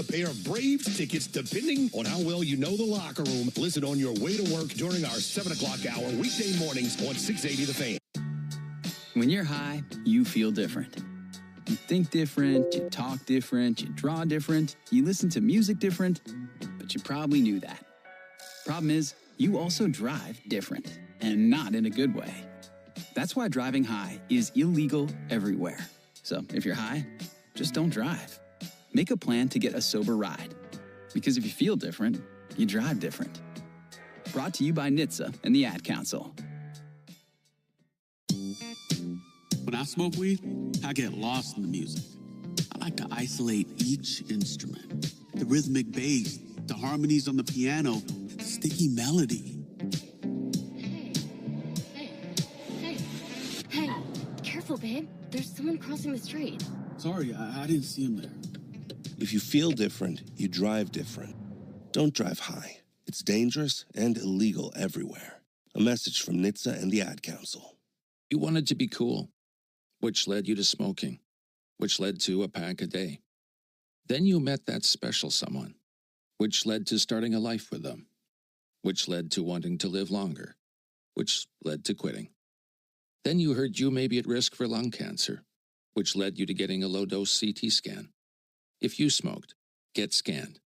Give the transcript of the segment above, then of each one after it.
a pair of Braves tickets depending on how well you know the locker room. Listen on your way to work during our 7 o'clock hour weekday mornings on 680 The Fan. When you're high, you feel different. You think different, you talk different, you draw different, you listen to music different, but you probably knew that. Problem is, you also drive different, and not in a good way. That's why driving high is illegal everywhere. So if you're high, just don't drive. Make a plan to get a sober ride. Because if you feel different, you drive different. Brought to you by NHTSA and the Ad Council. When I smoke weed, I get lost in the music. I like to isolate each instrument. The rhythmic bass, the harmonies on the piano, the sticky melody. Hey, careful, babe. There's someone crossing the street. Sorry, I didn't see him there. If you feel different, you drive different. Don't drive high. It's dangerous and illegal everywhere. A message from NHTSA and the Ad Council. You wanted to be cool, which led you to smoking, which led to a pack a day. Then you met that special someone, which led to starting a life with them, which led to wanting to live longer, which led to quitting. Then you heard you may be at risk for lung cancer, which led you to getting a low-dose CT scan. If you smoked, get scanned.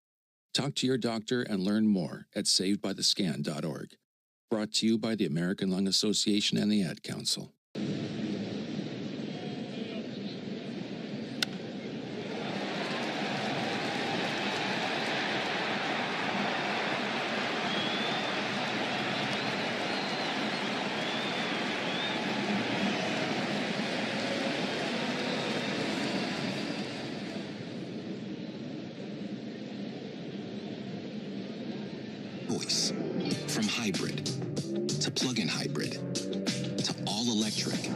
Talk to your doctor and learn more at savedbythescan.org. Brought to you by the American Lung Association and the Ad Council. Choice. From hybrid to plug-in hybrid to all-electric.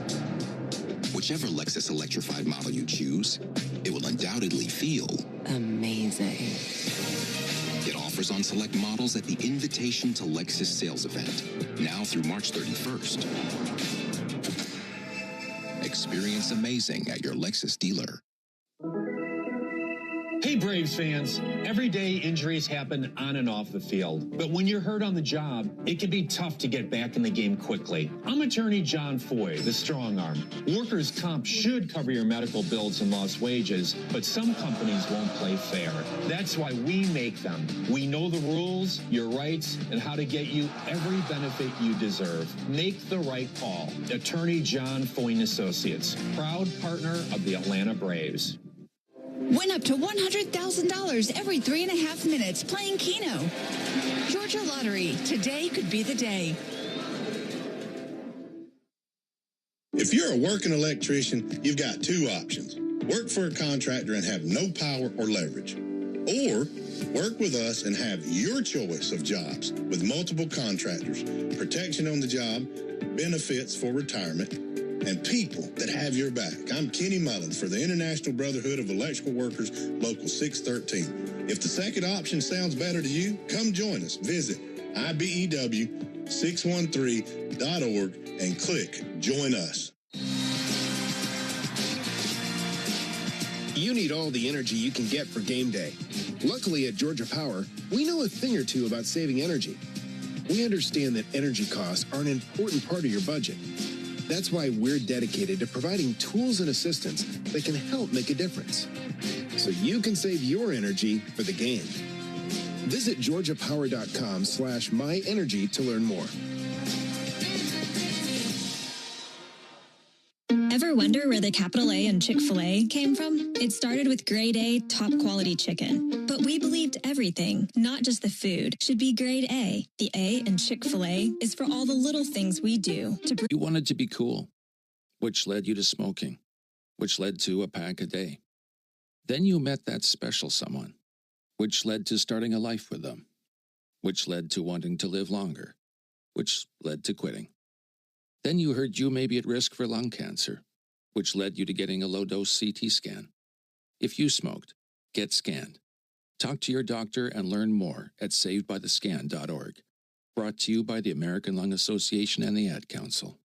Whichever Lexus electrified model you choose, it will undoubtedly feel Amazing. Get offers on select models at the Invitation to Lexus sales event, now through March 31st. Experience amazing at your Lexus dealer. Hey Braves fans, everyday injuries happen on and off the field, but when you're hurt on the job, it can be tough to get back in the game quickly. I'm attorney John Foy, the strong arm. Workers' comp should cover your medical bills and lost wages, but some companies won't play fair. That's why we make them. We know the rules, your rights, and how to get you every benefit you deserve. Make the right call. Attorney John Foy and Associates, proud partner of the Atlanta Braves. Win up to $100,000 every 3.5 minutes playing Keno. Georgia Lottery. Today could be the day. If you're a working electrician, you've got two options. Work for a contractor and have no power or leverage. Or work with us and have your choice of jobs with multiple contractors, protection on the job, benefits for retirement, and people that have your back. I'm Kenny Mullins for the International Brotherhood of Electrical Workers, Local 613. If the second option sounds better to you, come join us. Visit IBEW613.org and click Join Us. You need all the energy you can get for game day. Luckily at Georgia Power, we know a thing or two about saving energy. We understand that energy costs are an important part of your budget. That's why we're dedicated to providing tools and assistance that can help make a difference, so you can save your energy for the game. Visit georgiapower.com/myenergy to learn more. Ever wonder where the capital A in Chick-fil-A came from? It started with grade A, top quality chicken. But we believed everything, not just the food, should be grade A. The A in Chick-fil-A is for all the little things we do to You wanted to be cool, which led you to smoking, which led to a pack a day. Then you met that special someone, which led to starting a life with them, which led to wanting to live longer, which led to quitting. Then you heard you may be at risk for lung cancer, which led you to getting a low-dose CT scan. If you smoked, get scanned. Talk to your doctor and learn more at savedbythescan.org. Brought to you by the American Lung Association and the Ad Council.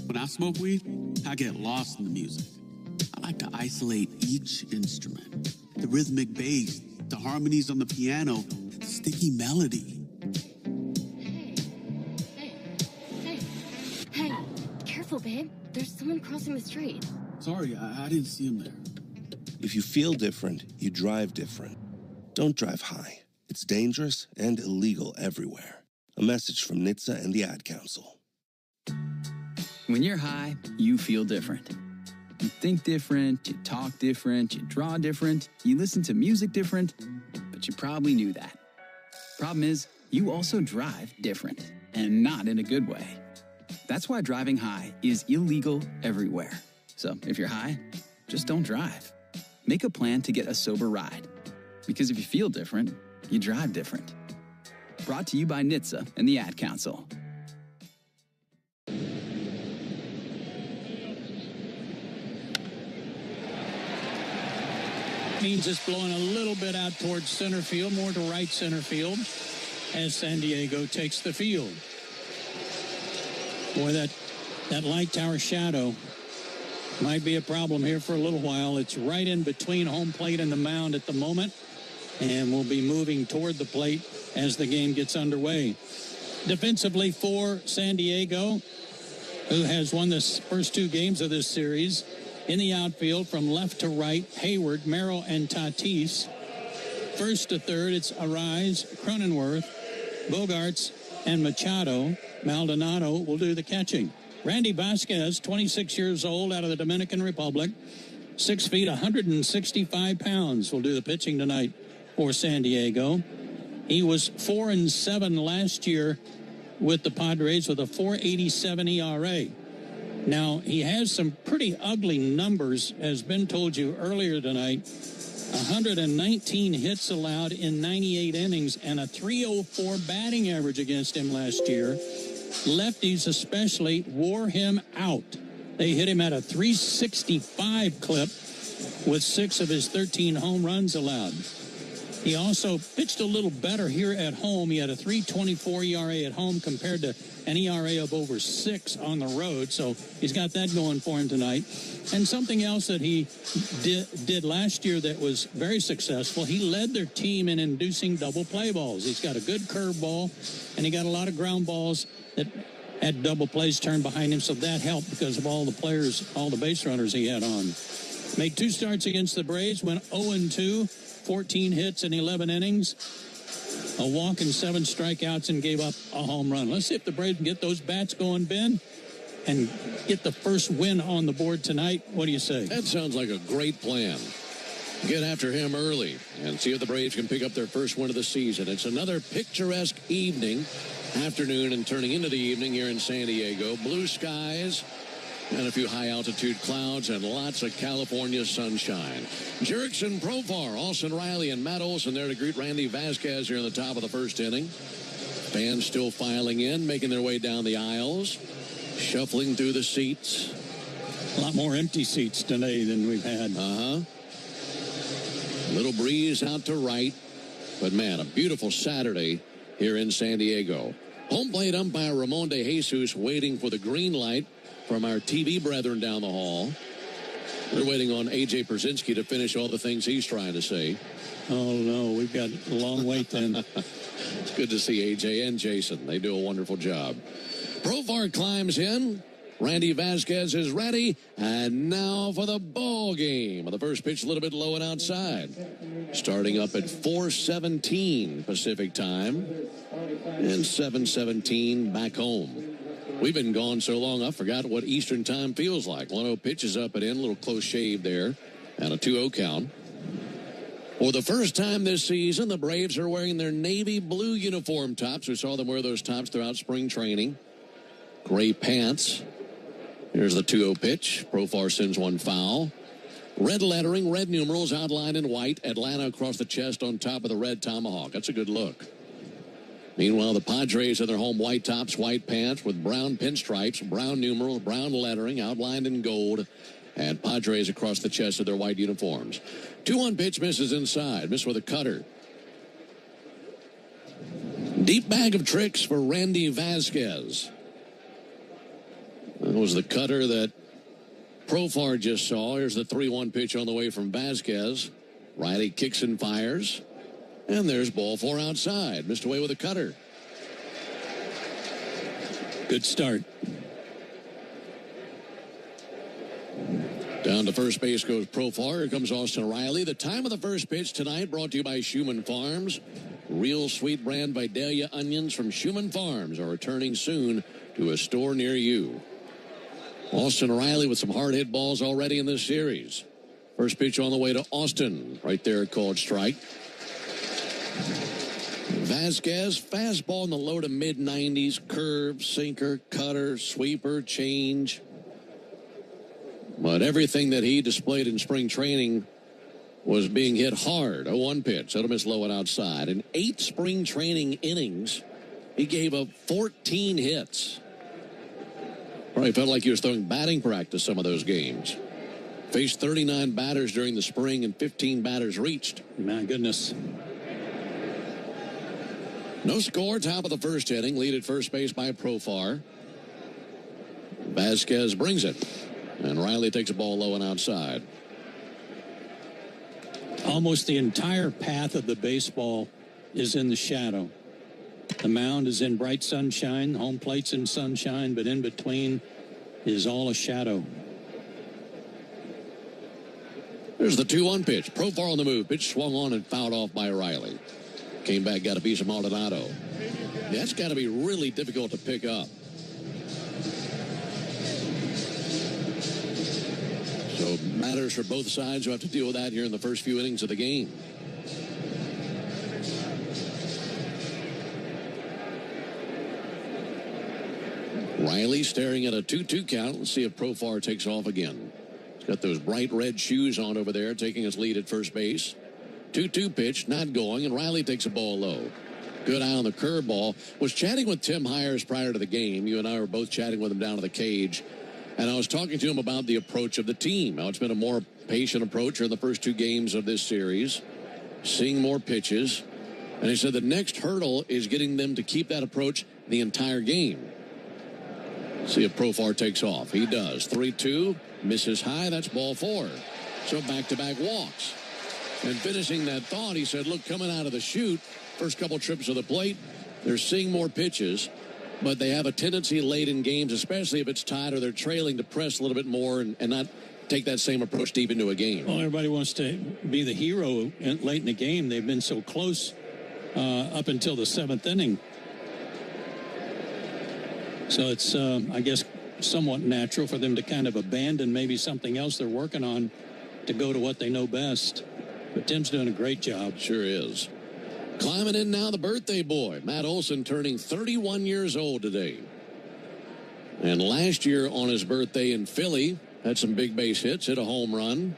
When I smoke weed, I get lost in the music. I like to isolate each instrument. the rhythmic bass, the harmonies on the piano, the sticky melody. Hey, careful, babe. There's someone crossing the street. Sorry, I didn't see him there. If you feel different, you drive different. Don't drive high. It's dangerous and illegal everywhere. A message from NHTSA and the Ad Council. When you're high, you feel different. You think different, you talk different, you draw different, you listen to music different, but you probably knew that. Problem is, you also drive different, and not in a good way. That's why driving high is illegal everywhere. So if you're high, just don't drive. Make a plan to get a sober ride. Because if you feel different, you drive different. Brought to you by NHTSA and the Ad Council. Means it's blowing a little bit out towards center field, more to right center field, as San Diego takes the field. Boy, that light tower shadow might be a problem here for a little while. It's right in between home plate and the mound at the moment, and will be moving toward the plate as the game gets underway. Defensively for San Diego, who has won the first two games of this series, in the outfield from left to right, Hayward, Merrill, and Tatis. First to third, it's Arise, Cronenworth, Bogarts, and Machado. Maldonado will do the catching. Randy Vasquez, 26 years old, out of the Dominican Republic, 6 feet, 165 pounds, will do the pitching tonight for San Diego. He was 4-7 last year with the Padres with a 4.87 ERA. Now, he has some pretty ugly numbers, as Ben told you earlier tonight. 119 hits allowed in 98 innings and a 304 batting average against him last year. Lefties especially wore him out. They hit him at a 365 clip with 6 of his 13 home runs allowed. He also pitched a little better here at home. He had a 3.24 ERA at home compared to an ERA of over 6 on the road. So he's got that going for him tonight. And something else that he did last year that was very successful, he led their team in inducing double play balls. He's got a good curveball, and he got a lot of ground balls that had double plays turned behind him. So that helped because of all the players, all the base runners he had on. Made 2 starts against the Braves, went 0-2, 14 hits in 11 innings, a walk and 7 strikeouts, and gave up a home run. Let's see if the Braves can get those bats going, Ben, and get the first win on the board tonight. What do you say? That sounds like a great plan. Get after him early and see if the Braves can pick up their first win of the season. It's another picturesque afternoon and turning into the evening here in San Diego. Blue skies and a few high-altitude clouds and lots of California sunshine. Jerickson, Profar, Austin Riley, and Matt Olson there to greet Randy Vasquez here in the top of the first inning. Fans still filing in, making their way down the aisles, shuffling through the seats. A lot more empty seats today than we've had. Little breeze out to right. But, man, a beautiful Saturday here in San Diego. Home plate umpire Ramon De Jesus waiting for the green light from our TV brethren down the hall. They're waiting on A.J. Pierzynski to finish all the things he's trying to say. Oh, no, we've got a long wait then. It's good to see A.J. and Jason. They do a wonderful job. Profar climbs in. Randy Vasquez is ready. And now for the ball game. The first pitch a little bit low and outside. Starting up at 4:17 Pacific time. And 7:17 back home. We've been gone so long, I forgot what Eastern time feels like. 1-0 pitch is up and in, a little close shave there, and a 2-0 count. For the first time this season, the Braves are wearing their navy blue uniform tops. We saw them wear those tops throughout spring training. Gray pants. Here's the 2-0 pitch. Profar sends one foul. Red lettering, red numerals outlined in white. Atlanta across the chest on top of the red tomahawk. That's a good look. Meanwhile, the Padres in their home white tops, white pants with brown pinstripes, brown numerals, brown lettering outlined in gold, and Padres across the chest of their white uniforms. 2-1 pitch misses inside, missed with a cutter. Deep bag of tricks for Randy Vasquez. That was the cutter that Profar just saw. Here's the 3-1 pitch on the way from Vasquez. Riley kicks and fires. And there's ball 4 outside. Missed away with a cutter. Good start. Down to first base goes Profar. Here comes Austin Riley. The time of the first pitch tonight brought to you by Schumann Farms. Real sweet brand Vidalia onions from Schumann Farms are returning soon to a store near you. Austin Riley with some hard hit balls already in this series. First pitch on the way to Austin. Right there called strike. Vasquez, fastball in the low to mid 90s. Curve, sinker, cutter, sweeper, change. But everything that he displayed in spring training was being hit hard. A 1 pitch. That'll miss low and outside. In 8 spring training innings, he gave up 14 hits. Probably felt like he was throwing batting practice some of those games. Faced 39 batters during the spring and 15 batters reached. My goodness. No score, top of the first inning. Lead at first base by Profar. Vasquez brings it. And Riley takes a ball low and outside. Almost the entire path of the baseball is in the shadow. The mound is in bright sunshine, home plate's in sunshine, but in between is all a shadow. There's the 2-1 pitch. Profar on the move. Pitch swung on and fouled off by Riley. Came back, got a piece of Maldonado. That's got to be really difficult to pick up. So matters for both sides who have to deal with that here in the first few innings of the game. Riley staring at a 2-2 count. Let's see if Profar takes off again. He's got those bright red shoes on over there, taking his lead at first base. 2-2 pitch, not going, and Riley takes a ball low. Good eye on the curveball. Was chatting with Tim Hires prior to the game. You and I were both chatting with him down to the cage. And I was talking to him about the approach of the team. Now, it's been a more patient approach in the first 2 games of this series. Seeing more pitches. And he said the next hurdle is getting them to keep that approach the entire game. See if Profar takes off. He does. 3-2. Misses high. That's ball 4. So back-to-back walks. And finishing that thought, he said, look, coming out of the chute, first couple trips to the plate, they're seeing more pitches. But they have a tendency late in games, especially if it's tied or they're trailing, to press a little bit more and not take that same approach deep into a game. Well, everybody wants to be the hero late in the game. They've been so close up until the 7th inning. So it's, I guess, somewhat natural for them to kind of abandon maybe something else they're working on to go to what they know best. But Tim's doing a great job. Sure is. Climbing in now, the birthday boy, Matt Olson, turning 31 years old today. And last year on his birthday in Philly, had some big base hits, hit a home run.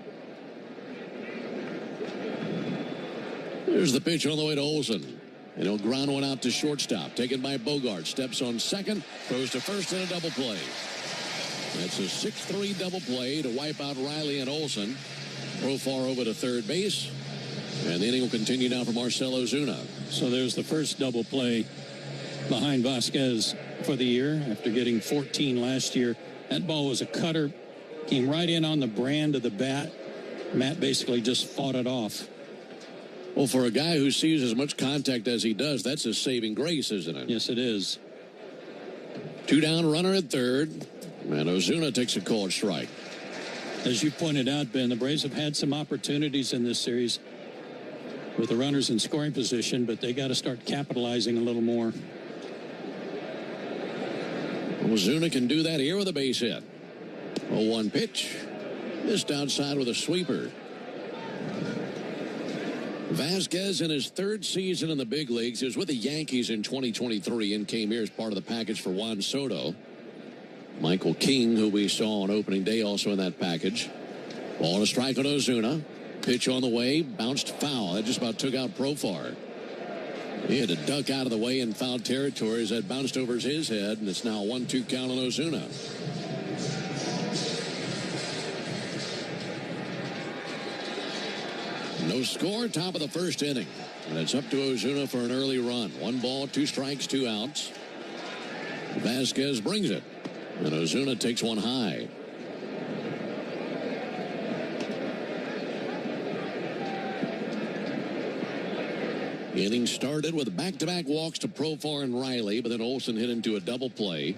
There's the pitch on the way to Olson. And he'll ground one out to shortstop. Taken by Bogart. Steps on second. Throws to first in a double play. That's a 6-3 double play to wipe out Riley and Olson. Profar over to third base. And the inning will continue now for Marcell Ozuna. So there's the first double play behind Vasquez for the year after getting 14 last year. That ball was a cutter. Came right in on the brand of the bat. Matt basically just fought it off. Well, for a guy who sees as much contact as he does, that's a saving grace, isn't it? Yes, it is. 2 down, runner at third. And Ozuna takes a called strike. As you pointed out, Ben, the Braves have had some opportunities in this series with the runners in scoring position, but they got to start capitalizing a little more. Ozuna can do that here with a base hit. 0-1 pitch. Missed outside with a sweeper. Vasquez in his 3rd season in the big leagues. He was with the Yankees in 2023 and came here as part of the package for Juan Soto. Michael King, who we saw on opening day, also in that package. Ball and a strike on Ozuna. Pitch on the way, bounced foul. That just about took out Profar. He had to duck out of the way in foul territory as that bounced over his head, and it's now a 1-2 count on Ozuna. No score, top of the first inning. And it's up to Ozuna for an early run. 1 ball, 2 strikes, 2 outs. Vasquez brings it. And Ozuna takes one high. The inning started with back-to-back walks to Profar and Riley, but then Olsen hit into a double play.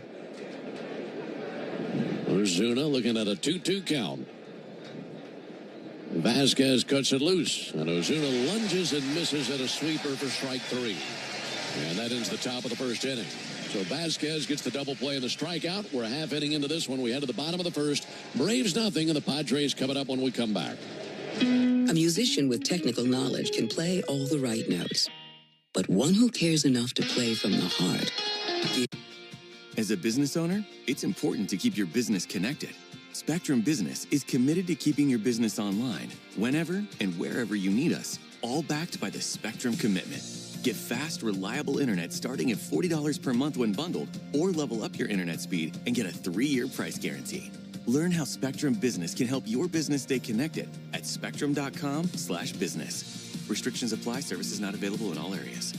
Ozuna looking at a 2-2 count. Vasquez cuts it loose, and Ozuna lunges and misses at a sweeper for strike 3. And that ends the top of the first inning. So Vasquez gets the double play and the strikeout. We're a half inning into this one. We head to the bottom of the first. Braves nothing, and the Padres coming up when we come back. A musician with technical knowledge can play all the right notes. But one who cares enough to play from the heart. As a business owner, it's important to keep your business connected. Spectrum Business is committed to keeping your business online, whenever and wherever you need us, all backed by the Spectrum Commitment. Get fast, reliable internet starting at $40 per month when bundled, or level up your internet speed and get a 3-year price guarantee. Learn how Spectrum Business can help your business stay connected at spectrum.com/business. Restrictions apply. Services not available in all areas.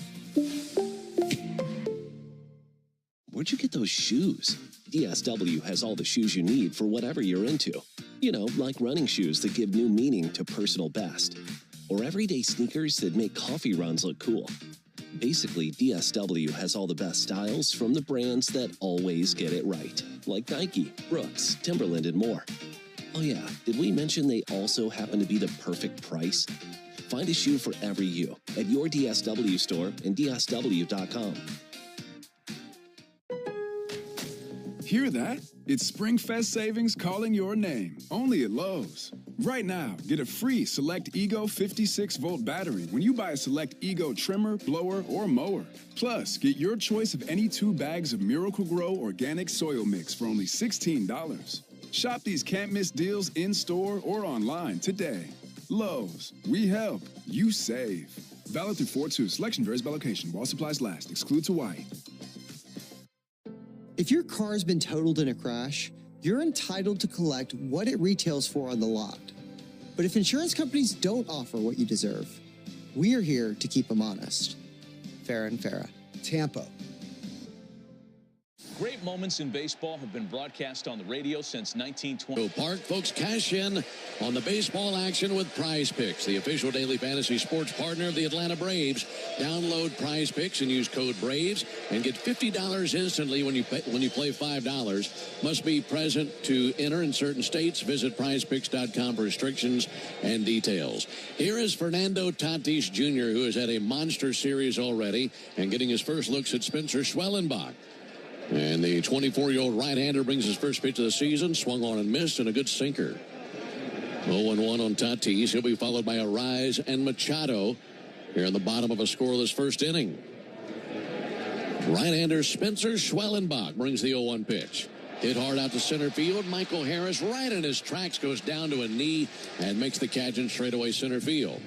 Where'd you get those shoes? DSW has all the shoes you need for whatever you're into. You know, like running shoes that give new meaning to personal best. Or everyday sneakers that make coffee runs look cool. Basically, DSW has all the best styles from the brands that always get it right. Like Nike, Brooks, Timberland, and more. Oh yeah, did we mention they also happen to be the perfect price? Find a shoe for every you at your DSW store and DSW.com. Hear that? It's SpringFest savings calling your name, only at Lowe's. Right now, get a free Select Ego 56-volt battery when you buy a Select Ego trimmer, blower, or mower. Plus, get your choice of any 2 bags of Miracle-Gro organic soil mix for only $16. Shop these can't-miss deals in-store or online today. Lowe's, we help, you save. Valid through 4/2. Selection varies by location. While supplies last. Excludes Hawaii. If your car's been totaled in a crash, you're entitled to collect what it retails for on the lot. But if insurance companies don't offer what you deserve, we are here to keep them honest. Farah and Farah, Tampa. Great moments in baseball have been broadcast on the radio since 1920. Park, folks, cash in on the baseball action with Prize Picks, the official daily fantasy sports partner of the Atlanta Braves. Download Prize Picks and use code BRAVES and get $50 instantly when you play $5. Must be present to enter in certain states. Visit prizepicks.com for restrictions and details. Here is Fernando Tatis Jr., who has had a monster series already and getting his first looks at Spencer Schwellenbach. And the 24-year-old right-hander brings his first pitch of the season, swung on and missed, and a good sinker. 0-1 on Tatis. He'll be followed by Arise and Machado here in the bottom of a scoreless first inning. Right-hander Spencer Schwellenbach brings the 0-1 pitch. Hit hard out to center field. Michael Harris right in his tracks, goes down to a knee and makes the catch in straightaway center field.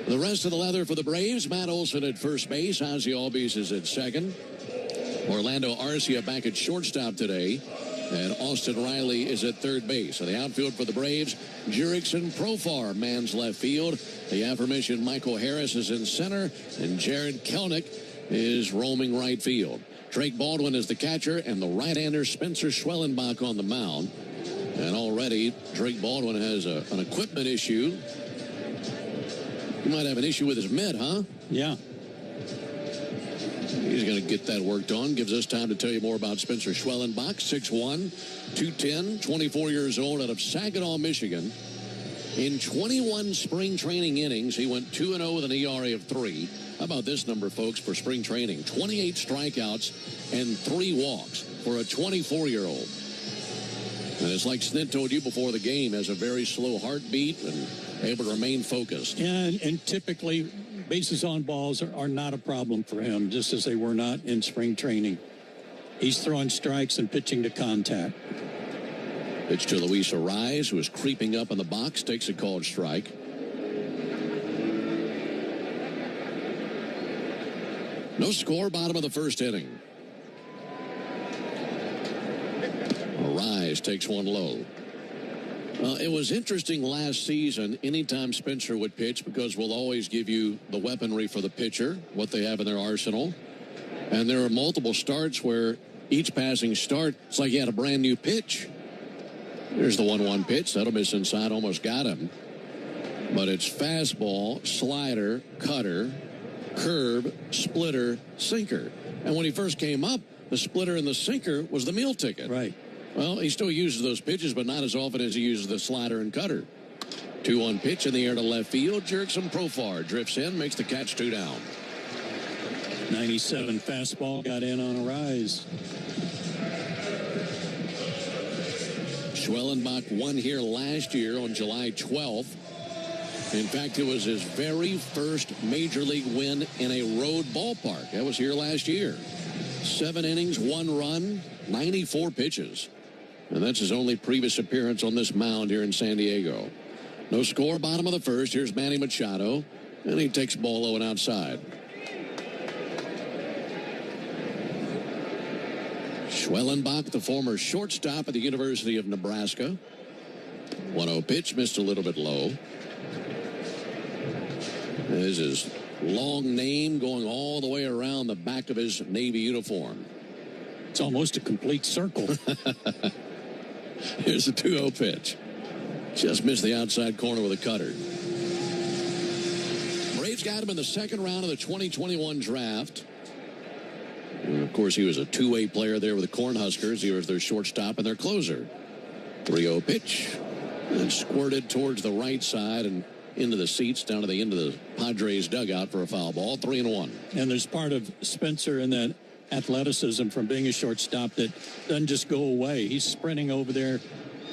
The rest of the leather for the Braves, Matt Olson at first base. Ozzie Albies is at second. Orlando Arcia back at shortstop today. And Austin Riley is at third base. So the outfield for the Braves, Jurickson Profar mans left field. The aforementioned Michael Harris is in center. And Jared Kelenic is roaming right field. Drake Baldwin is the catcher. And the right-hander Spencer Schwellenbach on the mound. And already Drake Baldwin has an equipment issue. He might have an issue with his mitt, huh? Yeah. He's going to get that worked on. Gives us time to tell you more about Spencer Schwellenbach, 6'1", 210, 24 years old, out of Saginaw, Michigan. In 21 spring training innings, he went 2-0 with an ERA of 3. How about this number, folks, for spring training? 28 strikeouts and 3 walks for a 24-year-old. And it's like Snit told you before the game, has a very slow heartbeat and able to remain focused. Yeah, and typically bases on balls are not a problem for him, just as they were not in spring training. He's throwing strikes and pitching to contact. Pitch to Luis Arise, who is creeping up in the box, takes a called strike. No score, bottom of the first inning. Arise takes one low. It was interesting last season, anytime Spencer would pitch, because we'll always give you the weaponry for the pitcher, what they have in their arsenal. And there are multiple starts where each passing start, it's like he had a brand new pitch. There's the 1-1 pitch. That'll miss inside, almost got him. But it's fastball, slider, cutter, curve, splitter, sinker. And when he first came up, the splitter and the sinker was the meal ticket. Right. Well, he still uses those pitches, but not as often as he uses the slider and cutter. 2-1 pitch in the air to left field. Jerks him profar. Drifts in, makes the catch 2 down. 97 fastball got in on a rise. Schwellenbach won here last year on July 12th. In fact, it was his very first major league win in a road ballpark. That was here last year. 7 innings, 1 run, 94 pitches. And that's his only previous appearance on this mound here in San Diego. No score, bottom of the first. Here's Manny Machado, and he takes ball low and outside. Schwellenbach, the former shortstop at the University of Nebraska. 1-0 pitch, missed a little bit low. There's his long name going all the way around the back of his Navy uniform. It's almost a complete circle. Here's the 2-0 pitch. Just missed the outside corner with a cutter. Braves got him in the second round of the 2021 draft. And of course, he was a two-way player there with the Cornhuskers. He was their shortstop and their closer. 3-0 pitch. And squirted towards the right side and into the seats, down to the end of the Padres dugout for a foul ball. 3-1. And there's part of Spencer in that athleticism from being a shortstop that doesn't just go away. He's sprinting over there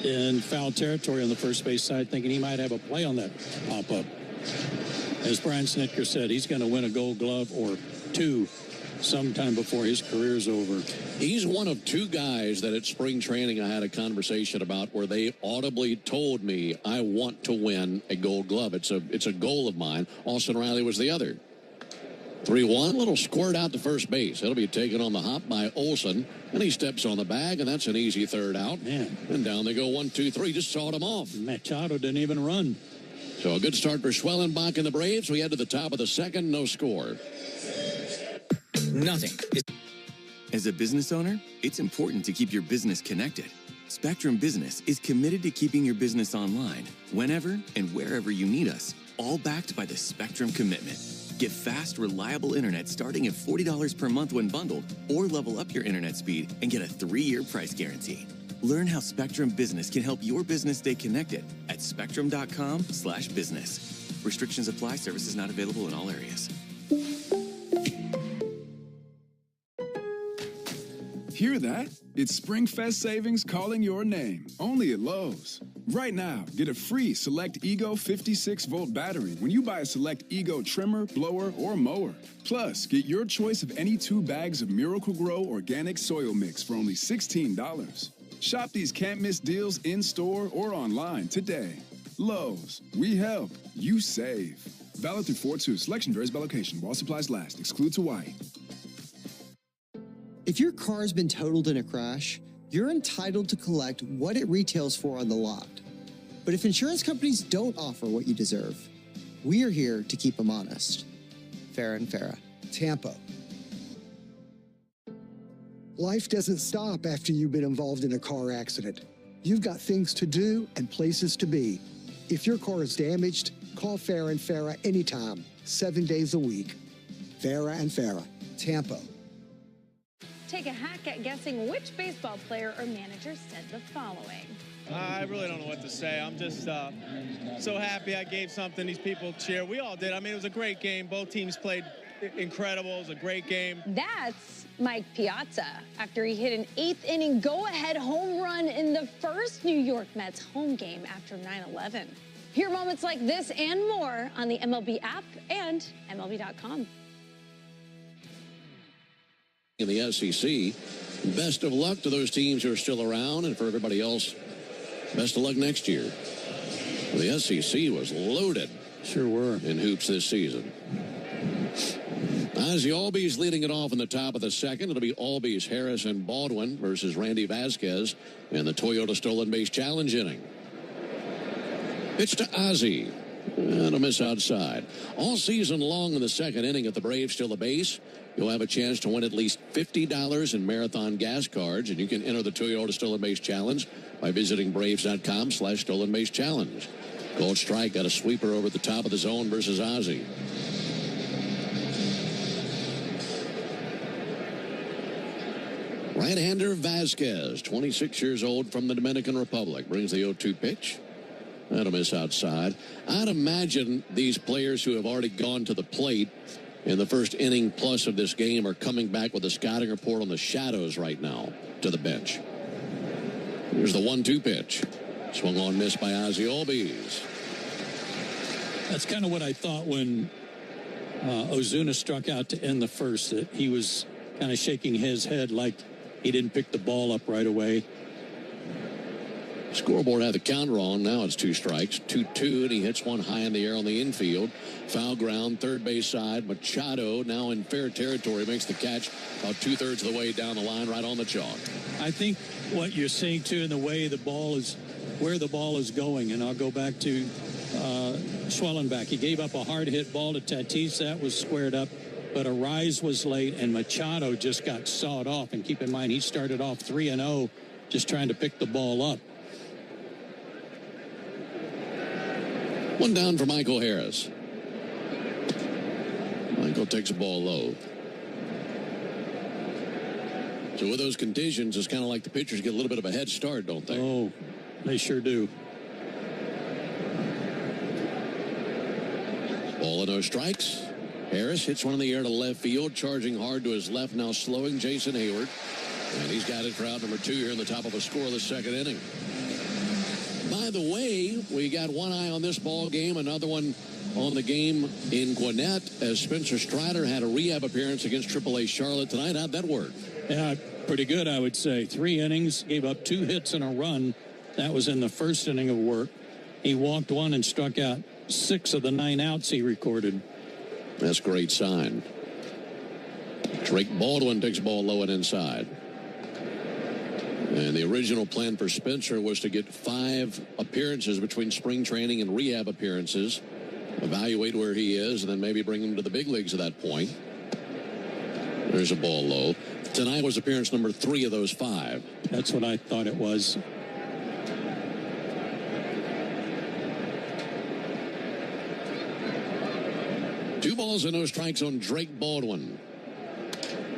in foul territory on the first base side, thinking he might have a play on that pop-up. As Brian Snitker said, he's going to win a Gold Glove or 2 sometime before his career's over. He's one of 2 guys that at spring training I had a conversation about where they audibly told me, I want to win a Gold Glove. It's a goal of mine. Austin Riley was the other. 3-1, little squirt out to first base. It'll be taken on the hop by Olsen, and he steps on the bag, and that's an easy third out. Man. And down they go 1-2-3, just sawed him off. Machado didn't even run. So a good start for Schwellenbach and the Braves. We head to the top of the second, no score. Nothing. As a business owner, it's important to keep your business connected. Spectrum Business is committed to keeping your business online whenever and wherever you need us, all backed by the Spectrum Commitment. Get fast, reliable internet starting at $40 per month when bundled, or level up your internet speed and get a 3-year price guarantee. Learn how Spectrum Business can help your business stay connected at spectrum.com/business. Restrictions apply. Services not available in all areas. Hear that? It's SpringFest savings calling your name, only at Lowe's. Right now, get a free Select Ego 56-volt battery when you buy a Select Ego trimmer, blower, or mower. Plus, get your choice of any 2 bags of Miracle-Gro organic soil mix for only $16. Shop these can't-miss deals in-store or online today. Lowe's, we help, you save. Valid through 4/2. Selection varies by location. While supplies last. Excludes Hawaii. If your car's been totaled in a crash, you're entitled to collect what it retails for on the lot. But if insurance companies don't offer what you deserve, we are here to keep them honest. Farah and Farah. Tampa. Life doesn't stop after you've been involved in a car accident. You've got things to do and places to be. If your car is damaged, call Farah and Farah anytime, 7 days a week. Farah and Farah. Tampa. Take a hack at guessing which baseball player or manager said the following. I really don't know what to say. I'm just so happy I gave something these people cheer. We all did. I mean, it was a great game. Both teams played incredible. It was a great game. That's Mike Piazza after he hit an 8th inning go-ahead home run in the first New York Mets home game after 9/11. Hear moments like this and more on the MLB app and MLB.com. In the SEC, best of luck to those teams who are still around, and for everybody else, best of luck next year. The SEC was loaded. Sure were. In hoops this season. Ozzie Albies leading it off in the top of the second. It'll be Albies, Harris, and Baldwin versus Randy Vasquez in the Toyota Stolen Base Challenge inning. Pitch to Ozzie. And a miss outside. All season long in the second inning, if the Braves steal a base, you'll have a chance to win at least $50 in Marathon gas cards, and you can enter the Toyota Stolen Base Challenge by visiting Braves.com/Stolen Base Challenge. Gold Strike got a sweeper over at the top of the zone versus Ozzie. Right-hander Vasquez, 26 years old, from the Dominican Republic, brings the 0-2 pitch. That'll miss outside. I'd imagine these players who have already gone to the plate in the first inning plus of this game are coming back with a scouting report on the Shadows right now to the bench. Here's the 1-2 pitch. Swung on, missed by Ozzie Albies. That's kind of what I thought when Ozuna struck out to end the first, that he was kind of shaking his head like he didn't pick the ball up right away. Scoreboard had the counter on. Now it's 2 strikes. 2-2, and he hits one high in the air on the infield. Foul ground, third base side. Machado now in fair territory makes the catch about 2/3 of the way down the line, right on the chalk. I think what you're seeing, too, in the way the ball is, where the ball is going, and I'll go back to Schwellenbach. He gave up a hard-hit ball to Tatis. That was squared up, but a rise was late, and Machado just got sawed off. And keep in mind, he started off 3-0, just trying to pick the ball up. One down for Michael Harris. Michael takes a ball low. So with those conditions, it's kind of like the pitchers get a little bit of a head start, don't they? Oh, they sure do. Ball and no strikes. Harris hits one in the air to left field, charging hard to his left, now slowing Jason Hayward. And he's got it for out number 2 here in the top of a scoreless second inning. By the way, we got one eye on this ball game, another one on the game in Gwinnett, as Spencer Strider had a rehab appearance against Triple-A Charlotte tonight. How'd that work? Yeah, pretty good, I would say. 3 innings, gave up 2 hits and a run. That was in the first inning of work. He walked 1 and struck out 6 of the 9 outs he recorded. That's a great sign. Drake Baldwin takes the ball low and inside. And the original plan for Spencer was to get 5 appearances between spring training and rehab appearances, evaluate where he is, and then maybe bring him to the big leagues at that point. There's a ball low. Tonight was appearance number 3 of those 5. That's what I thought it was. Two balls and no strikes on Drake Baldwin.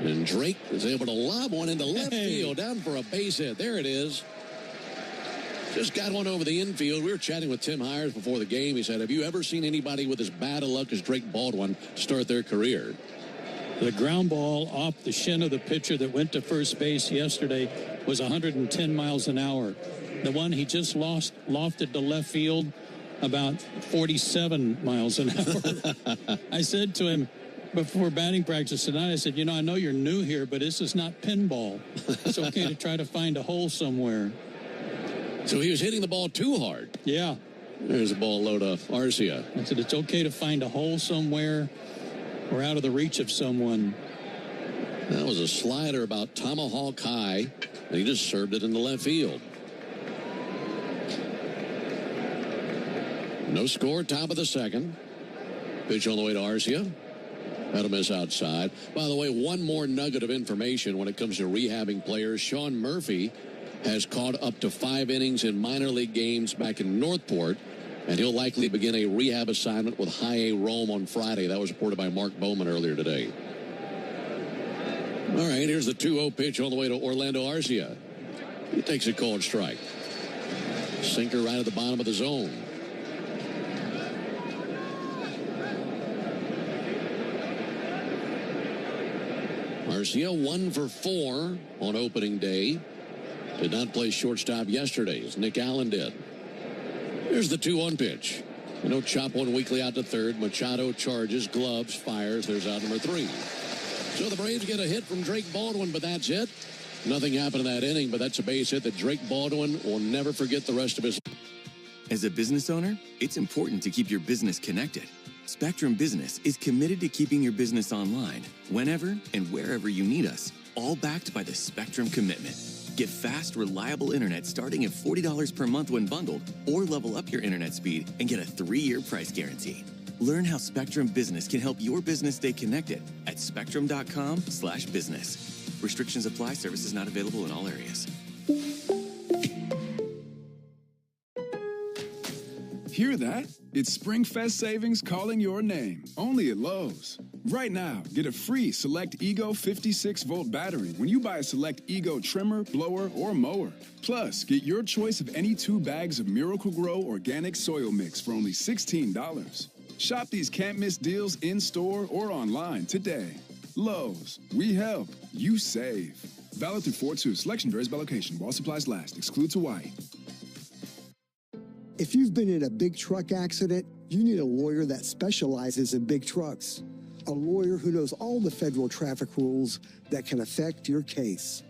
And Drake is able to lob one into left field, down for a base hit. There it is. Just got one over the infield. We were chatting with Tim Hires before the game. He said, have you ever seen anybody with as bad a luck as Drake Baldwin start their career? The ground ball off the shin of the pitcher that went to first base yesterday was 110 miles an hour. The one he just lofted to left field, about 47 miles an hour. I said to him before batting practice tonight, I said, I know you're new here, but this is not pinball. It's okay to try to find a hole somewhere. So he was hitting the ball too hard. Yeah. There's a ball low to Arcia. I said, it's okay to find a hole somewhere or out of the reach of someone. That was a slider about tomahawk high, and he just served it into left field. No score, top of the second. Pitch on the way to Arcia. That'll miss outside. By the way, one more nugget of information when it comes to rehabbing players. Sean Murphy has caught up to 5 innings in minor league games back in Northport, and he'll likely begin a rehab assignment with High A Rome on Friday. That was reported by Mark Bowman earlier today. All right, here's the 2-0 pitch on the way to Orlando Arcia. He takes a cold strike. Sinker right at the bottom of the zone. Arcia 1 for 4 on opening day. Did not play shortstop yesterday, as Nick Allen did. Here's the 2-1 pitch. Chop one weakly out to third. Machado charges, gloves, fires. There's out number 3. So the Braves get a hit from Drake Baldwin, but that's it. Nothing happened in that inning, but that's a base hit that Drake Baldwin will never forget the rest of his. As a business owner, it's important to keep your business connected. Spectrum Business is committed to keeping your business online whenever and wherever you need us, all backed by the Spectrum Commitment. Get fast, reliable internet starting at $40 per month when bundled, or level up your internet speed and get a 3-year price guarantee. Learn how Spectrum Business can help your business stay connected at spectrum.com/business. Restrictions apply. Services not available in all areas. Hear that? It's SpringFest savings calling your name, only at Lowe's. Right now, get a free Select Ego 56-volt battery when you buy a Select Ego trimmer, blower, or mower. Plus, get your choice of any 2 bags of Miracle-Gro organic soil mix for only $16. Shop these can't-miss deals in-store or online today. Lowe's, we help, you save. Valid through 4/2. Selection varies by location. While supplies last. Excludes Hawaii. If you've been in a big truck accident, you need a lawyer that specializes in big trucks. A lawyer who knows all the federal traffic rules that can affect your case.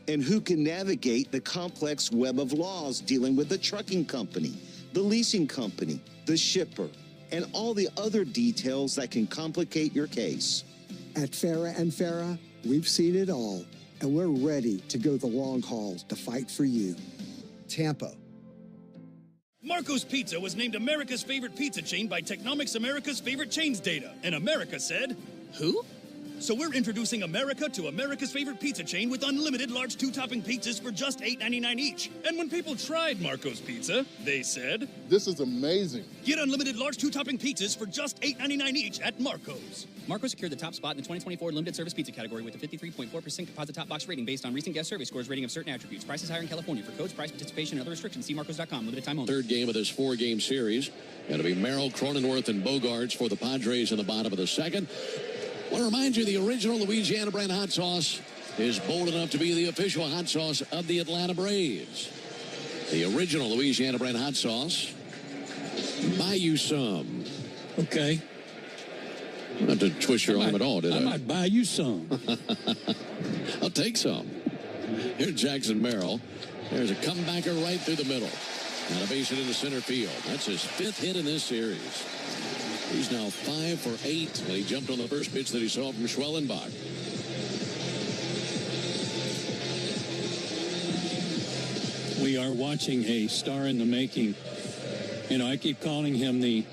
And who can navigate the complex web of laws dealing with the trucking company, the leasing company, the shipper, and all the other details that can complicate your case. At Farah & Farah, we've seen it all, and we're ready to go the long haul to fight for you. Tampa. Marco's Pizza was named America's favorite pizza chain by Technomics America's Favorite Chains data, and America said, who? So we're introducing America to America's favorite pizza chain with unlimited large 2-topping pizzas for just $8.99 each. And when people tried Marco's Pizza, they said, this is amazing. Get unlimited large 2-topping pizzas for just $8.99 each at Marco's. Marco secured the top spot in the 2024 limited service pizza category with a 53.4% composite top box rating based on recent guest survey scores rating of certain attributes. Prices higher in California. For codes, price, participation, and other restrictions, see marcos.com. Limited time only. Third game of this 4-game series. Going to be Merrill, Cronenworth, and Bogarts for the Padres in the bottom of the second. I want to remind you, the original Louisiana brand hot sauce is bold enough to be the official hot sauce of the Atlanta Braves. The original Louisiana brand hot sauce. Buy you some. Okay. Don't have to twist your arm at all, did I? I might buy you some. I'll take some. Here's Jackson Merrill. There's a comebacker right through the middle. And a base hit into center field. That's his 5th hit in this series. He's now 5 for 8, and he jumped on the first pitch that he saw from Schwellenbach. We are watching a star in the making. You know, I keep calling him the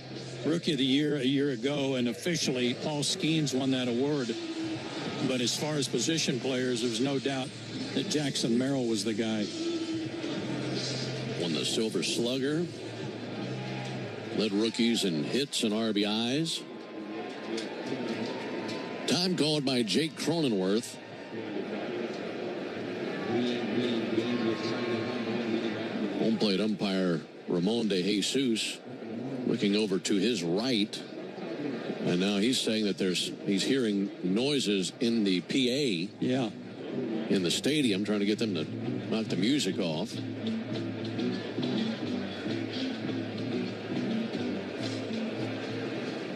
Rookie of the Year a year ago, and officially Paul Skeens won that award. But as far as position players, there's no doubt that Jackson Merrill was the guy. Won the Silver Slugger. Led rookies in hits and RBIs. Time called by Jake Cronenworth. Home plate umpire Ramon de Jesus looking over to his right. And now he's saying that he's hearing noises in the PA. Yeah. In the stadium, trying to get them to knock the music off.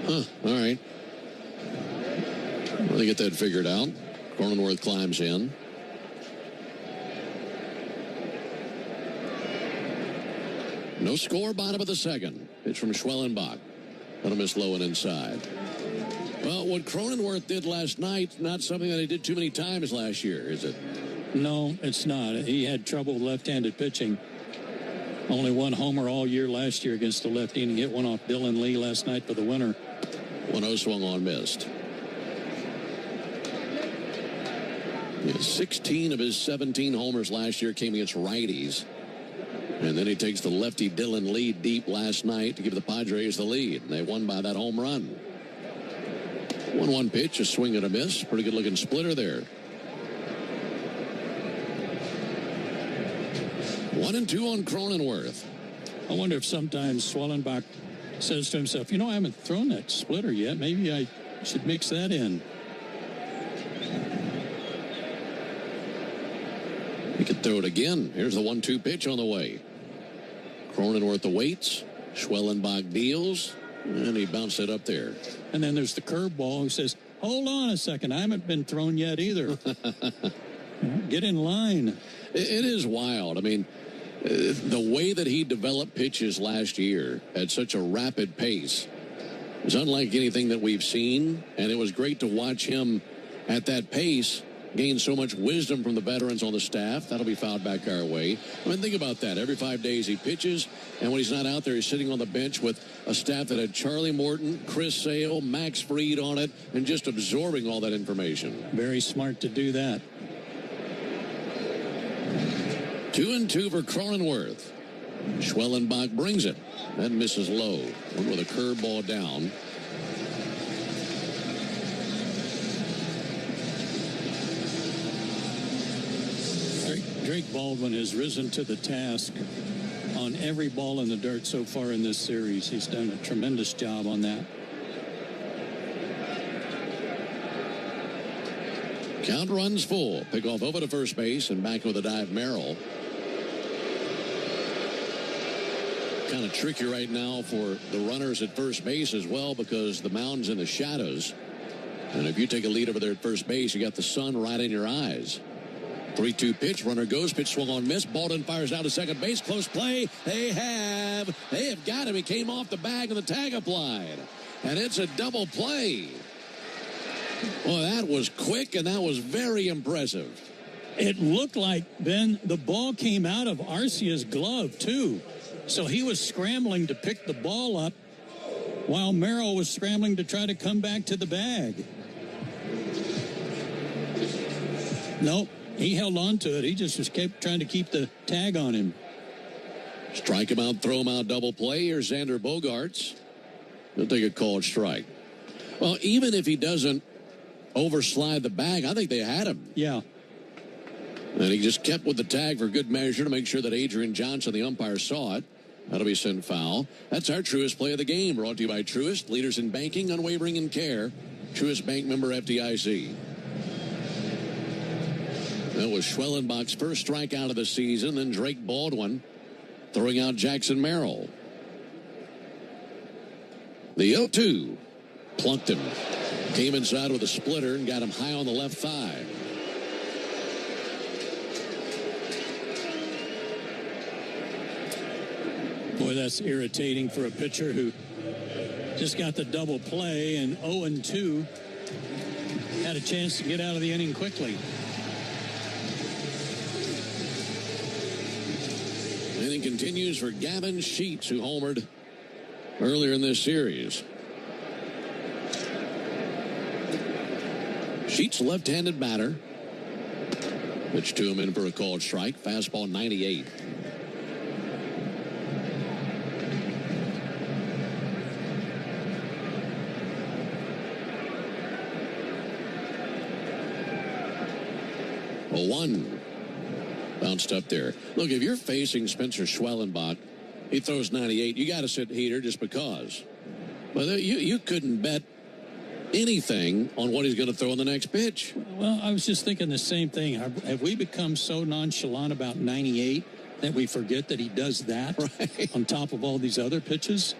Huh, all right. Well, they get that figured out. Cronenworth climbs in. No score, bottom of the second. Pitch from Schwellenbach. Gonna miss low and inside. Well, what Cronenworth did last night, not something that he did too many times last year, is it? No, it's not. He had trouble with left-handed pitching. Only one homer all year last year against the lefty, and he hit one off Dylan Lee last night for the winner. 1-0 swung on, missed. 16 of his 17 homers last year came against righties. And then he takes the lefty Dylan Lee deep last night to give the Padres the lead. And they won by that home run. 1-1 pitch, a swing and a miss. Pretty good looking splitter there. 1-2 on Cronenworth. I wonder if sometimes Schwellenbach says to himself, you know, I haven't thrown that splitter yet. Maybe I should mix that in. He could throw it again. Here's the 1-2 pitch on the way. Cronenworth awaits. Schwellenbach deals. And he bounced it up there. And then there's the curveball who says, hold on a second. I haven't been thrown yet either. Get in line. It is wild. I mean, the way that he developed pitches last year at such a rapid pace is unlike anything that we've seen. And it was great to watch him at that pace gain so much wisdom from the veterans on the staff. That'll be fouled back our way. I mean, think about that. Every 5 days he pitches, and when he's not out there, he's sitting on the bench with a staff that had Charlie Morton, Chris Sale, Max Fried on it, and just absorbing all that information. Very smart to do that. 2-2 for Cronenworth. Schwellenbach brings it. That misses low. One with a curveball down. Drake Baldwin has risen to the task on every ball in the dirt so far in this series. He's done a tremendous job on that. Count runs full. Pick off over to first base and back with a dive Merrill. Kind of tricky right now for the runners at first base as well because the mound's in the shadows. And if you take a lead over there at first base, you got the sun right in your eyes. 3-2 pitch. Runner goes. Pitch swung on, miss. Baldwin fires out to second base. Close play. They have got him. He came off the bag and the tag applied. And it's a double play. Well, that was quick, and that was very impressive. It looked like, Ben, the ball came out of Arcia's glove, too. So he was scrambling to pick the ball up while Merrill was scrambling to try to come back to the bag. Nope, he held on to it. He just kept trying to keep the tag on him. Strike him out, throw him out, double play. Here's Xander Bogaerts. He'll take a called strike. Well, even if he doesn't overslide the bag, I think they had him. Yeah. And he just kept with the tag for good measure to make sure that Adrian Johnson, the umpire, saw it. That'll be sent foul. That's our Truist play of the game, brought to you by Truist, leaders in banking, unwavering in care. Truist Bank member FDIC. That was Schwellenbach's first strikeout of the season. Then Drake Baldwin throwing out Jackson Merrill. The 0-2 plunked him. Came inside with a splitter and got him high on the left thigh. Boy, that's irritating for a pitcher who just got the double play and 0-2 had a chance to get out of the inning quickly. Inning continues for Gavin Sheets, who homered earlier in this series. Sheets, left-handed batter. Pitch to him in for a called strike. Fastball 98. A 1. Bounced up there. Look, if you're facing Spencer Schwellenbach, he throws 98. You got to sit heater just because. But you couldn't bet anything on what he's going to throw in the next pitch. Well, I was just thinking the same thing. Have we become so nonchalant about 98 that we forget that he does that on top of all these other pitches?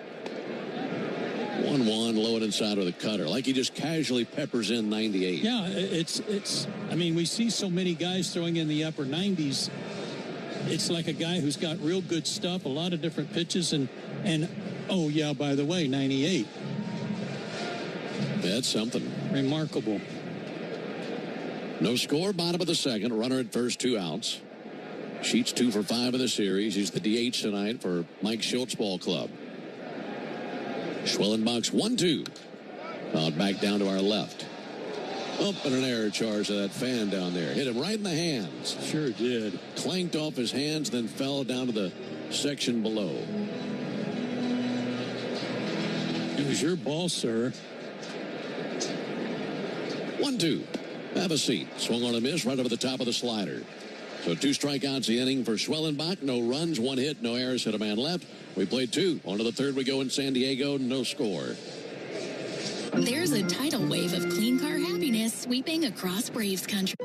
1-1, low and inside with a cutter. Like he just casually peppers in 98. Yeah, it's. I mean, we see so many guys throwing in the upper 90s. It's like a guy who's got real good stuff, a lot of different pitches, and oh, yeah, by the way, 98. That's something. Remarkable. No score, bottom of the second. Runner at first, 2 outs. Sheets 2 for 5 in the series. He's the DH tonight for Mike Schultz Ball Club. Schwellenbach's 1-2. Out back down to our left. Up and an error charge to that fan down there. Hit him right in the hands. Sure did. Clanked off his hands, then fell down to the section below. It was your ball, sir. 1-2. Have a seat. Swung on a miss right over the top of the slider. So 2 strikeouts the inning for Schwellenbach. No runs, 1 hit, no errors, hit a man left. We played 2. On to the third we go in San Diego. No score. There's a tidal wave of clean car happiness sweeping across Braves country.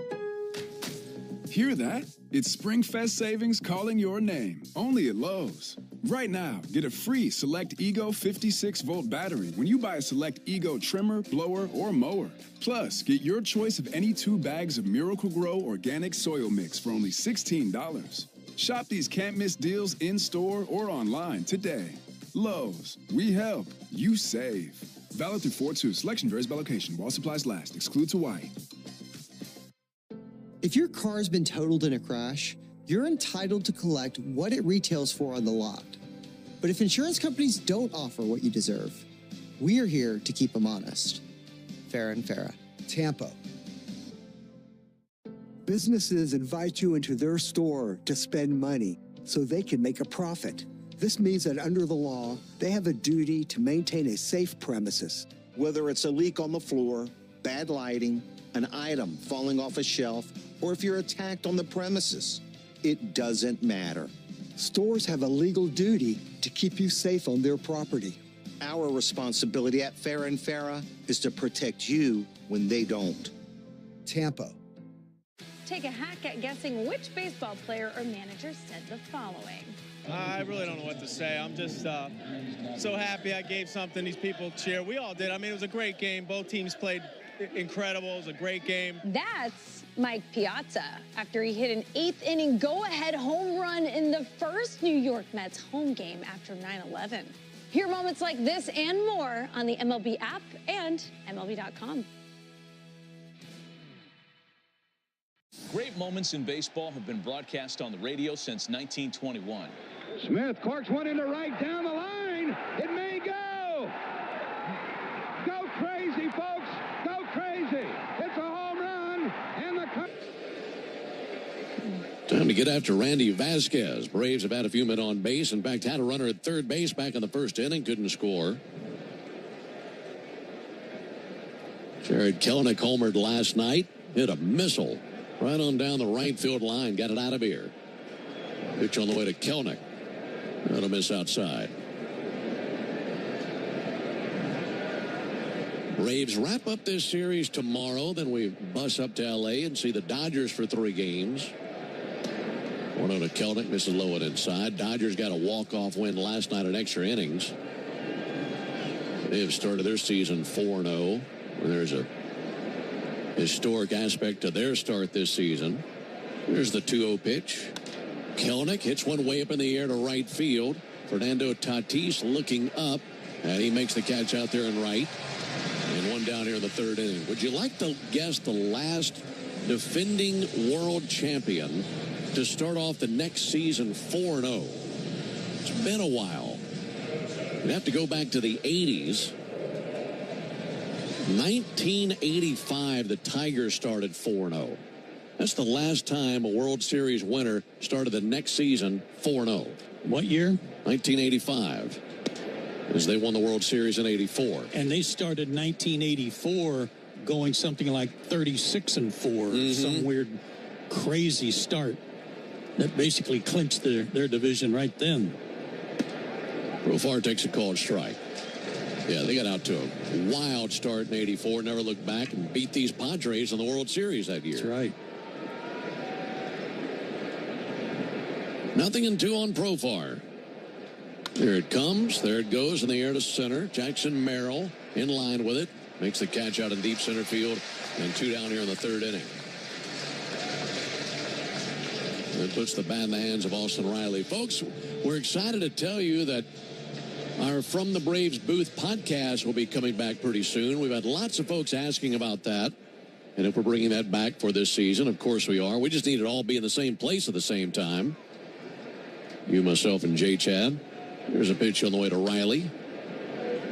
Hear that? It's SpringFest savings calling your name. Only at Lowe's. Right now, get a free Select Ego 56-volt battery when you buy a Select Ego trimmer, blower, or mower. Plus, get your choice of any 2 bags of Miracle-Gro organic soil mix for only $16. Shop these can't-miss deals in-store or online today. Lowe's. We help. You save. Valid through 4/2. Selection varies by location. While supplies last. Excludes Hawaii. If your car's been totaled in a crash, you're entitled to collect what it retails for on the lot. But if insurance companies don't offer what you deserve, we are here to keep them honest. Farah and Farah. Tampa. Businesses invite you into their store to spend money so they can make a profit. This means that under the law, they have a duty to maintain a safe premises. Whether it's a leak on the floor, bad lighting, an item falling off a shelf, or if you're attacked on the premises. it doesn't matter. Stores have a legal duty to keep you safe on their property. Our responsibility at Farah & Farah is to protect you when they don't. Tampa. Take a hack at guessing which baseball player or manager said the following. I really don't know what to say. I'm just so happy I gave something these people cheer. We all did. I mean, it was a great game. Both teams played incredible. It was a great game. That's Mike Piazza after he hit an 8th inning go-ahead home run in the first New York Mets home game after 9/11. Hear moments like this and more on the MLB app and MLB.com. Great moments in baseball have been broadcast on the radio since 1921. Smith corks one into right down the line. It may go. Go crazy, folks. Go crazy. It's a home run. And the... Time to get after Randy Vasquez. Braves have had a few men on base. In fact, had a runner at third base back in the first inning. Couldn't score. Jared Kelenic homered last night. Hit a missile right on down the right field line. Got it out of here. Pitch on the way to Kelenic. That'll miss outside. Braves wrap up this series tomorrow. Then we bus up to L.A. and see the Dodgers for 3 games. 1-0 to Kelenic. Misses Lowe inside. Dodgers got a walk-off win last night in extra innings. They have started their season 4-0. There's a historic aspect to their start this season. Here's the 2-0 pitch. Kelenic hits one way up in the air to right field. Fernando Tatis looking up, and he makes the catch out there in right. And one down here in the 3rd inning. Would you like to guess the last defending world champion to start off the next season 4-0? It's been a while. You'd have to go back to the 80s. 1985, the Tigers started 4-0. That's the last time a World Series winner started the next season 4-0. What year? 1985, as they won the World Series in 84. And they started 1984 going something like 36-4, some weird, crazy start that basically clinched their division right then. Profar takes a called strike. Yeah, they got out to a wild start in 84, never looked back, and beat these Padres in the World Series that year. That's right. 0-2 on Profar. There it comes. There it goes in the air to center. Jackson Merrill in line with it. Makes the catch out in deep center field. And 2 down here in the 3rd inning. That puts the bat in the hands of Austin Riley. Folks, we're excited to tell you that our From the Braves booth podcast will be coming back pretty soon. We've had lots of folks asking about that. And if we're bringing that back for this season, of course we are. We just need it all be in the same place at the same time. You, myself, and J-Chad. There's a pitch on the way to Riley.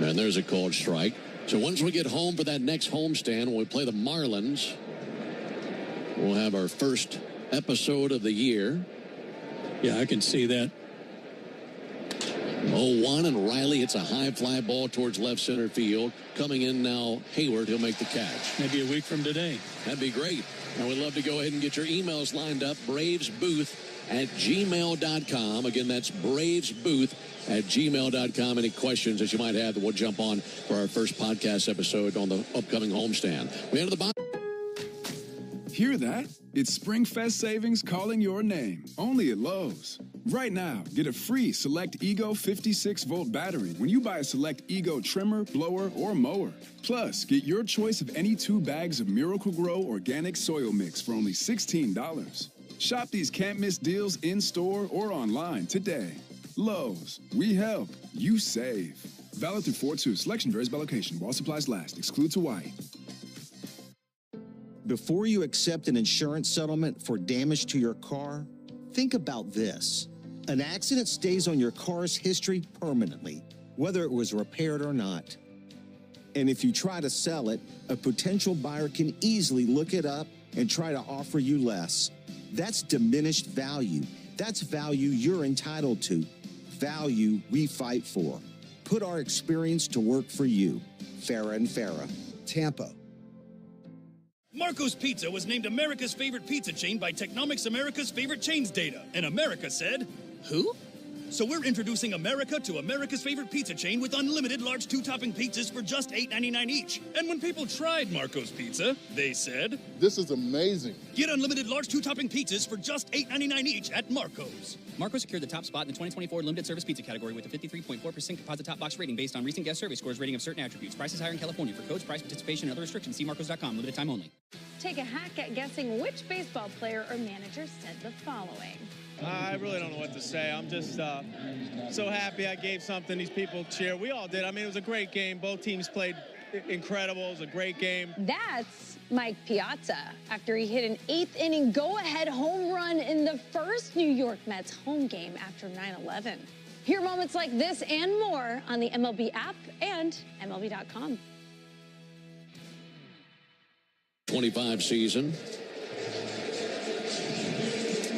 And there's a called strike. So once we get home for that next homestand, when we play the Marlins, we'll have our first episode of the year. Yeah, I can see that. 0-1, and Riley hits a high fly ball towards left center field. Coming in now, Hayward, he'll make the catch. Maybe a week from today. That'd be great. And we'd love to go ahead and get your emails lined up. BravesBooth@gmail.com. Again, that's BravesBooth@gmail.com. Any questions that you might have that we'll jump on for our first podcast episode on the upcoming homestand. We enter the bottom. Hear that? It's SpringFest savings calling your name. Only at Lowe's. Right now, get a free Select Ego 56-volt battery when you buy a Select Ego trimmer, blower, or mower. Plus, get your choice of any 2 bags of Miracle-Gro organic soil mix for only $16. Shop these can't-miss deals in-store or online today. Lowe's. We help. You save. Valid through 4/2. Selection varies by location. While supplies last. Excludes Hawaii. Before you accept an insurance settlement for damage to your car, think about this. An accident stays on your car's history permanently, whether it was repaired or not. And if you try to sell it, a potential buyer can easily look it up and try to offer you less. That's diminished value. That's value you're entitled to. Value we fight for. Put our experience to work for you. Farah & Farah. Tampa. Marco's Pizza was named America's favorite pizza chain by Technomics America's favorite chains data. And America said, who? So we're introducing America to America's favorite pizza chain with unlimited large two-topping pizzas for just $8.99 each. And when people tried Marco's Pizza, they said, this is amazing. Get unlimited large two-topping pizzas for just $8.99 each at Marco's. Marco secured the top spot in the 2024 limited service pizza category with a 53.4% composite top box rating based on recent guest survey scores rating of certain attributes. Prices higher in California. For codes, price, participation, and other restrictions, see marcos.com. Limited time only. Take a hack at guessing which baseball player or manager said the following. I really don't know what to say. I'm just so happy I gave something these people cheer. We all did. I mean, it was a great game. Both teams played incredible. It was a great game. That's Mike Piazza after he hit an 8th inning go-ahead home run in the first New York Mets home game after 9/11. Hear moments like this and more on the MLB app and MLB.com. 25 season.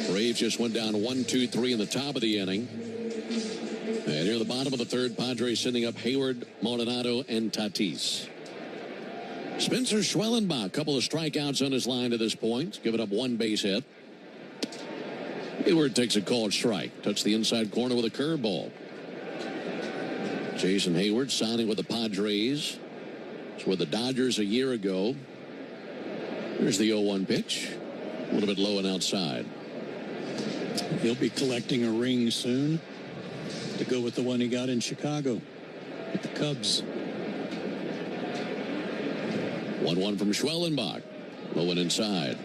Braves just went down 1-2-3 in the top of the inning. And near the bottom of the third, Padres sending up Hayward, Maldonado, and Tatis. Spencer Schwellenbach, a couple of strikeouts on his line to this point, giving up one base hit. Hayward takes a called strike. Touched the inside corner with a curveball. Jason Hayward signing with the Padres. Was with the Dodgers a year ago. Here's the 0-1 pitch. A little bit low and outside. He'll be collecting a ring soon to go with the one he got in Chicago with the Cubs. 1-1 from Schwellenbach. Low and inside.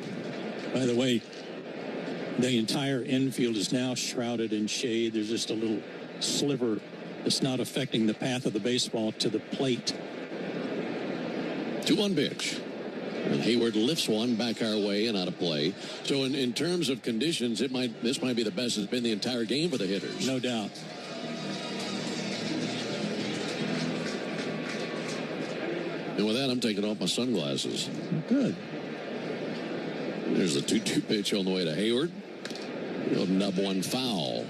By the way, the entire infield is now shrouded in shade. There's just a little sliver that's not affecting the path of the baseball to the plate. 2-1 pitch. And Hayward lifts one back our way and out of play. So in terms of conditions, this might be the best it's been the entire game for the hitters. No doubt. And with that, I'm taking off my sunglasses. Good. There's the 2-2 pitch on the way to Hayward. He'll nub one foul.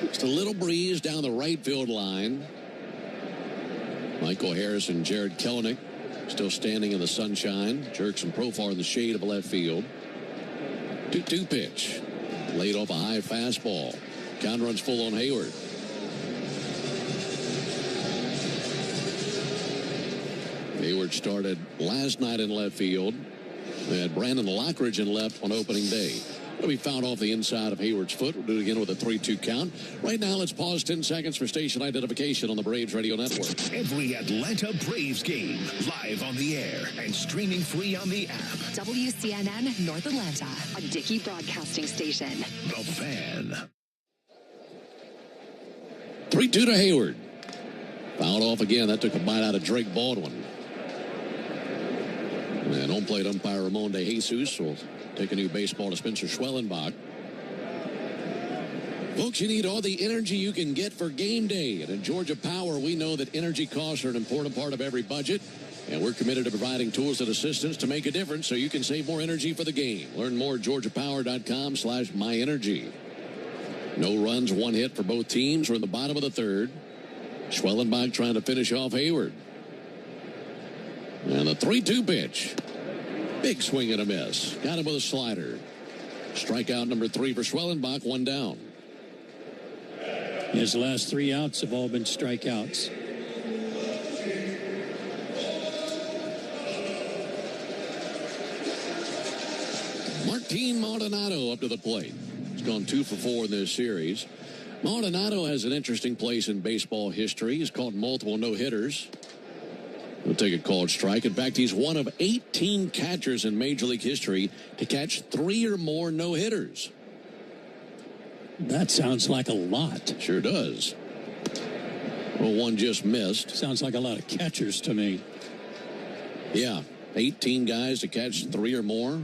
Just a little breeze down the right field line. Michael Harris and Jared Kelenic still standing in the sunshine. Jerks and Profar in the shade of left field. 2-2 pitch. Laid off a high fastball. Count runs full on Hayward. Hayward started last night in left field. We had Brandon Lockridge in left on opening day. It'll be fouled off the inside of Hayward's foot. We'll do it again with a 3-2 count. Right now, let's pause 10 seconds for station identification on the Braves Radio Network. Every Atlanta Braves game, live on the air and streaming free on the app. WCNN North Atlanta, a Dickey broadcasting station. The Fan. 3-2 to Hayward. Fouled off again. That took a bite out of Drake Baldwin. And home plate umpire Ramon De Jesus will take a new baseball to Spencer Schwellenbach. Folks, you need all the energy you can get for game day. And at Georgia Power, we know that energy costs are an important part of every budget. And we're committed to providing tools and assistance to make a difference so you can save more energy for the game. Learn more at georgiapower.com/myenergy. No runs, one hit for both teams. We're in the bottom of the third. Schwellenbach trying to finish off Hayward. And the 3-2 pitch. Big swing and a miss. Got him with a slider. Strikeout number 3 for Schwellenbach, one down. His last 3 outs have all been strikeouts. Martin Maldonado up to the plate. He's gone 2 for 4 in this series. Maldonado has an interesting place in baseball history. He's caught multiple no-hitters. He'll take a called strike. In fact, he's one of 18 catchers in Major League history to catch 3 or more no-hitters. That sounds like a lot. Sure does. Well, one just missed. Sounds like a lot of catchers to me. Yeah, 18 guys to catch 3 or more.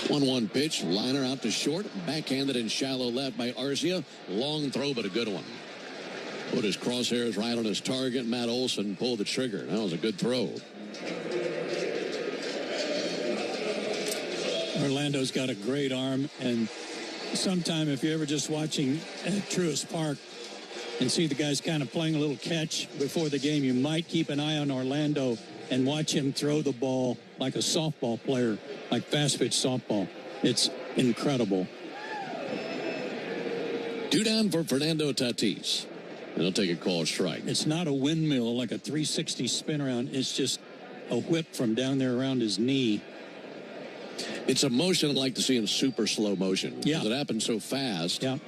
1-1 pitch, liner out to short, backhanded and shallow left by Arcia. Long throw, but a good one. Put his crosshairs right on his target. Matt Olson pulled the trigger. That was a good throw. Orlando's got a great arm, and sometime if you're ever just watching at Truist Park and see the guys kind of playing a little catch before the game, you might keep an eye on Orlando and watch him throw the ball like a softball player, like fast pitch softball. It's incredible. 2 down for Fernando Tatis. And he'll take a called strike. It's not a windmill like a 360 spin around. It's just a whip from down there around his knee. It's a motion I'd like to see in super slow motion. Yeah. It happens so fast. Yeah.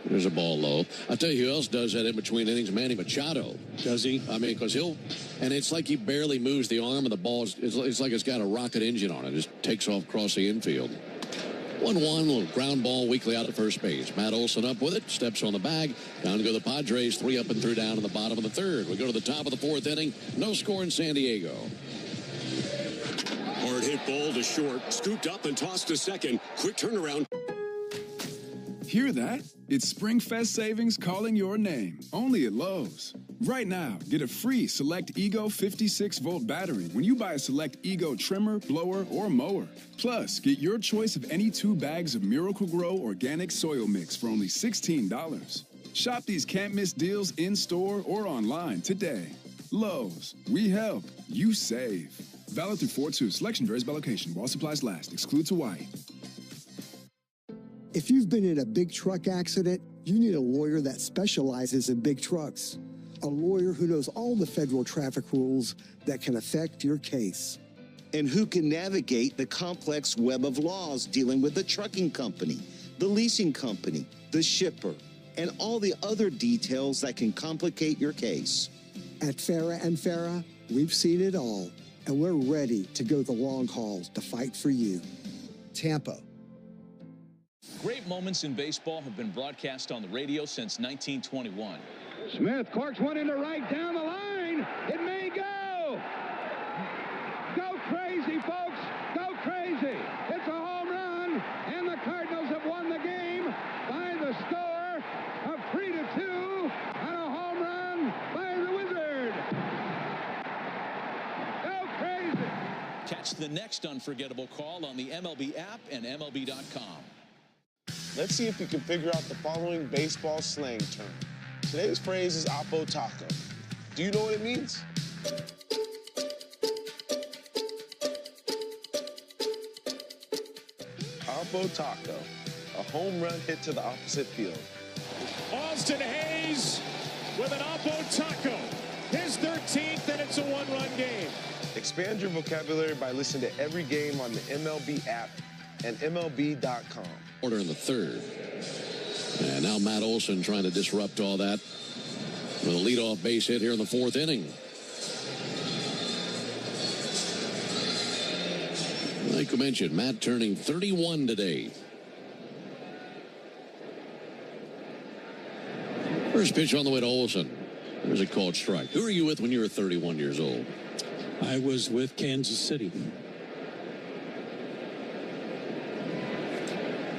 There's a ball low. I'll tell you who else does that in between innings, Manny Machado. Does he? I mean, because and it's like he barely moves the arm, and the ball it's like it's got a rocket engine on it. It just takes off across the infield. 1-1, little ground ball weakly out at first base. Matt Olson up with it, steps on the bag. Down to go the Padres, 3 up and 3 down in the bottom of the third. We go to the top of the 4th inning. No score in San Diego. Hard hit ball to short, scooped up and tossed to second. Quick turnaround. Hear that? It's SpringFest savings calling your name. Only at Lowe's. Right now, get a free Select Ego 56-volt battery when you buy a Select Ego trimmer, blower, or mower. Plus, get your choice of any 2 bags of Miracle Grow organic soil mix for only $16. Shop these can't-miss deals in-store or online today. Lowe's. We help. You save. Valid through 4/2. Selection varies by location. While supplies last. Excludes Hawaii. If you've been in a big truck accident, you need a lawyer that specializes in big trucks. A lawyer who knows all the federal traffic rules that can affect your case. And who can navigate the complex web of laws dealing with the trucking company, the leasing company, the shipper, and all the other details that can complicate your case. At Farah & Farah, we've seen it all, and we're ready to go the long haul to fight for you. Tampa. Great moments in baseball have been broadcast on the radio since 1921. Smith corks one into right down the line. It may go. Go crazy, folks. Go crazy. It's a home run, and the Cardinals have won the game by the score of 3-2 on a home run by the Wizard. Go crazy. Catch the next unforgettable call on the MLB app and MLB.com. Let's see if you can figure out the following baseball slang term. Today's phrase is Oppo Taco. Do you know what it means? Oppo Taco, a home run hit to the opposite field. Austin Hayes with an Oppo Taco. His 13th, and it's a 1-run game. Expand your vocabulary by listening to every game on the MLB app and MLB.com. Order in the third. And now Matt Olson trying to disrupt all that with a leadoff base hit here in the 4th inning. Like I mentioned, Matt turning 31 today. First pitch on the way to Olson. There's a called strike. Who are you with when you were 31 years old? I was with Kansas City.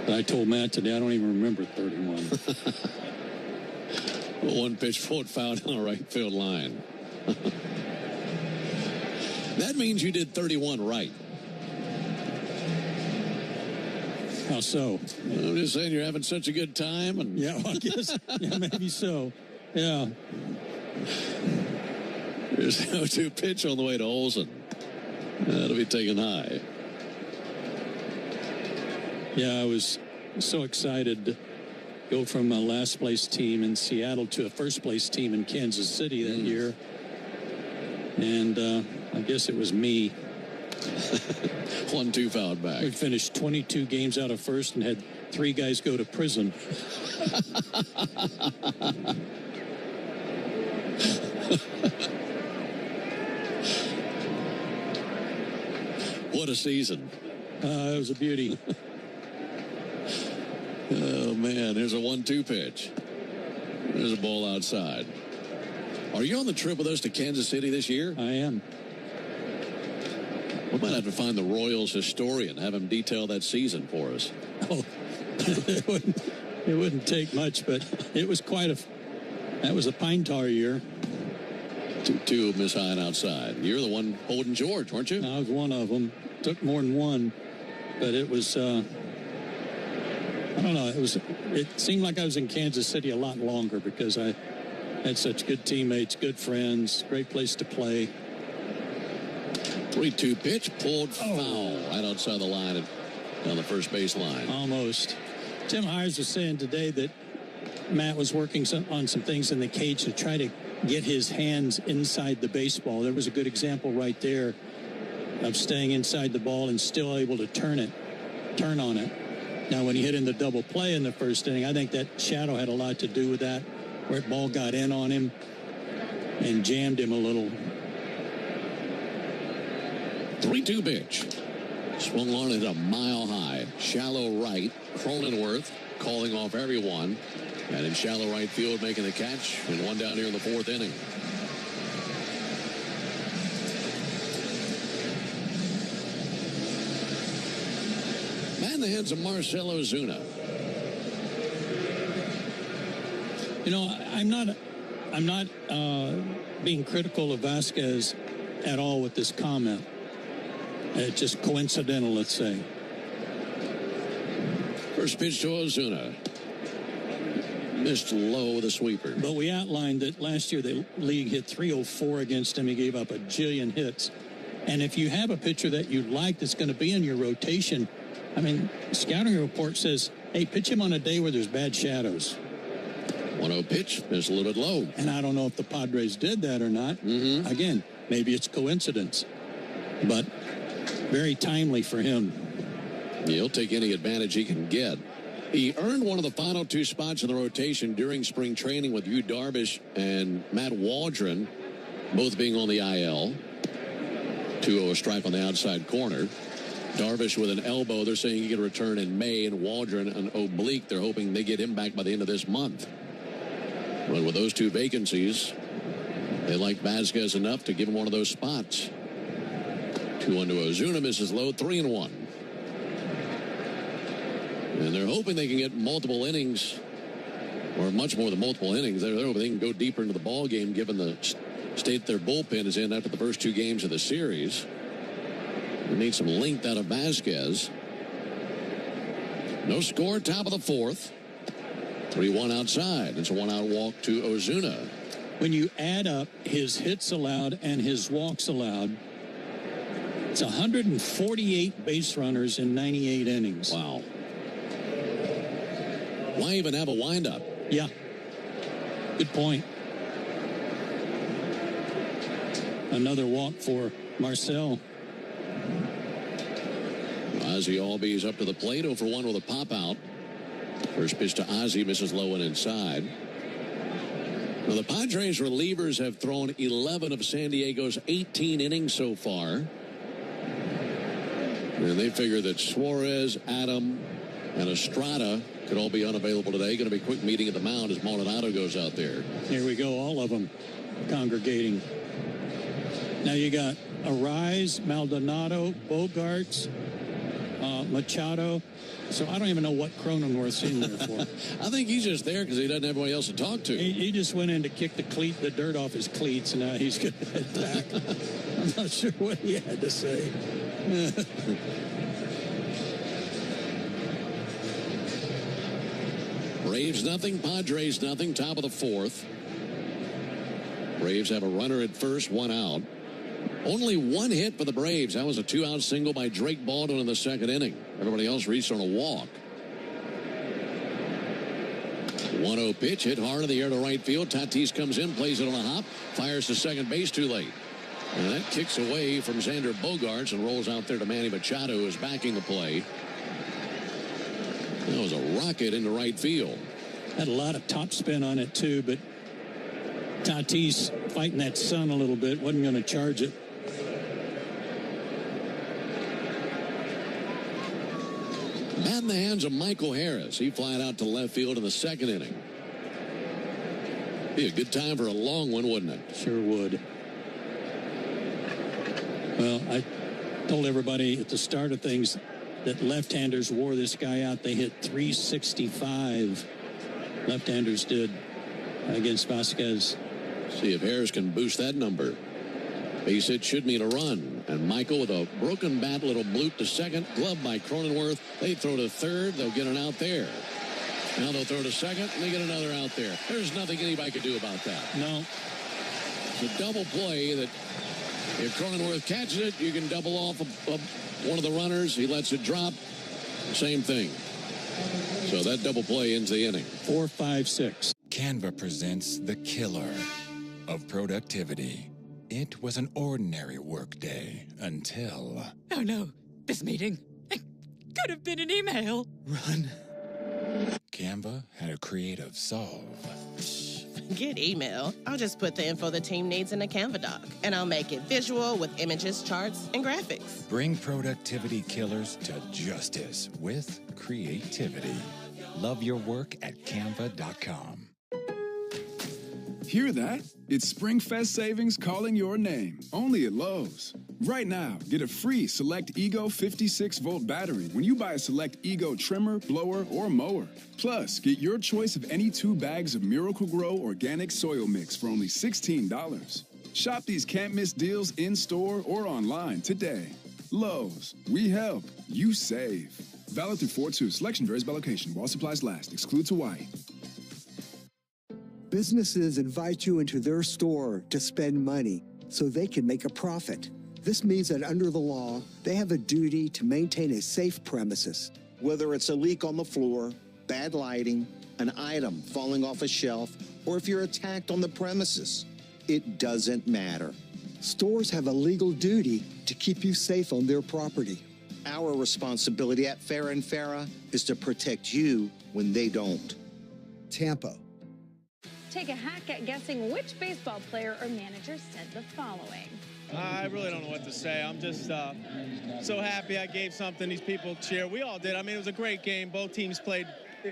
But I told Matt today I don't even remember 31. One pitch float foul on the right field line. That means you did 31 right. How so? I'm just saying you're having such a good time. And yeah, well, I guess. Yeah, maybe so. Yeah. There's a 0-2 pitch on the way to Olson. That'll be taken high. Yeah, I was so excited to go from a last place team in Seattle to a first place team in Kansas City that year. And I guess it was me. 1-2 fouled back. We finished 22 games out of first and had 3 guys go to prison. What a season. It was a beauty. Oh, man, there's a 1-2 pitch. There's a ball outside. Are you on the trip with us to Kansas City this year? I am. We might have to find the Royals historian, have him detail that season for us. Oh, it wouldn't take much, but it was that was a pine tar year. 2 miss high and outside. You're the one holding George, weren't you? I was one of them. Took more than one, but it was, I don't know. It seemed like I was in Kansas City a lot longer because I had such good teammates, good friends, great place to play. 3-2 pitch, pulled foul right outside the line on the first base line. Almost. Tim Hires was saying today that Matt was working on some things in the cage to try to get his hands inside the baseball. There was a good example right there of staying inside the ball and still able to turn on it. Now, when he hit in the double play in the first inning, I think that shadow had a lot to do with that, where the ball got in on him and jammed him a little. 3-2 pitch. Swung on it a mile high. Shallow right. Cronenworth calling off everyone. And in shallow right field making the catch. And one down here in the fourth inning. Man in the hands of Marcell Ozuna. You know, I'm not being critical of Vasquez at all with this comment. It's just coincidental, let's say. First pitch to Ozuna. Missed Lowe with a sweeper. But we outlined that last year the league hit .304 against him. He gave up a jillion hits. And if you have a pitcher that you like that's going to be in your rotation, I mean, scouting report says, hey, pitch him on a day where there's bad shadows. 1-0 pitch, missed a little bit low. And I don't know if the Padres did that or not. Again, maybe it's coincidence. But very timely for him. He'll take any advantage he can get. He earned one of the final two spots in the rotation during spring training with Yu Darvish and Matt Waldron, both being on the IL. 2-0 strike on the outside corner. Darvish with an elbow. They're saying he can return in May, and Waldron an oblique. They're hoping they get him back by the end of this month. But with those two vacancies, they like Vasquez enough to give him one of those spots. 2-1 to Ozuna, misses Lowe, 3-1. And they're hoping they can get multiple innings, or much more than multiple innings. They're hoping they can go deeper into the ball game, given the state their bullpen is in after the first two games of the series. They need some length out of Vasquez. No score, top of the fourth. 3-1 outside. It's a one-out walk to Ozuna. When you add up his hits allowed and his walks allowed, it's 148 base runners in 98 innings. Wow. Why even have a windup? Yeah. Good point. Another walk for Marcell. Ozzie Albies up to the plate, 0 for 1 with a pop out. First pitch to Ozzie, misses low and inside. Now the Padres relievers have thrown 11 of San Diego's 18 innings so far. And they figure that Suarez, Adam, and Estrada could all be unavailable today. Going to be a quick meeting at the mound as Maldonado goes out there. Here we go, all of them congregating. Now you got Arise, Maldonado, Bogarts, Machado. So I don't even know what Cronenworth's in there for. I think he's just there because he doesn't have anybody else to talk to. He just went in to kick the dirt off his cleats, and now he's going to head back. I'm not sure what he had to say. Braves nothing, Padres nothing, top of the fourth. Braves have a runner at first, one out. Only one hit for the Braves. That was a 2-out single by Drake Baldwin in the second inning. Everybody else reached on a walk. 1-0 pitch, hit hard in the air to right field. Tatis comes in, plays it on a hop, fires to second base too late. And that kicks away from Xander Bogaerts and rolls out there to Manny Machado, who is backing the play. That was a rocket into right field. Had a lot of top spin on it too, but Tatis fighting that sun a little bit, wasn't going to charge it. Bat in the hands of Michael Harris. He flied out to left field in the second inning. Be a good time for a long one, wouldn't it? Sure would. Well, I told everybody at the start of things that left-handers wore this guy out. They hit 365. Left-handers did against Vasquez. See if Harris can boost that number. Base hit should mean a run. And Michael with a broken bat, little bloop to second, glove by Cronenworth. They throw to third. They'll get an out there. Now they'll throw to second, and they get another out there. There's nothing anybody could do about that. No. It's a double play that if Cronenworth catches it, you can double off one of the runners. He lets it drop. Same thing. So that double play ends the inning. 4, 5, 6. Canva presents the killer of productivity. It was an ordinary workday until... Oh no, this meeting. It could have been an email. Run. Canva had a creative solve. Get email. I'll just put the info the team needs in a Canva doc, and I'll make it visual with images, charts, and graphics. Bring productivity killers to justice with creativity. Love your work at canva.com. Hear that? It's SpringFest savings calling your name, only at Lowe's. Right now, get a free Select Ego 56-volt battery when you buy a Select Ego trimmer, blower, or mower. Plus, get your choice of any 2 bags of Miracle-Gro organic soil mix for only $16. Shop these can't-miss deals in-store or online today. Lowe's, we help, you save. Valid through 4/2. Selection varies by location. While supplies last. Excludes Hawaii. Businesses invite you into their store to spend money so they can make a profit. This means that under the law, they have a duty to maintain a safe premises. Whether it's a leak on the floor, bad lighting, an item falling off a shelf, or if you're attacked on the premises, it doesn't matter. Stores have a legal duty to keep you safe on their property. Our responsibility at Farah & Farah is to protect you when they don't. Tampa. Take a hack at guessing which baseball player or manager said the following. I really don't know what to say. I'm just so happy I gave something these people cheer. We all did. I mean, it was a great game. Both teams played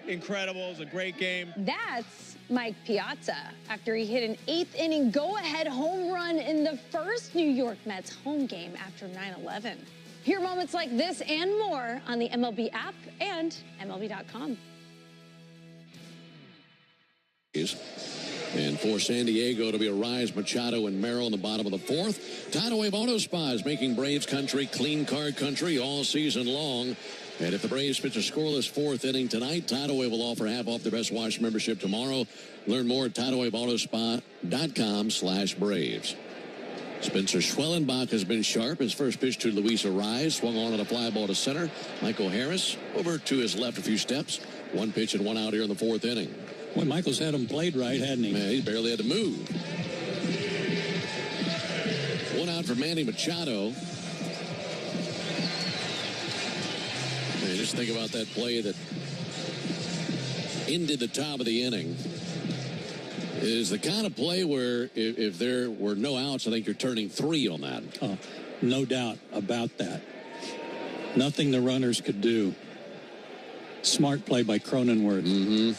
incredible. It was a great game. That's Mike Piazza after he hit an 8th inning go-ahead home run in the first New York Mets home game after 9/11. Hear moments like this and more on the MLB app and MLB.com. And for San Diego to be Arise, Machado, and Merrill in the bottom of the 4th. Tidal Wave Auto Spa is making Braves country clean car country all season long. And if the Braves pitch a scoreless 4th inning tonight, Tidal Wave will offer half off their Best Wash membership tomorrow. Learn more at TidalWaveAutoSpa.com/Braves. Spencer Schwellenbach has been sharp. His first pitch to Luis Arise swung on a fly ball to center. Michael Harris over to his left a few steps. 1 pitch and 1 out here in the 4th inning. Well, Michael's had him played right, hadn't he? Man, he barely had to move. 1 out for Manny Machado. Man, just think about that play that ended the top of the inning. It is the kind of play where if there were no outs, I think you're turning 3 on that. Oh, no doubt about that. Nothing the runners could do. Smart play by Cronenworth. Mm-hmm.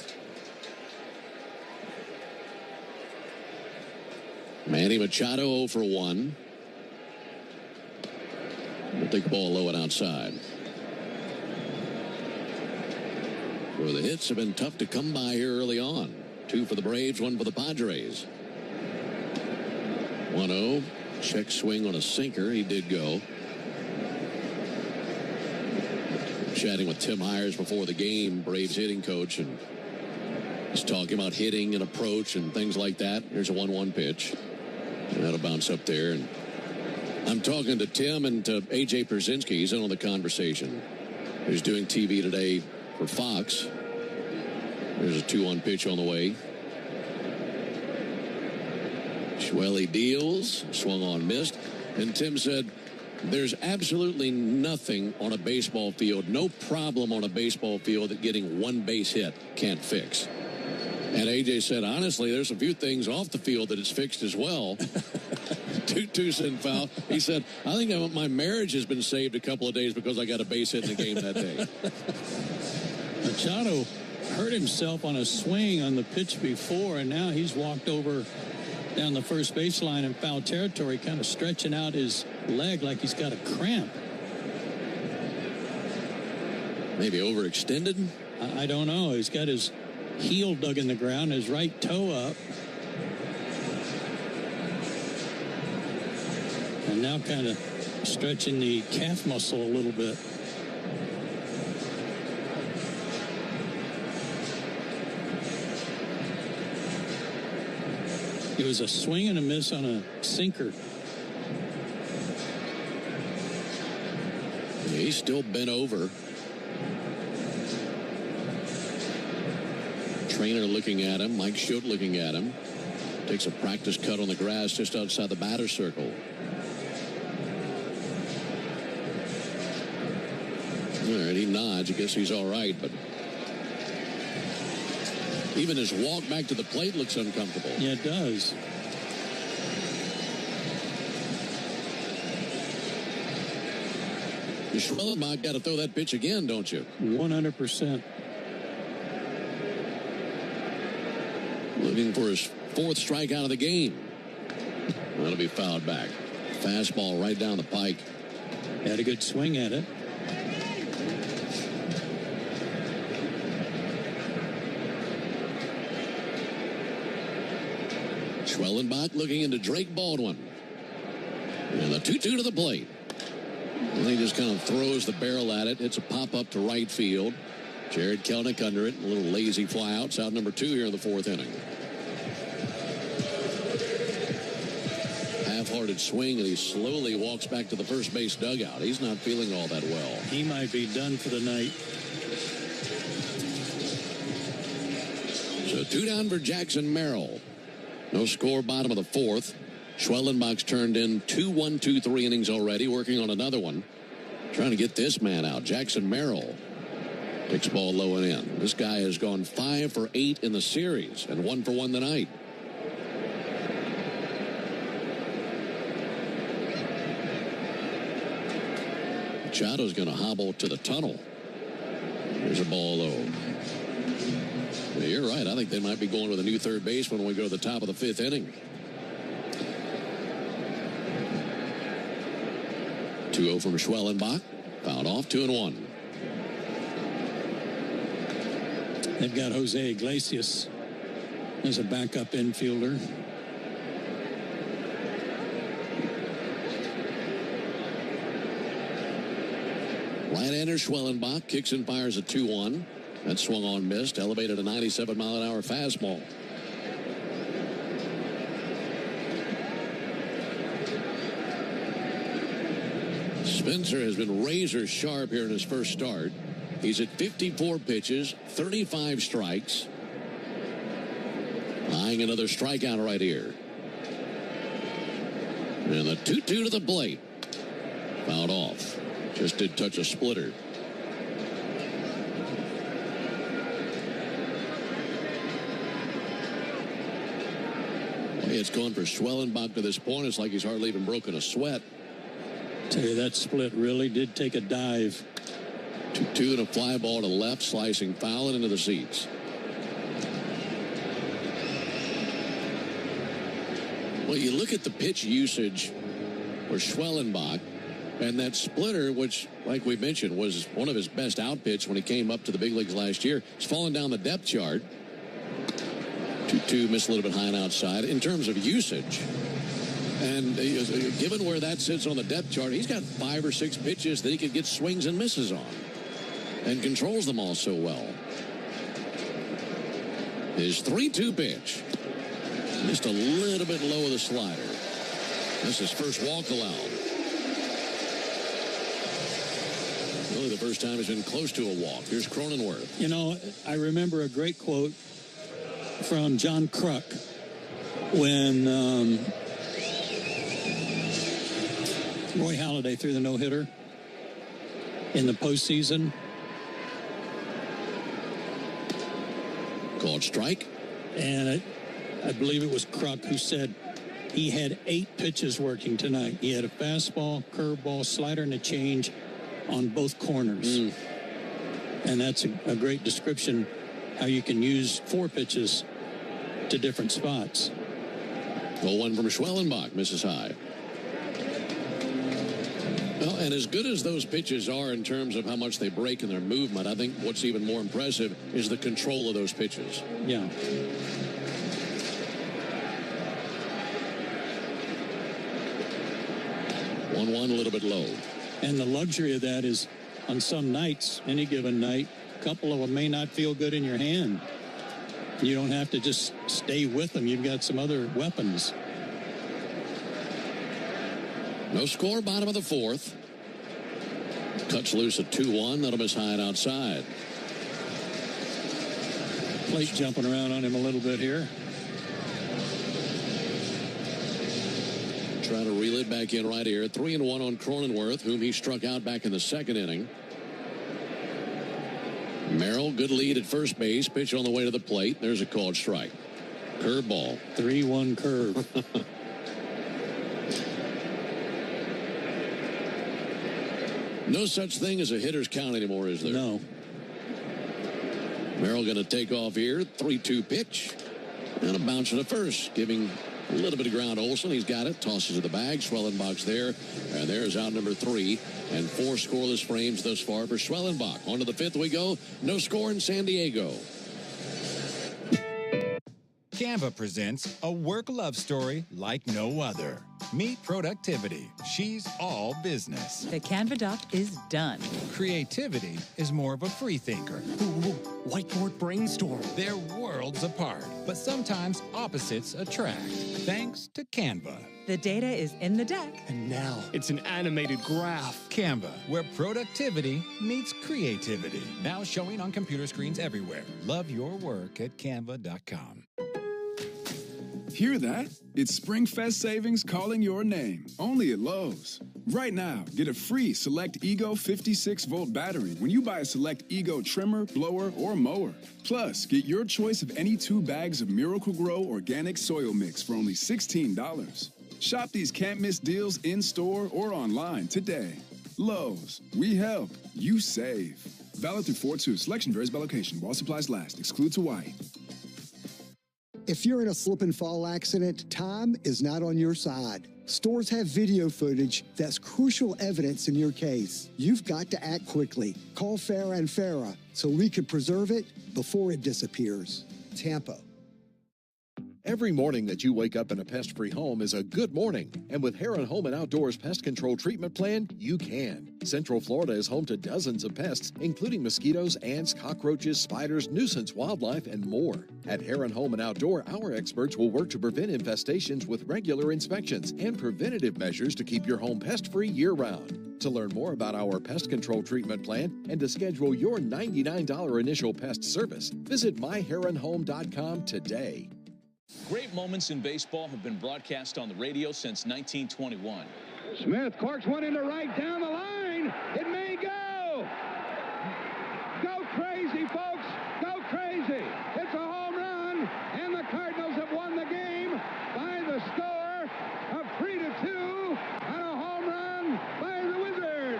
Manny Machado 0 for 1. We'll take the ball low and outside. Where the hits have been tough to come by here early on. 2 for the Braves, 1 for the Padres. 1-0. Check swing on a sinker. He did go. Chatting with Tim Hires before the game, Braves hitting coach, and he's talking about hitting and approach and things like that. Here's a 1-1 pitch. And that'll bounce up there. And I'm talking to Tim and to A.J. Pierzynski. He's in on the conversation. He's doing TV today for Fox. There's a 2-1 pitch on the way. Schwelly deals. Swung on, missed. And Tim said, there's absolutely nothing on a baseball field, no problem on a baseball field that getting 1 base hit can't fix. And AJ said, honestly, there's a few things off the field that it's fixed as well. 2-2 foul. He said, I think my marriage has been saved a couple of days because I got a base hit in the game that day. Machado hurt himself on a swing on the pitch before, and now he's walked over down the first baseline in foul territory, kind of stretching out his leg like he's got a cramp. Maybe overextended? I don't know. He's got his heel dug in the ground, his right toe up. And now kind of stretching the calf muscle a little bit. It was a swing and a miss on a sinker. He's still bent over. Trainer looking at him. Mike Schutt looking at him. Takes a practice cut on the grass just outside the batter's circle. All right, he nods. I guess he's all right, but even his walk back to the plate looks uncomfortable. Yeah, it does. Schwellenbach got to throw that pitch again, don't you? 100%. Looking for his 4th strikeout of the game. That'll be fouled back. Fastball right down the pike. Had a good swing at it. Schwellenbach looking into Drake Baldwin. And the 2-2 to the plate. And he just kind of throws the barrel at it. It's a pop-up to right field. Jared Kelenic under it. A little lazy fly out. It's out number 2 here in the 4th inning. Half-hearted swing, and he slowly walks back to the first base dugout. He's not feeling all that well. He might be done for the night. So 2 down for Jackson Merrill. No score, bottom of the 4th. Schwellenbach's turned in 2 1-2-3 innings already, working on another one. Trying to get this man out. Jackson Merrill takes ball low and in. This guy has gone 5 for 8 in the series and 1 for 1 tonight. Machado's going to hobble to the tunnel. There's a ball low. Yeah, you're right. I think they might be going with a new third baseman when we go to the top of the 5th inning. 2-0 from Schwellenbach. Fouled off, 2-1. They've got Jose Iglesias as a backup infielder. Right-hander Schwellenbach kicks and fires a 2-1. That swung on, missed, elevated a 97-mile-an-hour fastball. Spencer has been razor sharp here in his first start. He's at 54 pitches, 35 strikes. Eyeing another strikeout right here. And the 2-2 to the plate. Fouled off. Just did touch a splitter. It's gone for Schwellenbach to this point. It's like he's hardly even broken a sweat. Tell you, that split really did take a dive. 2-2 and a fly ball to left, slicing foul and into the seats. Well, you look at the pitch usage for Schwellenbach, and that splitter, which, like we mentioned, was one of his best out pitch when he came up to the big leagues last year, it's fallen down the depth chart. 2-2, missed a little bit high and outside in terms of usage. And given where that sits on the depth chart, he's got 5 or 6 pitches that he could get swings and misses on and controls them all so well. His 3-2 pitch. Just a little bit low of the slider. That's his first walk allowed. Really the first time he's been close to a walk. Here's Cronenworth. You know, I remember a great quote from John Kruk when Roy Halladay threw the no-hitter in the postseason. Called strike. And I believe it was Kruk who said he had 8 pitches working tonight. He had a fastball, curveball, slider, and a change on both corners. And that's a great description how you can use 4 pitches to different spots. 0-1 from Schwellenbach, misses high. Well, and as good as those pitches are in terms of how much they break in their movement, I think what's even more impressive is the control of those pitches. Yeah. 1-1, a little bit low. And the luxury of that is on some nights, any given night, a couple of them may not feel good in your hand. You don't have to just stay with them. You've got some other weapons. No score, bottom of the fourth. Cuts loose at 2-1. That'll miss high and outside. Plate jumping around on him a little bit here. Try to reel it back in right here. 3-1 on Cronenworth, whom he struck out back in the second inning. Merrill, good lead at first base. Pitch on the way to the plate. There's a called strike. Curveball. 3-1 curve. No such thing as a hitter's count anymore, is there? No. Merrill going to take off here. 3-2 pitch. And a bounce to the first, giving a little bit of ground to Olsen. He's got it. Tosses to the bag. Schwellenbach's there. And there's out number 3. And 4 scoreless frames thus far for Schwellenbach. On to the 5th we go. No score in San Diego. Canva presents a work love story like no other. Meet Productivity. She's all business. The Canva doc is done. Creativity is more of a free thinker. Whiteboard brainstorm. They're worlds apart, but sometimes opposites attract. Thanks to Canva. The data is in the deck. And now it's an animated graph. Canva, where productivity meets creativity. Now showing on computer screens everywhere. Love your work at canva.com. Hear that? It's SpringFest savings calling your name, only at Lowe's. Right now, get a free Select Ego 56-volt battery when you buy a Select Ego trimmer, blower, or mower. Plus, get your choice of any 2 bags of Miracle-Gro organic soil mix for only $16. Shop these can't-miss deals in-store or online today. Lowe's, we help, you save. Valid through 4/2. Selection varies by location. While supplies last. Excludes Hawaii. If you're in a slip and fall accident, time is not on your side. Stores have video footage that's crucial evidence in your case. You've got to act quickly. Call Farah and Farah so we can preserve it before it disappears. Tampa. Every morning that you wake up in a pest-free home is a good morning. And with Heron Home and Outdoors Pest Control Treatment Plan, you can. Central Florida is home to dozens of pests, including mosquitoes, ants, cockroaches, spiders, nuisance wildlife, and more. At Heron Home and Outdoor, our experts will work to prevent infestations with regular inspections and preventative measures to keep your home pest-free year-round. To learn more about our pest control treatment plan and to schedule your $99 initial pest service, visit myheronhome.com today. Great moments in baseball have been broadcast on the radio since 1921. Smith corks one into right down the line. It may go. Go crazy, folks. Go crazy. It's a home run, and the Cardinals have won the game by the score of 3-2 on a home run by the Wizard.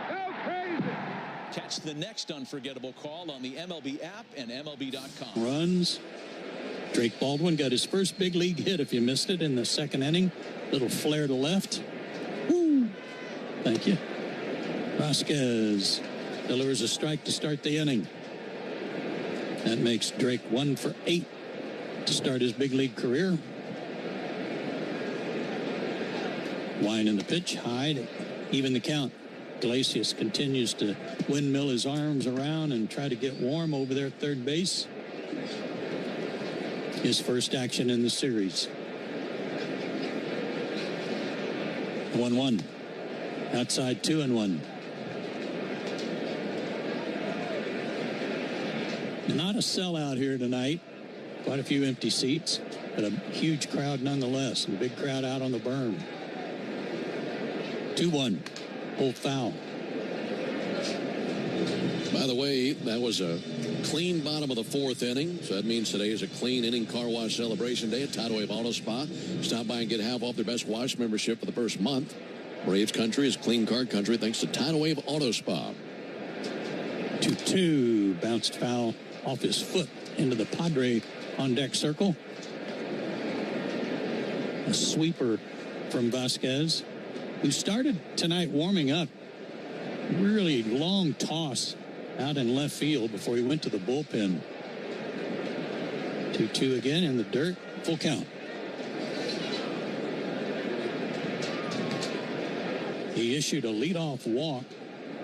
Go crazy. Catch the next unforgettable call on the MLB app and MLB.com. Runs. Drake Baldwin got his first big league hit, if you missed it, in the second inning. Little flare to left. Woo! Thank you. Vasquez delivers a strike to start the inning. That makes Drake 1 for 8 to start his big league career. Wine in the pitch, high to even the count. Iglesias continues to windmill his arms around and try to get warm over there at third base. His first action in the series. 1-1. Outside 2-1. Not a sellout here tonight. Quite a few empty seats, but a huge crowd nonetheless. And a big crowd out on the berm. 2-1. Pulled foul. By the way, that was a clean bottom of the 4th inning. So that means today is a clean inning car wash celebration day at Tidal Wave Auto Spa. Stop by and get half off their Best Wash membership for the first month. Braves country is clean car country thanks to Tidal Wave Auto Spa. 2-2. Bounced foul off his foot into the Padre on deck circle. A sweeper from Vasquez, who started tonight warming up. Really long toss out in left field before he went to the bullpen. 2-2 again in the dirt. Full count. He issued a leadoff walk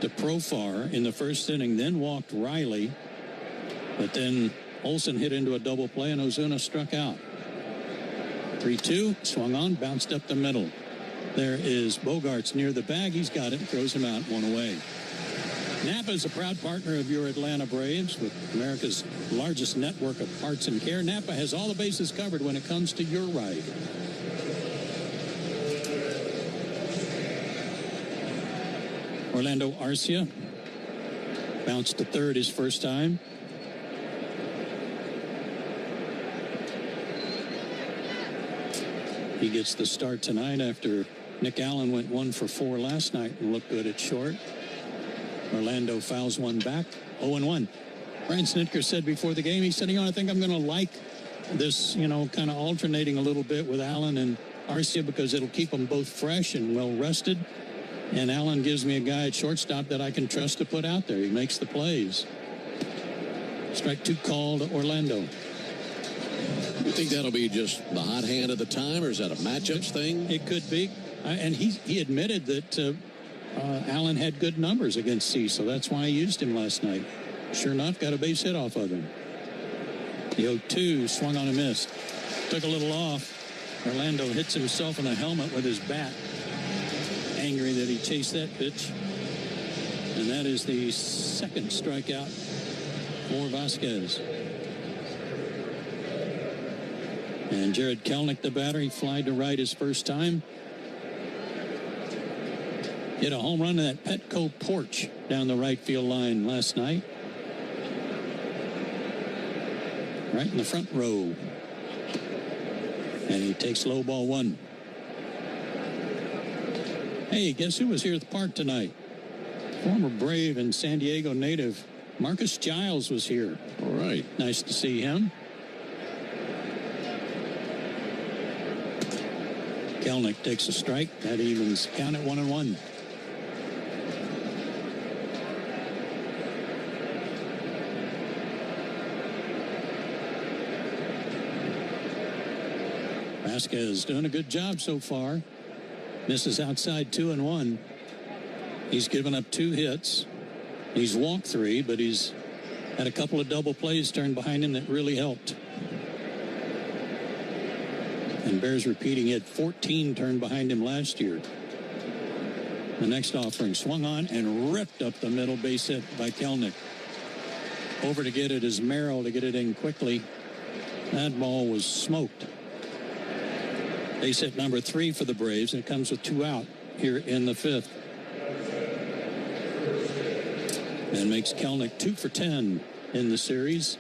to Profar in the first inning, then walked Riley. But then Olsen hit into a double play, and Ozuna struck out. 3-2, swung on, bounced up the middle. There is Bogarts near the bag. He's got it, throws him out, one away. Napa is a proud partner of your Atlanta Braves with America's largest network of parts and care. Napa has all the bases covered when it comes to your ride. Orlando Arcia bounced to third his first time. He gets the start tonight after Nick Allen went 1 for 4 last night and looked good at short. Orlando fouls one back, 0-1. Brian Snitker said before the game, he said, I think I'm going to like this, kind of alternating a little bit with Allen and Arcia because it'll keep them both fresh and well rested. And Allen gives me a guy at shortstop that I can trust to put out there. He makes the plays. Strike 2 called Orlando. You think that'll be just the hot hand at the time, or is that a matchups thing? It could be. And he admitted that Allen had good numbers against C, so that's why I used him last night. Sure enough, got a base hit off of him. The 0-2 swung on a miss. Took a little off. Orlando hits himself in the helmet with his bat. Angry that he chased that pitch. And that is the second strikeout for Vasquez. And Jared Kelenic, the batter, he flied to right his first time. Hit a home run to that Petco porch down the right field line last night. Right in the front row. And he takes low ball 1. Hey, guess who was here at the park tonight? Former Brave and San Diego native Marcus Giles was here. All right. Nice to see him. Kelenic takes a strike. That evens count at 1-1. Vasquez doing a good job so far. Misses outside 2-1. He's given up 2 hits. He's walked 3, but he's had a couple of double plays turned behind him that really helped. And bears repeating, he had 14 turned behind him last year. The next offering swung on and ripped up the middle, base hit by Kelenic. Over to get it is Merrill to get it in quickly. That ball was smoked. Base hit number 3 for the Braves, and it comes with 2 out here in the 5th. And makes Kelenic 2 for 10 in the series.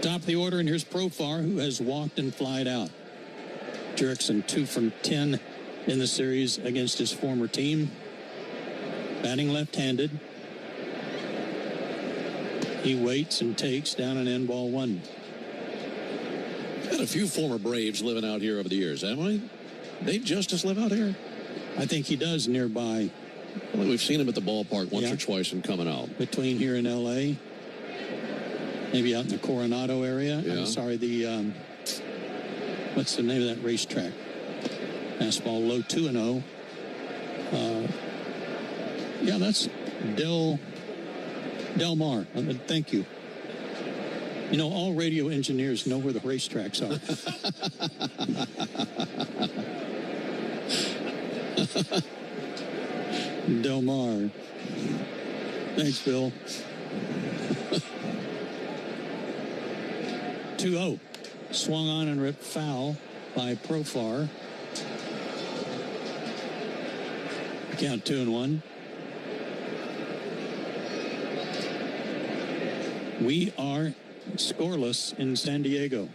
Top of the order, and here's Profar, who has walked and flied out. Jurickson 2 from 10 in the series against his former team. Batting left-handed. He waits and takes down an end ball 1. Had a few former Braves living out here over the years, haven't we? Dave Justice live out here? I think he does nearby. Well, we've seen him at the ballpark once or twice and coming out. Between here and L.A., maybe out in the Coronado area. Yeah. I'm sorry, the what's the name of that racetrack? Fastball low 2-0. Yeah, that's Del Mar. Thank you. You know, all radio engineers know where the racetracks are. Del Mar. Thanks, Bill. 2-0. Swung on and ripped foul by Profar. Count 2-1. We are scoreless in San Diego.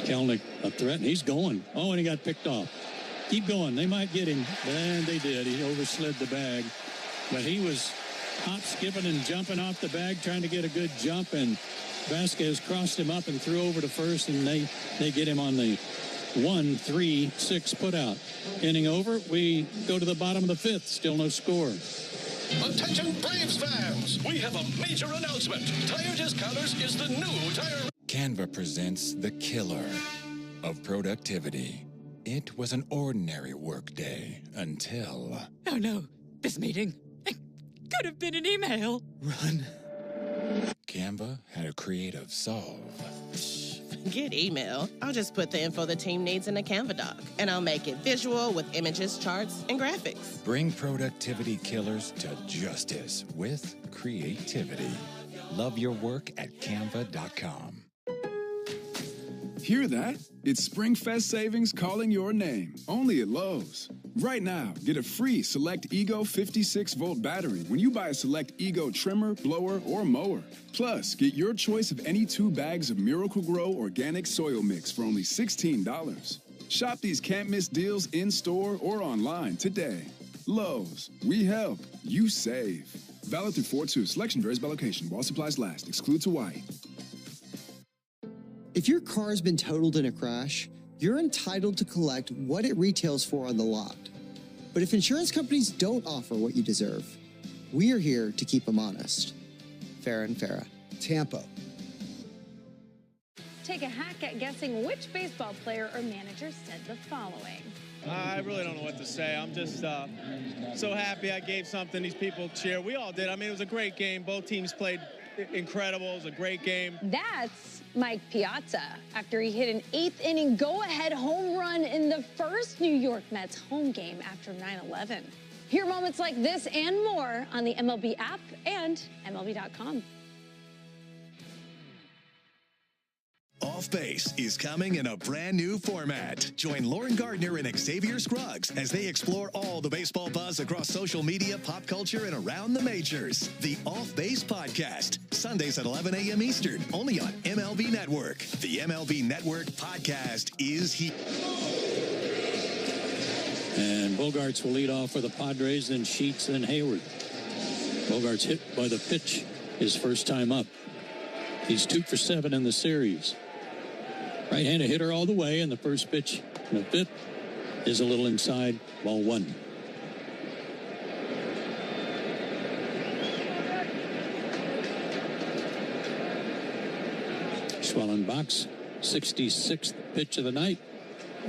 Kelenic a threat, and he's going. Oh, and he got picked off. Keep going. They might get him. And they did. He overslid the bag. But he was hop, skipping, and jumping off the bag, trying to get a good jump, and Vasquez crossed him up and threw over to first, and they get him on the 1-3-6 putout. Inning over. We go to the bottom of the 5th. Still no score. Attention Braves fans, we have a major announcement. Tire Discounters is the new tire. Canva presents the killer of productivity. It was an ordinary workday until... Oh no, this meeting. It could have been an email. Run. Canva had a creative solve. Forget email. I'll just put the info the team needs in a Canva doc, and I'll make it visual with images, charts, and graphics. Bring productivity killers to justice with creativity. Love your work at canva.com. Hear that? It's SpringFest savings calling your name. Only at Lowe's. Right now, get a free Select Ego 56-volt battery when you buy a Select Ego trimmer, blower, or mower. Plus, get your choice of any 2 bags of Miracle Grow organic soil mix for only $16. Shop these can't-miss deals in-store or online today. Lowe's. We help. You save. Valid through 4/2. Selection varies by location. While supplies last. Excludes Hawaii. If your car's been totaled in a crash, you're entitled to collect what it retails for on the lot. But if insurance companies don't offer what you deserve, we are here to keep them honest. Farah and Farah, Tampa. Take a hack at guessing which baseball player or manager said the following. I really don't know what to say. I'm just so happy I gave something these people cheer. We all did. I mean, it was a great game. Both teams played incredible. It was a great game. That's Mike Piazza after he hit an 8th inning go-ahead home run in the first New York Mets home game after 9/11. Hear moments like this and more on the MLB app and MLB.com. Off Base is coming in a brand new format. Join Lauren Gardner and Xavier Scruggs as they explore all the baseball buzz across social media, pop culture, and around the majors. The Off Base Podcast, Sundays at 11 a.m. Eastern, only on MLB Network. The MLB Network podcast is here. And Bogarts will lead off for the Padres, then Sheets, then Hayward. Bogarts hit by the pitch his first time up. He's 2 for 7 in the series. Right-handed hitter all the way, and the first pitch in the 5th is a little inside, ball 1. Schwellenbach's 66th pitch of the night.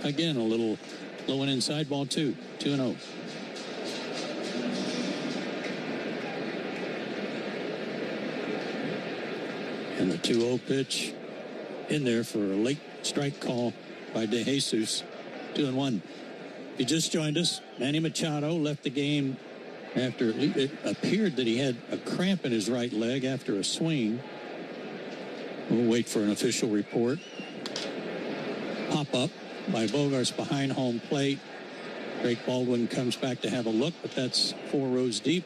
Again, a little low and inside, ball 2. 2-0. And the 2-0 pitch in there for a late strike call by De Jesus. 2-1. If you just joined us, Manny Machado left the game after it appeared that he had a cramp in his right leg after a swing. We'll wait for an official report. Pop up by Bogarts behind home plate. Drake Baldwin comes back to have a look, but that's 4 rows deep.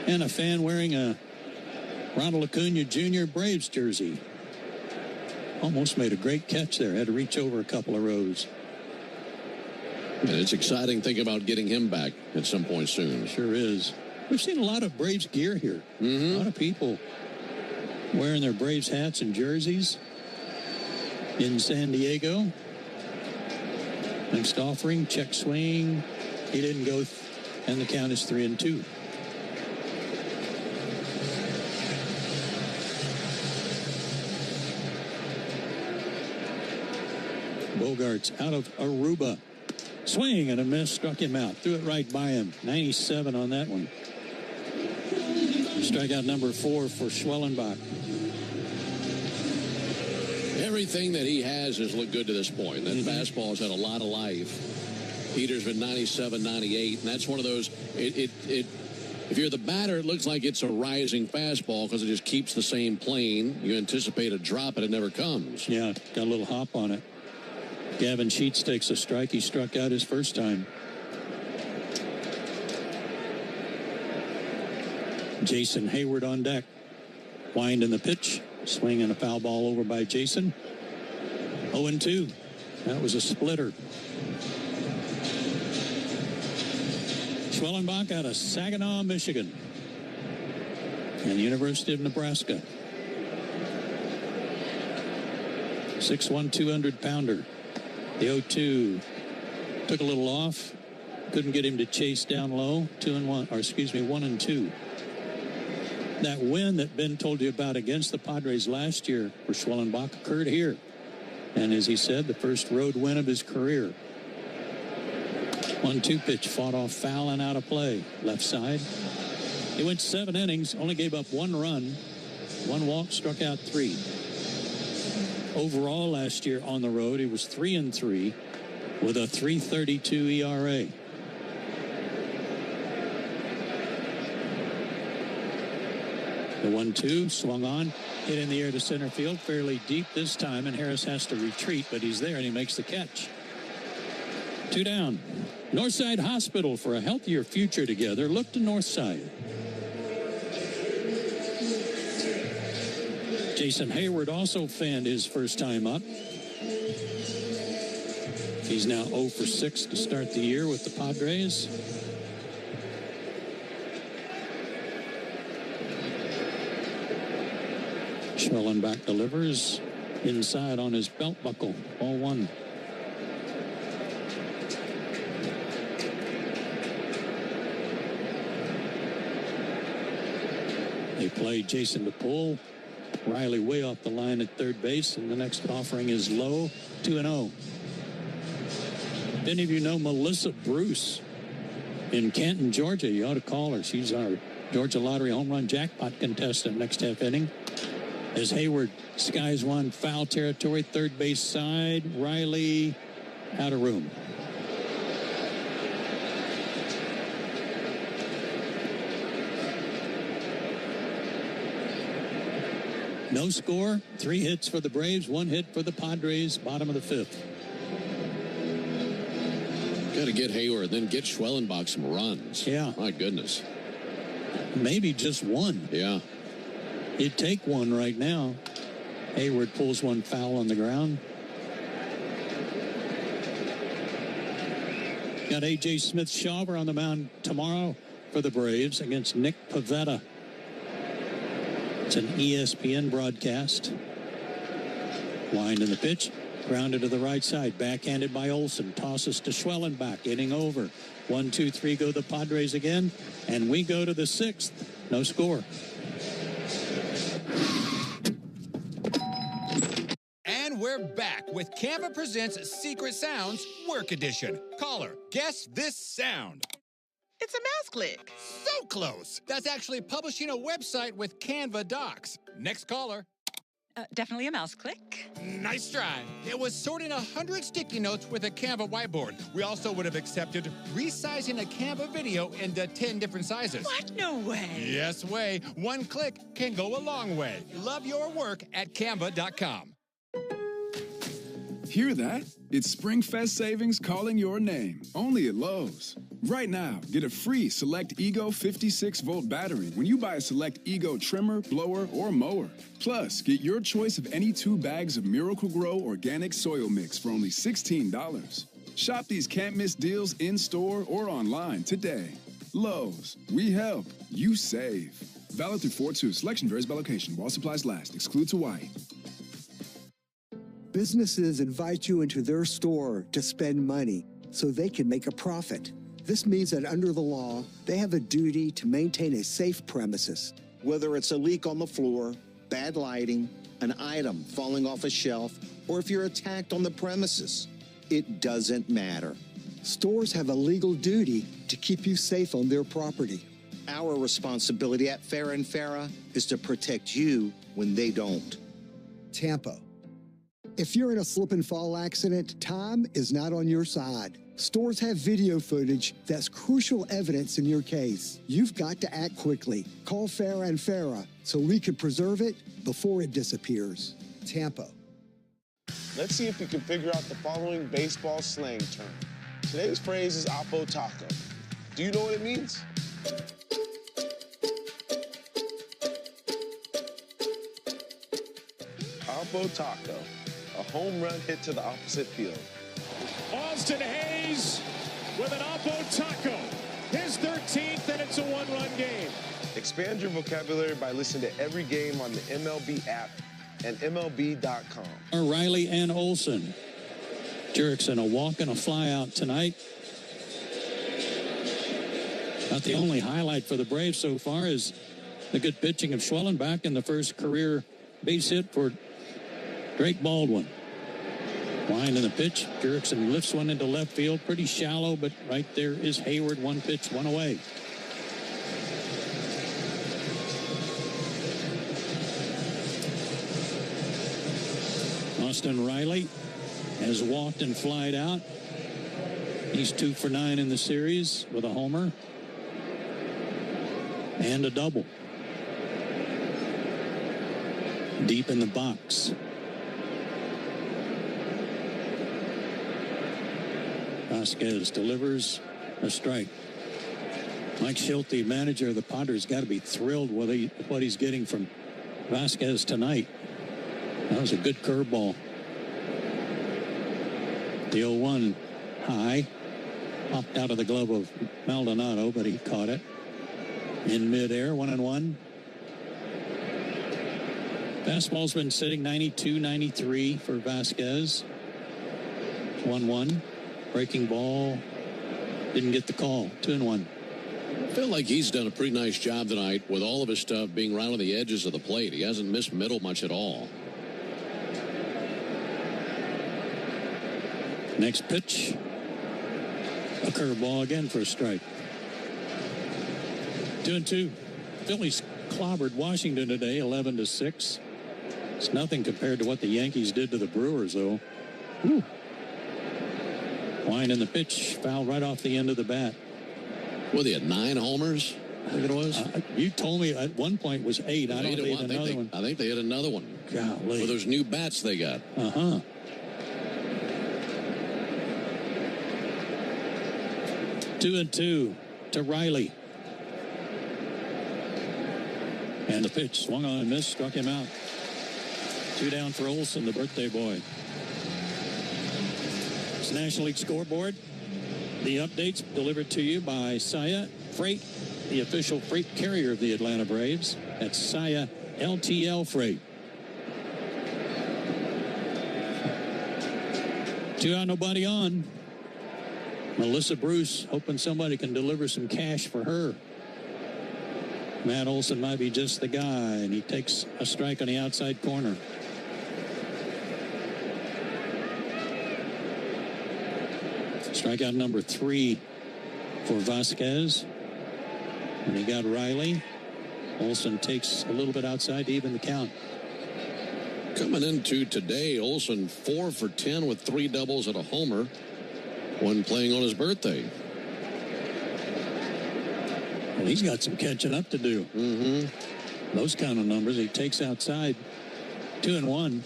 And a fan wearing a Ronald Acuna Jr. Braves jersey. Almost made a great catch there. Had to reach over a couple of rows. And it's exciting thinking about getting him back at some point soon. Sure is. We've seen a lot of Braves gear here. A lot of people wearing their Braves hats and jerseys in San Diego. Next offering, check swing. He didn't go, and the count is 3-2. Bogarts out of Aruba. Swing and a miss, struck him out. Threw it right by him. 97 on that one. Strikeout number 4 for Schwellenbach. Everything that he has looked good to this point. That fastball's had a lot of life. Peter's been 97, 98, and that's one of those, if you're the batter, it looks like it's a rising fastball because it just keeps the same plane. You anticipate a drop, and it never comes. Yeah, got a little hop on it. Gavin Sheets takes a strike. He struck out his first time. Jason Hayward on deck. Wind in the pitch. Swing and a foul ball over by Jason. 0-2. That was a splitter. Schwellenbach out of Saginaw, Michigan. And University of Nebraska. 6'1", 200-pounder. The 0-2 took a little off. Couldn't get him to chase down low. 1-2. That win that Ben told you about against the Padres last year for Schwellenbach occurred here. And as he said, the first road win of his career. 1-2 pitch, fought off foul and out of play. Left side. He went 7 innings, only gave up 1 run, 1 walk, struck out 3. Overall last year on the road, he was 3-3 with a 3.32 ERA. The 1-2 swung on, hit in the air to center field, fairly deep this time, and Harris has to retreat, but he's there and he makes the catch. 2 down. Northside Hospital, for a healthier future together. Look to Northside. Jason Hayward also fanned his first time up. He's now 0 for 6 to start the year with the Padres. Schwellenbach delivers inside on his belt buckle. Ball 1. They play Jason to pull. Riley way off the line at third base, and the next offering is Lowe, 2-0. If any of you know Melissa Bruce in Canton, Georgia, you ought to call her. She's our Georgia Lottery home run jackpot contestant next half inning. As Hayward skies one, foul territory, third base side. Riley out of room. No score, 3 hits for the Braves, 1 hit for the Padres, bottom of the 5th. Got to get Hayward, then get Schwellenbach some runs. Yeah. My goodness. Maybe just 1. Yeah. You'd take 1 right now. Hayward pulls 1 foul on the ground. Got A.J. Smith-Shawver on the mound tomorrow for the Braves against Nick Pivetta. It's an ESPN broadcast. Wind in the pitch. Grounded to the right side. Backhanded by Olsen. Tosses to Schwellenbach. Inning over. 1, 2, 3 go the Padres again. And we go to the 6th. No score. And we're back with Canva Presents Secret Sounds Work Edition. Caller, guess this sound. It's a mouse click. So close. That's actually publishing a website with Canva Docs. Next caller. Definitely a mouse click. Nice try. It was sorting 100 sticky notes with a Canva whiteboard. We also would have accepted resizing a Canva video into 10 different sizes. What? No way. Yes way. 1 click can go a long way. Love your work at canva.com. Hear that? It's SpringFest savings calling your name. Only at Lowe's. Right now, get a free Select Ego 56-volt battery when you buy a Select Ego trimmer, blower, or mower. Plus, get your choice of any 2 bags of Miracle-Gro organic soil mix for only $16. Shop these can't-miss deals in-store or online today. Lowe's. We help. You save. Valid through 4/2. Selection varies by location. While supplies last. Excludes Hawaii. Businesses invite you into their store to spend money so they can make a profit. This means that under the law, they have a duty to maintain a safe premises. Whether it's a leak on the floor, bad lighting, an item falling off a shelf, or if you're attacked on the premises, it doesn't matter. Stores have a legal duty to keep you safe on their property. Our responsibility at Farah & Farah is to protect you when they don't. Tampa. If you're in a slip and fall accident, time is not on your side. Stores have video footage that's crucial evidence in your case. You've got to act quickly. Call Farah & Farah so we can preserve it before it disappears. Tampa. Let's see if we can figure out the following baseball slang term. Today's phrase is Oppo Taco. Do you know what it means? Oppo Taco, a home run hit to the opposite field. Austin Hayes with an Oppo Taco, his 13th, and it's a 1-run game. Expand your vocabulary by listening to every game on the MLB app and MLB.com. Riley and Olsen. Jerickson, a walk and a fly out tonight. Not the only highlight for the Braves so far is The good pitching of Schwellenbach in the first career base hit for Drake Baldwin. Line in the pitch. Jurickson lifts one into left field. Pretty shallow, but right there is Hayward. One pitch, one away. Austin Riley has walked and flied out. He's 2 for 9 in the series with a homer and a double. Deep in the box. Vasquez delivers a strike. Mike Schulte, manager of the Padres, got to be thrilled with what he's getting from Vasquez tonight. That was a good curveball. The 0-1 high popped out of the glove of Maldonado, but he caught it in midair. 1-1. Fastball's been sitting 92, 93 for Vasquez. 1-1. Breaking ball. Didn't get the call. 2-1. I feel like he's done a pretty nice job tonight with all of his stuff being right on the edges of the plate. He hasn't missed middle much at all. Next pitch. A curveball again for a strike. 2-2. Phillies clobbered Washington today, 11-6. It's nothing compared to what the Yankees did to the Brewers, though. Whew. Line in the pitch, foul right off the end of the bat. Well, they had 9 homers, I think it was. You told me at one point it was 8. I don't think another one. I think they hit another one. Golly. With those new bats they got. Uh-huh. 2-2 to Riley. And the pitch swung on and missed, struck him out. 2 down for Olson, the birthday boy. It's National League Scoreboard. The updates delivered to you by Saya Freight, the official freight carrier of the Atlanta Braves. That's Saya LTL Freight. 2 out, nobody on. Melissa Bruce hoping somebody can deliver some cash for her. Matt Olson might be just the guy, and he takes a strike on the outside corner. Strikeout number 3 for Vasquez. And he got Riley. Olson takes a little bit outside to even the count. Coming into today, Olson 4 for 10 with 3 doubles and a homer when playing on his birthday. Well, he's got some catching up to do. Mm-hmm. Those kind of numbers. He takes outside. 2-1.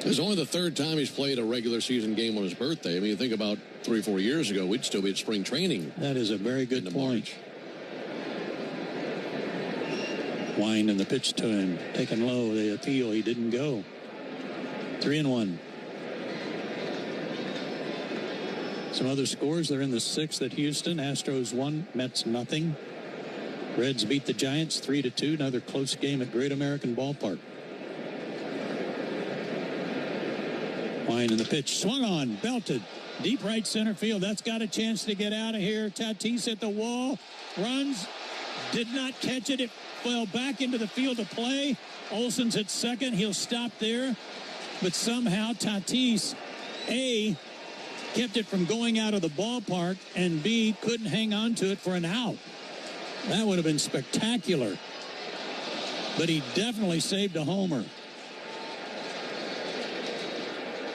It's only the 3rd time he's played a regular season game on his birthday. I mean, you think about 3 or 4 years ago, we'd still be at spring training. That is a very good point. Wine in the pitch to him. Taken low. The appeal. He didn't go. 3-1. Some other scores. They're in the 6th at Houston. Astros 1, Mets nothing. Reds beat the Giants 3-2. Another close game at Great American Ballpark. Wine in the pitch. Swung on. Belted. Deep right center field. That's got a chance to get out of here. Tatis at the wall. Runs. Did not catch it. It fell back into the field of play. Olson's at second. He'll stop there. But somehow Tatis, A, kept it from going out of the ballpark, and B, couldn't hang on to it for an out. That would have been spectacular. But he definitely saved a homer.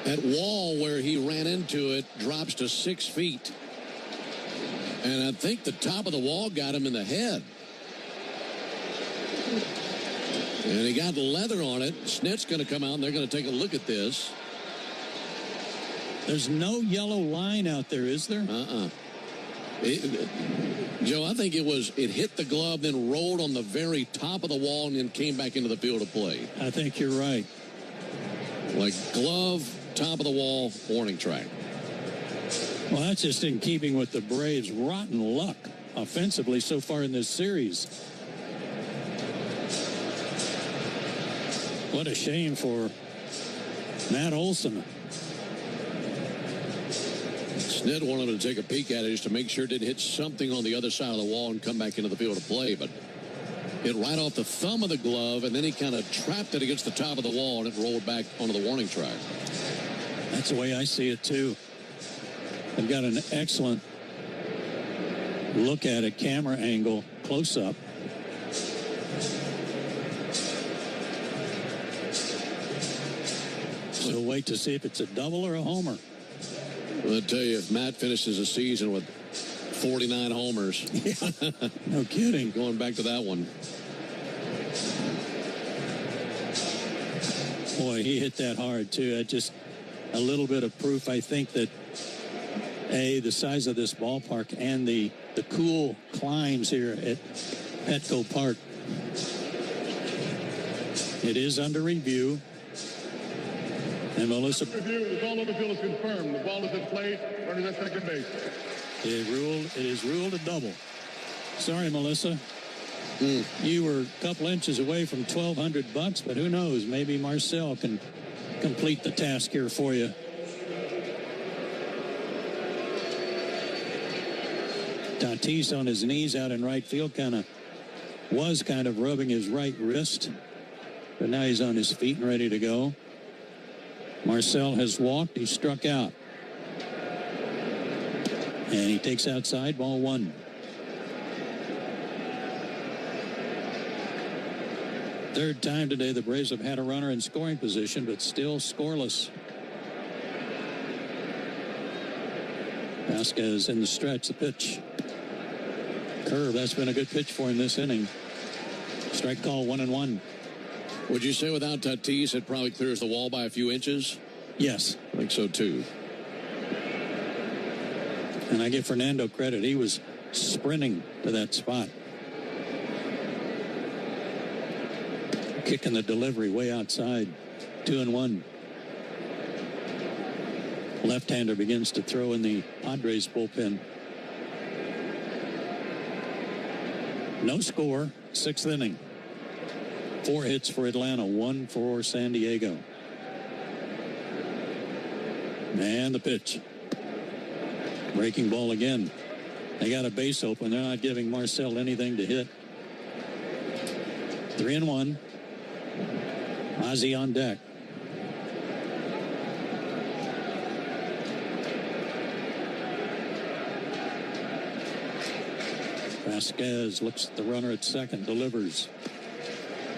That wall where he ran into it drops to 6 feet. And I think the top of the wall got him in the head. And he got leather on it. Snit's going to come out, and they're going to take a look at this. There's no yellow line out there, is there? Joe, I think it hit the glove, then rolled on the very top of the wall, and then came back into the field of play. I think you're right. Like glove, top of the wall, warning track. Well, that's just in keeping with the Braves' rotten luck offensively so far in this series. What a shame for Matt Olson. Snit wanted him to take a peek at it just to make sure it didn't hit something on the other side of the wall and come back into the field of play, but hit right off the thumb of the glove, and then he kind of trapped it against the top of the wall, and it rolled back onto the warning track. That's the way I see it, too. They've got an excellent look at it, camera angle, close-up. So wait to see if it's a double or a homer. I'll tell you, if Matt finishes the season with 49 homers. Yeah, no kidding. Going back to that one. Boy, he hit that hard, too. Just a little bit of proof, I think, that, A, the size of this ballpark and the cool climbs here at Petco Park. It is under review. And Melissa... The ball on the field is confirmed. The ball is at play. Runners at second base. It is ruled a double. Sorry, Melissa. You were a couple inches away from $1,200, but who knows? Maybe Marcel can complete the task here for you. Tatis on his knees out in right field was kind of rubbing his right wrist, but now he's on his feet and ready to go. Marcel has walked. He struck out. And he takes outside, ball one. Third time today the Braves have had a runner in scoring position, but still scoreless. Vasquez in the stretch, the pitch. Curve, that's been a good pitch for him this inning. Strike call, 1-1. Would you say without Tatis, it probably clears the wall by a few inches? Yes. I think so, too. And I give Fernando credit. He was sprinting to that spot. Kicking the delivery way outside. 2-1. Left-hander begins to throw in the Padres bullpen. No score. Sixth inning. 4 hits for Atlanta, 1 for San Diego. And the pitch. Breaking ball again. They got a base open. They're not giving Marcel anything to hit. 3-1. Ozzie on deck. Vasquez looks at the runner at second, delivers.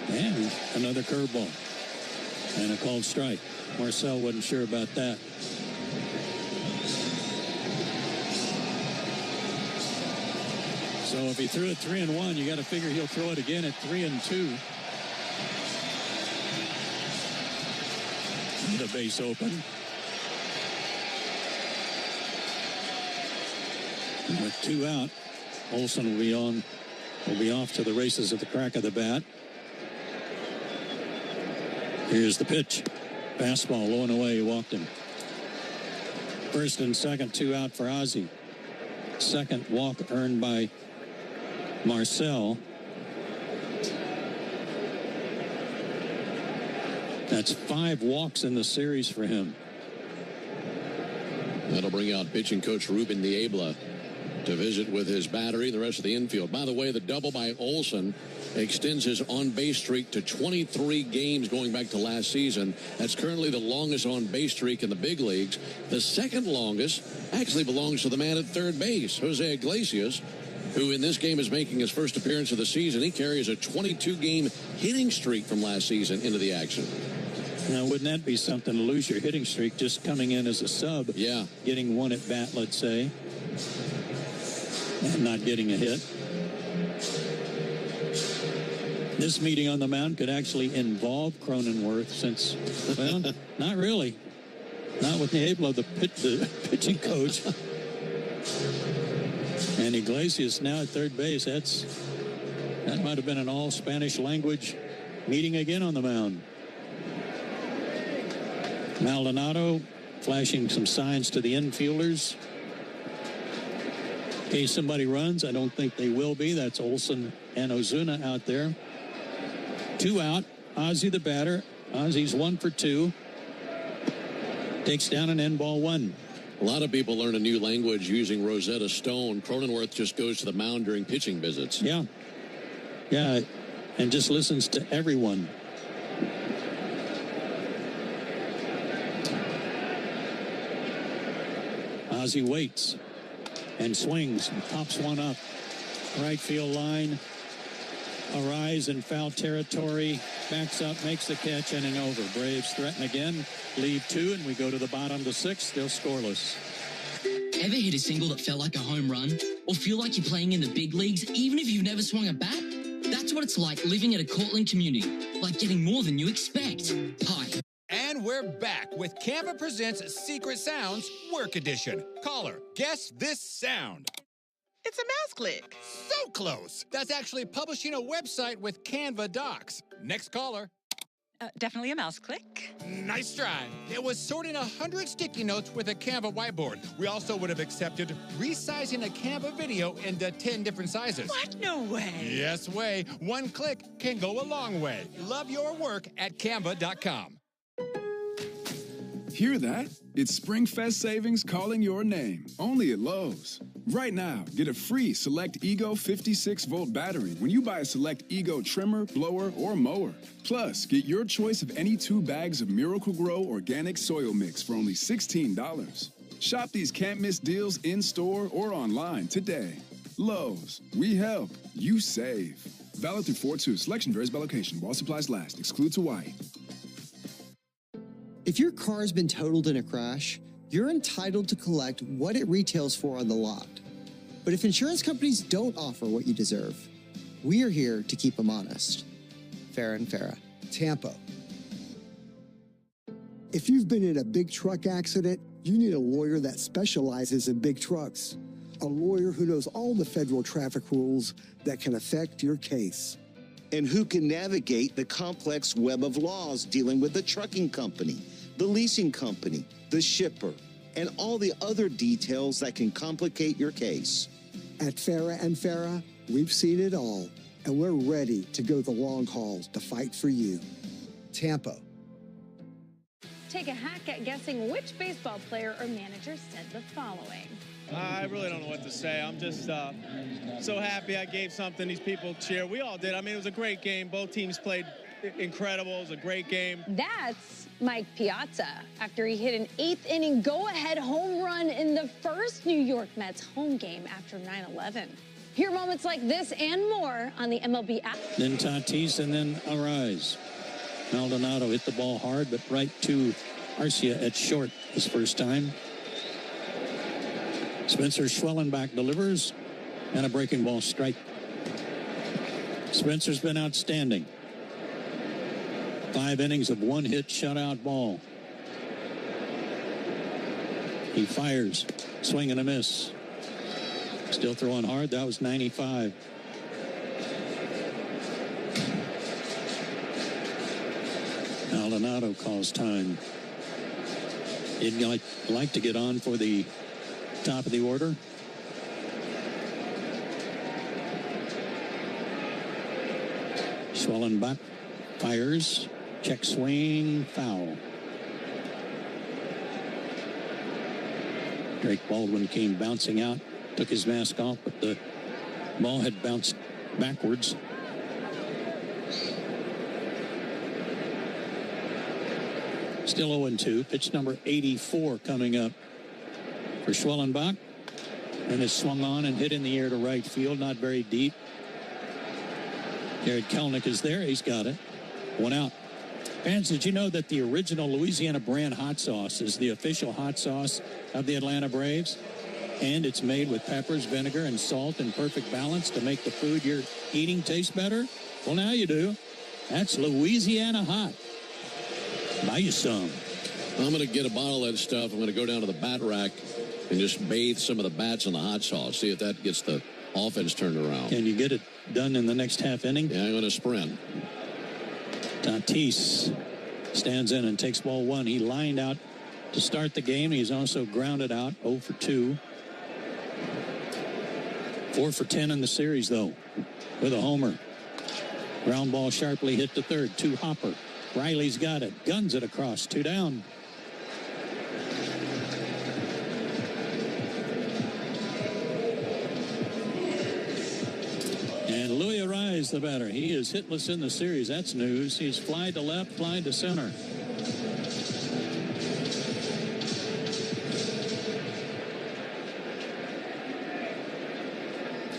And another curveball. And a called strike. Marcel wasn't sure about that. So if he threw it 3-1, you got to figure he'll throw it again at 3-2. The base open. And with 2 out, Olsen will be off to the races at the crack of the bat. Here's the pitch. Fastball low and away. He walked him. First and second, 2 out for Ozzie. Second walk earned by Marcel. That's 5 walks in the series for him. That'll bring out pitching coach Ruben Niebla to visit with his battery and the rest of the infield. By the way, the double by Olsen extends his on-base streak to 23 games going back to last season. That's currently the longest on-base streak in the big leagues. The second longest actually belongs to the man at third base, Jose Iglesias, who in this game is making his first appearance of the season. He carries a 22-game hitting streak from last season into the action. Now, wouldn't that be something to lose your hitting streak just coming in as a sub? Yeah. Getting one at bat, let's say, and not getting a hit. This meeting on the mound could actually involve Cronenworth since, well, not really. Not with Niebla, the pitching coach. And Iglesias now at third base. That might have been an all Spanish language meeting again on the mound. Maldonado flashing some signs to the infielders. In case somebody runs, I don't think they will be. That's Olsen and Ozuna out there. 2 out. Ozzie the batter. Ozzie's 1 for 2. Takes down an end, ball 1. A lot of people learn a new language using Rosetta Stone. Cronenworth just goes to the mound during pitching visits. Yeah. Yeah. and just listens to everyone. Ozzie waits and swings and pops one up. Right field line. A rise in foul territory. Backs up, makes the catch, inning over. Braves threaten again. Lead 2, and we go to the bottom of the 6th. Still scoreless. Ever hit a single that felt like a home run? Or feel like you're playing in the big leagues even if you've never swung a bat? That's what it's like living at a Cortland community. Like getting more than you expect. Hi. And we're back with Canva Presents Secret Sounds Work Edition. Caller, guess this sound. It's a mouse click. So close. That's actually publishing a website with Canva Docs. Next caller. Definitely a mouse click. Nice try. It was sorting 100 sticky notes with a Canva whiteboard. We also would have accepted resizing a Canva video into 10 different sizes. What? No way. Yes way. One click can go a long way. Love your work at canva.com. Hear that? It's SpringFest savings calling your name, only at Lowe's. Right now, get a free Select Ego 56-volt battery when you buy a Select Ego trimmer, blower, or mower. Plus, get your choice of any 2 bags of Miracle-Gro organic soil mix for only $16. Shop these can't-miss deals in-store or online today. Lowe's, we help, you save. Valid through 4/2. Selection varies by location. While supplies last. Excludes Hawaii. If your car's been totaled in a crash, you're entitled to collect what it retails for on the lot. But if insurance companies don't offer what you deserve, we are here to keep them honest. Farah and Farah. Tampa. If you've been in a big truck accident, you need a lawyer that specializes in big trucks. A lawyer who knows all the federal traffic rules that can affect your case. And who can navigate the complex web of laws dealing with the trucking company, the leasing company, the shipper, and all the other details that can complicate your case. At Farah and Farah, we've seen it all, and we're ready to go the long haul to fight for you. Tampa. Take a hack at guessing which baseball player or manager said the following. I really don't know what to say. I'm just so happy I gave something these people cheer. We all did. I mean, it was a great game. Both teams played incredible. It was a great game. That's Mike Piazza after he hit an 8th inning go-ahead home run in the first New York Mets home game after 9/11. Hear moments like this and more on the MLB app. Then Tatis and then Arise. Maldonado hit the ball hard, but right to Arcia at short his first time. Spencer Schwellenbach delivers, and a breaking ball strike. Spencer's been outstanding. 5 innings of 1-hit shutout ball. He fires, swing and a miss. Still throwing hard. That was 95. Maldonado calls time. He'd like to get on for the top of the order. Schwellenbach fires, check swing, foul. Drake Baldwin came bouncing out, took his mask off, but the ball had bounced backwards. Still 0-2. Pitch number 84 coming up for Schwellenbach. And it's swung on and hit in the air to right field, not very deep. Jared Kelenic is there. He's got it. 1 out. Fans, did you know that the original Louisiana brand hot sauce is the official hot sauce of the Atlanta Braves? And it's made with peppers, vinegar, and salt in perfect balance to make the food you're eating taste better? Well, now you do. That's Louisiana hot. Buy you some. I'm going to get a bottle of that stuff. I'm going to go down to the bat rack and just bathe some of the bats in the hot sauce. See if that gets the offense turned around. Can you get it done in the next half inning? Yeah, I'm going to sprint. Tatis stands in and takes ball 1. He lined out to start the game. He's also grounded out 0 for 2. 4 for 10 in the series, though, with a homer. Ground ball sharply hit to third. 2 Hopper. Riley's got it. Guns it across. 2 down. And Louis Arise Arise, the batter. He is hitless in the series. That's news. He's fly to left, fly to center.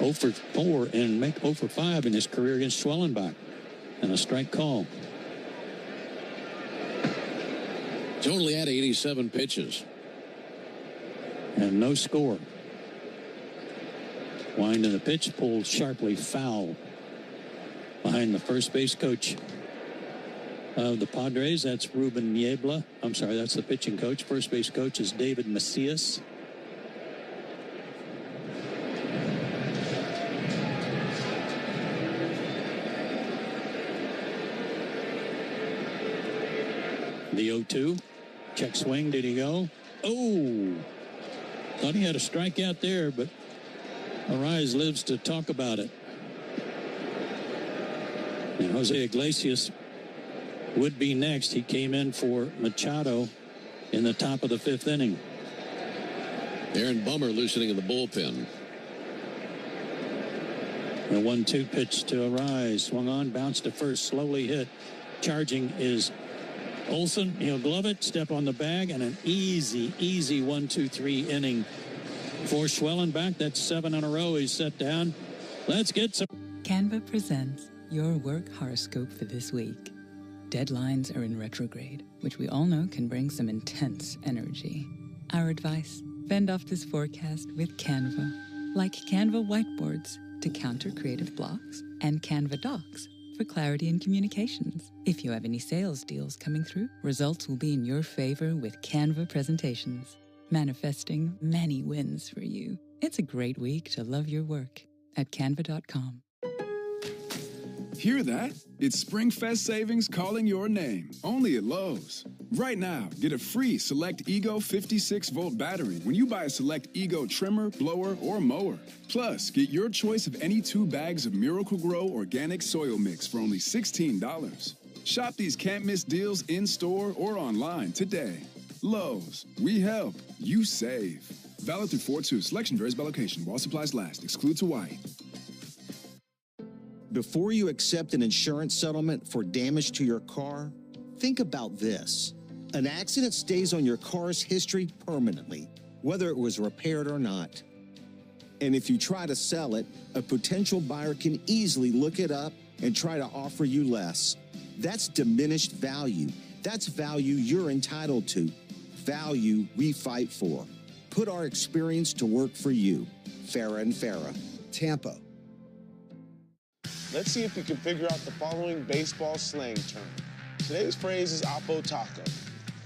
Oh for 4 and make 0 for 5 in his career against Schwellenbach. And a strike call. Totally had 87 pitches. And no score. Wind of the pitch, pulled sharply foul behind the first base coach of the Padres. That's Ruben Niebla. I'm sorry, that's the pitching coach. First base coach is David Macias. The 0-2. Check swing. Did he go? Oh! Thought he had a strikeout there, but Arise lives to talk about it. And Jose Iglesias would be next. He came in for Machado in the top of the 5th inning. Aaron Bummer loosening in the bullpen. The 1-2 pitch to Arise. Swung on, bounced to first, slowly hit. Charging is Olsen. He'll glove it, step on the bag, and an easy 1-2-3 inning for Schwellenbach. That's 7 in a row he's set down. Let's get some. Canva presents your work horoscope for this week. Deadlines are in retrograde, which we all know can bring some intense energy. Our advice: fend off this forecast with Canva. Like Canva whiteboards to counter creative blocks, and Canva docs for clarity in communications. If you have any sales deals coming through, results will be in your favor with Canva presentations, manifesting many wins for you. It's a great week to love your work at canva.com. Hear that? It's SpringFest savings calling your name. Only at Lowe's. Right now, get a free Select Ego 56-volt battery when you buy a Select Ego trimmer, blower, or mower. Plus, get your choice of any 2 bags of Miracle-Gro organic soil mix for only $16. Shop these can't-miss deals in-store or online today. Lowe's. We help. You save. Valid through 4/2. Selection varies by location. While supplies last. Excludes Hawaii. Before you accept an insurance settlement for damage to your car, think about this. An accident stays on your car's history permanently, whether it was repaired or not. And if you try to sell it, a potential buyer can easily look it up and try to offer you less. That's diminished value. That's value you're entitled to. Value we fight for. Put our experience to work for you. Farah and Farah. Tampa. Let's see if we can figure out the following baseball slang term. Today's phrase is Oppo Taco.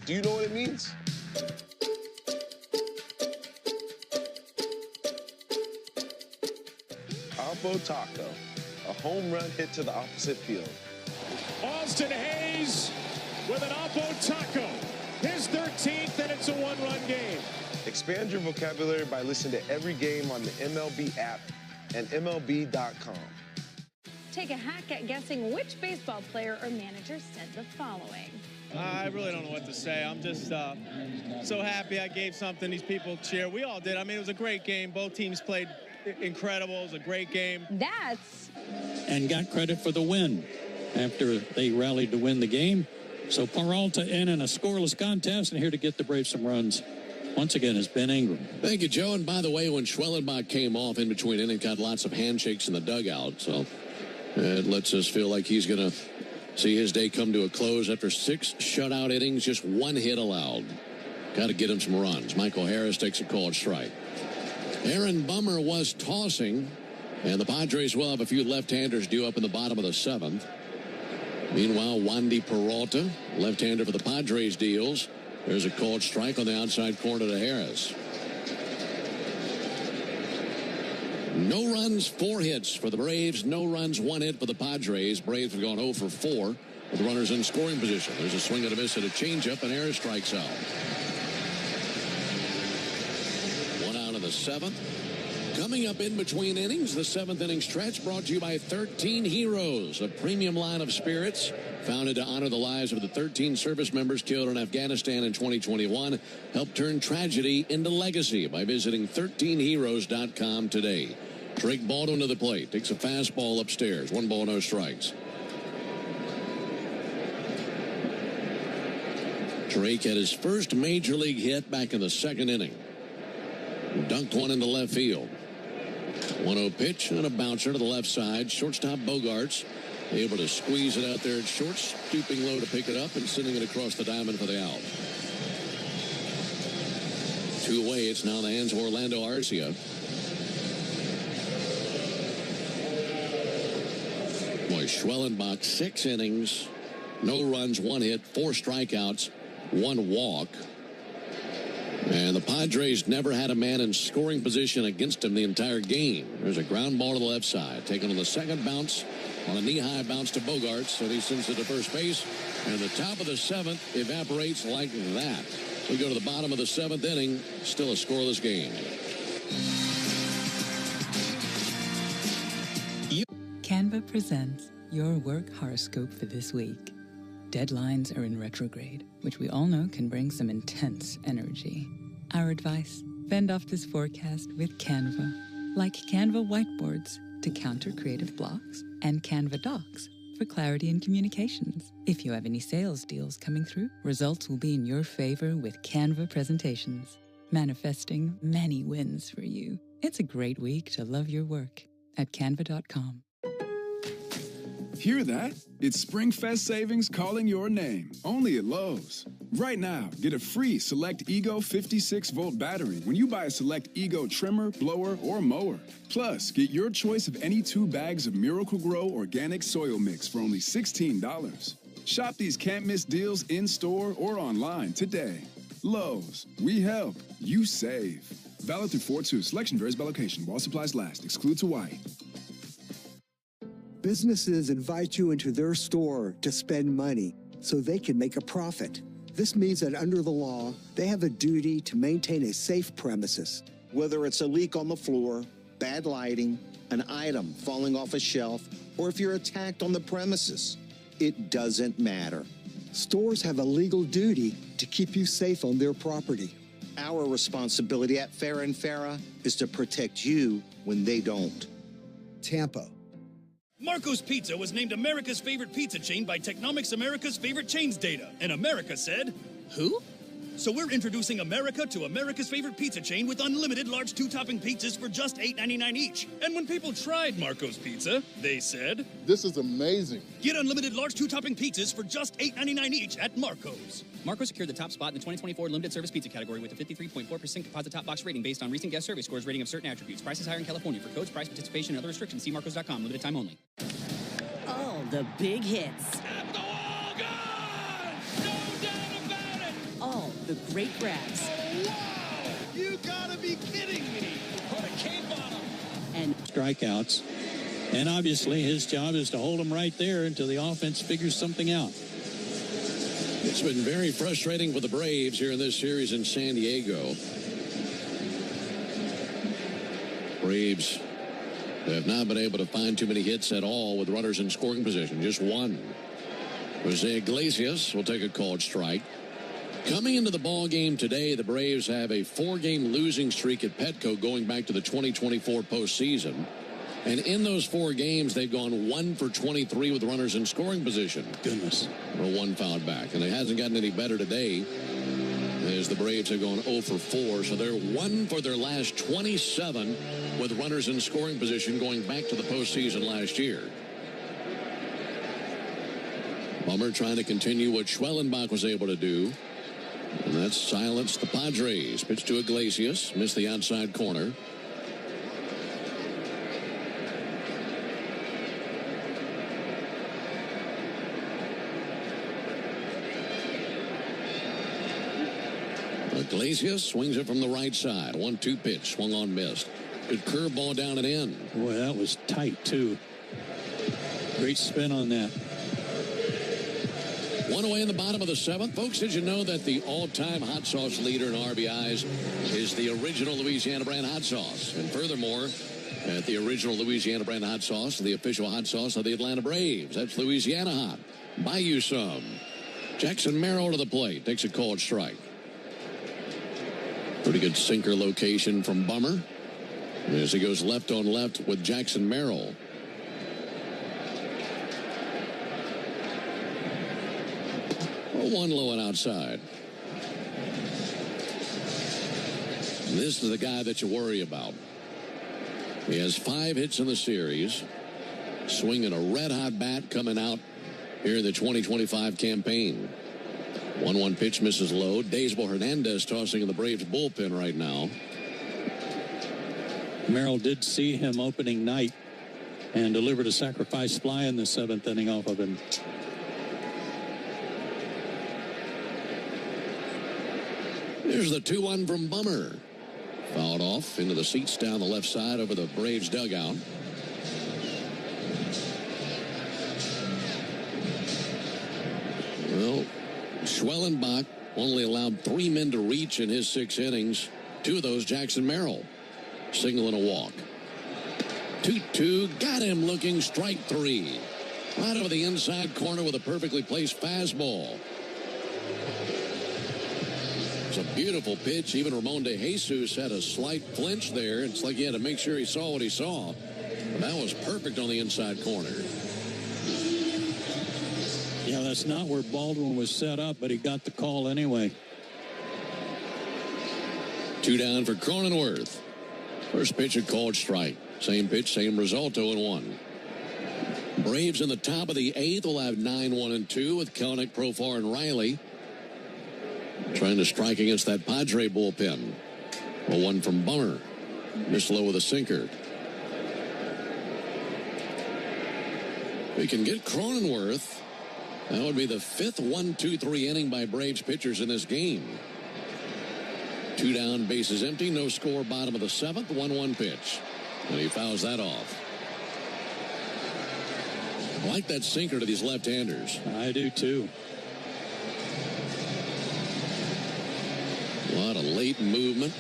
Do you know what it means? Oppo Taco, a home run hit to the opposite field. Austin Hayes with an Oppo Taco. His 13th, and it's a 1-run game. Expand your vocabulary by listening to every game on the MLB app and MLB.com. Take a hack at guessing which baseball player or manager said the following. I really don't know what to say. I'm just so happy I gave something these people cheer. We all did. I mean, it was a great game. Both teams played incredible. It was a great game. And got credit for the win after they rallied to win the game. So Peralta in a scoreless contest, and here to get the Braves some runs once again is Ben Ingram. Thank you, Joe. And by the way, when Schwellenbach came off in between innings, got lots of handshakes in the dugout. So it lets us feel like he's going to see his day come to a close after 6 shutout innings, just 1 hit allowed. Got to get him some runs. Michael Harris takes a called strike. Aaron Bummer was tossing, and the Padres will have a few left-handers due up in the bottom of the 7th. Meanwhile, Wandy Peralta, left-hander for the Padres, deals. There's a called strike on the outside corner to Harris. No runs, 4 hits for the Braves. No runs, 1 hit for the Padres. Braves have gone 0 for 4 with runners in scoring position. There's a swing and a miss at a changeup, and Harris strikes out. 1 out of the 7th. Coming up in between innings, the 7th inning stretch brought to you by 13 Heroes, a premium line of spirits founded to honor the lives of the 13 service members killed in Afghanistan in 2021. Help turn tragedy into legacy by visiting 13heroes.com today. Drake Baldwin to the plate. Takes a fastball upstairs. 1 ball, no strikes. Drake had his first major league hit back in the 2nd inning. Dunked one into left field. 1-0 pitch and a bouncer to the left side. Shortstop Bogarts able to squeeze it out there at short. Stooping low to pick it up and sending it across the diamond for the out. 2 away. It's now in the hands of Orlando Arcia. Boy, Schwellenbach, 6 innings, no runs, 1 hit, 4 strikeouts, 1 walk. And the Padres never had a man in scoring position against him the entire game. There's a ground ball to the left side. Taken on the second bounce, on a knee-high bounce to Bogarts, and he sends it to first base. And the top of the 7th evaporates like that. We go to the bottom of the 7th inning, still a scoreless game. Canva presents your work horoscope for this week. Deadlines are in retrograde, which we all know can bring some intense energy. Our advice: fend off this forecast with Canva. Like Canva whiteboards to counter creative blocks, and Canva docs for clarity in communications. If you have any sales deals coming through, results will be in your favor with Canva presentations, manifesting many wins for you. It's a great week to love your work at canva.com. Hear that? It's SpringFest savings calling your name, only at Lowe's. Right now, get a free Select Ego 56-volt battery when you buy a Select Ego trimmer, blower, or mower. Plus, get your choice of any 2 bags of Miracle-Gro organic soil mix for only $16. Shop these can't-miss deals in-store or online today. Lowe's, we help, you save. Valid through 4/2. Selection varies by location. While supplies last. Excludes Hawaii. Businesses invite you into their store to spend money so they can make a profit. This means that under the law, they have a duty to maintain a safe premises. Whether it's a leak on the floor, bad lighting, an item falling off a shelf, or if you're attacked on the premises, it doesn't matter. Stores have a legal duty to keep you safe on their property. Our responsibility at Farah & Farah is to protect you when they don't. Tampa. Marco's Pizza was named America's favorite pizza chain by Technomics America's Favorite Chains data. And America said, who? So we're introducing America to America's favorite pizza chain with unlimited large 2-topping pizzas for just $8.99 each. And when people tried Marco's Pizza, they said, this is amazing. Get unlimited large 2-topping pizzas for just $8.99 each at Marco's. Marco secured the top spot in the 2024 limited service pizza category with a 53.4% composite top box rating based on recent guest survey scores rating of certain attributes. Prices higher in California. For codes, price, participation, and other restrictions, see marcos.com. Limited time only. All the big hits. At the wall, gone! No doubt about it! All the great grabs. Oh, wow! You gotta be kidding me! Put a cape on him! And strikeouts. And obviously his job is to hold them right there until the offense figures something out. It's been very frustrating for the Braves here in this series in San Diego. Braves have not been able to find too many hits at all with runners in scoring position. Just 1. Jose Iglesias will take a called strike. Coming into the ball game today, the Braves have a 4-game losing streak at Petco going back to the 2024 postseason. And in those 4 games, they've gone 1 for 23 with runners in scoring position. Goodness. Or 1 fouled back. And it hasn't gotten any better today as the Braves have gone 0 for 4. So they're 1 for their last 27 with runners in scoring position going back to the postseason last year. Bummer trying to continue what Schwellenbach was able to do. And that's silenced the Padres. Pitch to Iglesias. Missed the outside corner. Iglesias swings it from the right side. 1-2 pitch. Swung on, missed. Good curveball down and in. Boy, that was tight, too. Great spin on that. 1 away in the bottom of the 7th. Folks, did you know that the all-time hot sauce leader in RBIs is the original Louisiana brand hot sauce? And furthermore, at the original Louisiana brand hot sauce, the official hot sauce of the Atlanta Braves. That's Louisiana hot. Buy you some. Jackson Merrill to the plate. Takes a called strike. Pretty good sinker location from Bummer. As he goes left on left with Jackson Merrill. One low and outside. This is the guy that you worry about. He has 5 hits in the series. Swinging a red-hot bat coming out here in the 2025 campaign. 1-1 pitch misses Lowe. Daysbel Hernandez tossing in the Braves bullpen right now. Merrill did see him opening night and delivered a sacrifice fly in the 7th inning off of him. Here's the 2-1 from Bummer. Fouled off into the seats down the left side over the Braves dugout. Well, Schwellenbach only allowed 3 men to reach in his 6 innings. 2 of those, Jackson Merrill. Single and a walk. 2-2, got him looking, strike 3. Right over the inside corner with a perfectly placed fastball. It's a beautiful pitch. Even Ramon De Jesus had a slight flinch there. It's like he had to make sure he saw what he saw. But that was perfect on the inside corner. Yeah, that's not where Baldwin was set up, but he got the call anyway. 2 down for Cronenworth. First pitch, a called strike. Same pitch, same result, 0-1. Braves in the top of the 8th will have 9-1-2 with Kelenic, Profar, and Riley. Trying to strike against that Padre bullpen. 0-1 from Bummer. Missed Lowe with a sinker. We can get Cronenworth. That would be the 5th 1-2-3 inning by Braves pitchers in this game. 2 down, bases empty, no score, bottom of the 7th, 1-1 pitch. And he fouls that off. I like that sinker to these left-handers. I do too. A lot of late movement.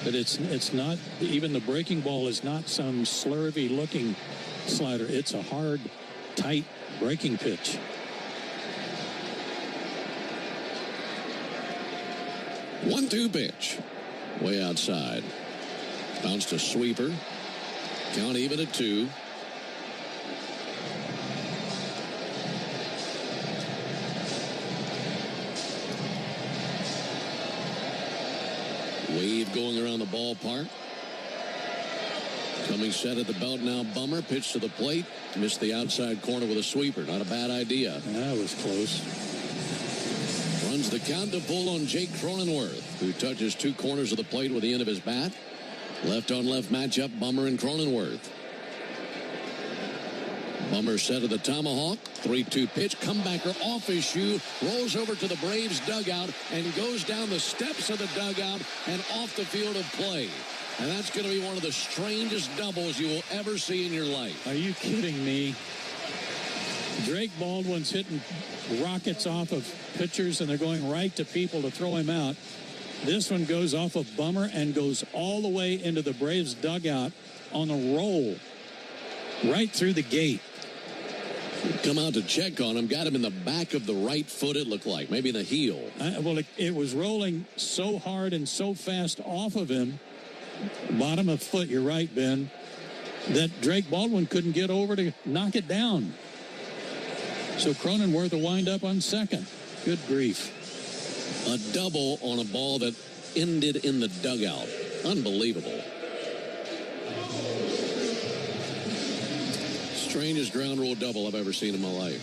But it's not, even the breaking ball is not some slurvy looking slider. It's a hard, tight breaking pitch. 1-2 pitch. Way outside. Bounced a sweeper. Count even at 2. Wave going around the ballpark. Coming set at the belt now. Bummer. Pitch to the plate. Missed the outside corner with a sweeper. Not a bad idea. That was close. Runs the count to pull on Jake Cronenworth, who touches 2 corners of the plate with the end of his bat. Left on left matchup, Bummer and Cronenworth. Bummer set of the tomahawk. 3-2 pitch. Comebacker off his shoe. Rolls over to the Braves dugout and goes down the steps of the dugout and off the field of play. And that's going to be one of the strangest doubles you will ever see in your life. Are you kidding me? Drake Baldwin's hitting rockets off of pitchers, and they're going right to people to throw him out. This one goes off of Bummer and goes all the way into the Braves dugout on a roll. Right through the gate. Come out to check on him. Got him in the back of the right foot, it looked like. Maybe the heel. Well, it was rolling so hard and so fast off of him. Bottom of foot, you're right, Ben. That Drake Baldwin couldn't get over to knock it down. So Cronenworth will wind up on second. Good grief. A double on a ball that ended in the dugout. Unbelievable. Strangest ground rule double I've ever seen in my life.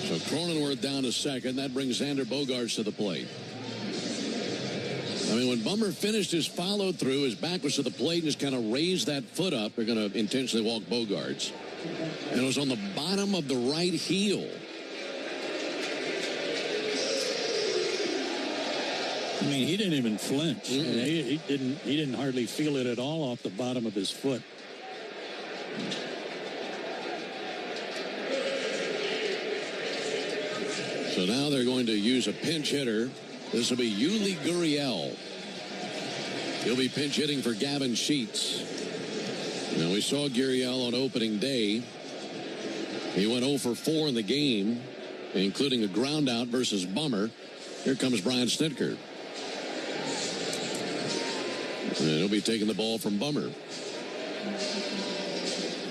So Cronenworth down to second. That brings Xander Bogaerts to the plate. I mean, when Bummer finished his follow through, his back was to the plate and just kind of raised that foot up. They're going to intentionally walk Bogaerts. And it was on the bottom of the right heel. I mean, he didn't even flinch. He didn't hardly feel it at all off the bottom of his foot. So now they're going to use a pinch hitter. This will be Yuli Gurriel. He'll be pinch hitting for Gavin Sheets. Now, we saw Gurriel on opening day. He went 0 for 4 in the game, including a ground out versus Bummer. Here comes Brian Snitker. And he'll be taking the ball from Bummer.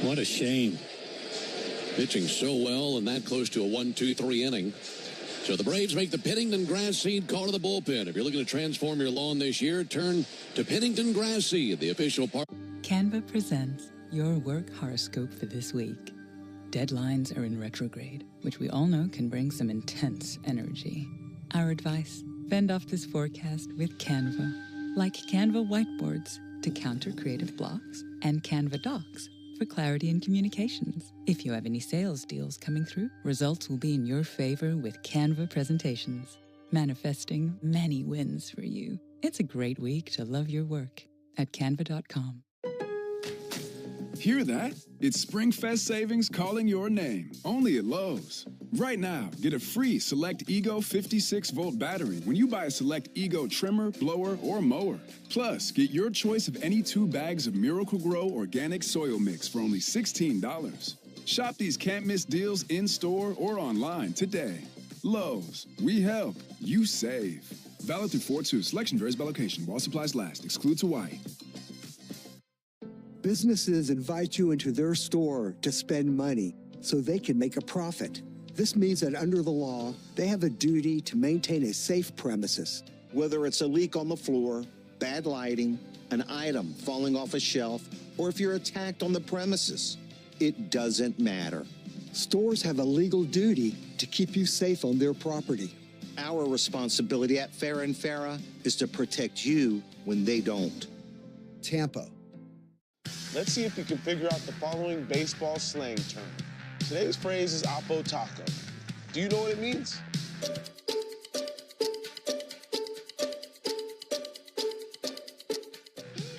What a shame. Pitching so well and that close to a 1-2-3 inning. So the Braves make the Pennington Grass Seed call to the bullpen. If you're looking to transform your lawn this year, turn to Pennington Grass Seed, the official part. Canva presents your work horoscope for this week. Deadlines are in retrograde, which we all know can bring some intense energy. Our advice, fend off this forecast with Canva. Like Canva whiteboards to counter creative blocks, and Canva docs for clarity in communications. If you have any sales deals coming through, results will be in your favor with Canva presentations, manifesting many wins for you. It's a great week to love your work at canva.com. Hear that? It's SpringFest savings calling your name, only at Lowe's. Right now, get a free Select Ego 56-volt battery when you buy a Select Ego trimmer, blower, or mower. Plus, get your choice of any 2 bags of Miracle-Gro organic soil mix for only $16. Shop these can't-miss deals in-store or online today. Lowe's, we help, you save. Valid through 4/2. Selection varies by location. While supplies last. Excludes Hawaii. Businesses invite you into their store to spend money so they can make a profit. This means that under the law, they have a duty to maintain a safe premises. Whether it's a leak on the floor, bad lighting, an item falling off a shelf, or if you're attacked on the premises, it doesn't matter. Stores have a legal duty to keep you safe on their property. Our responsibility at Farah & Farah is to protect you when they don't. Tampa. Let's see if you can figure out the following baseball slang term. Today's phrase is Oppo Taco. Do you know what it means?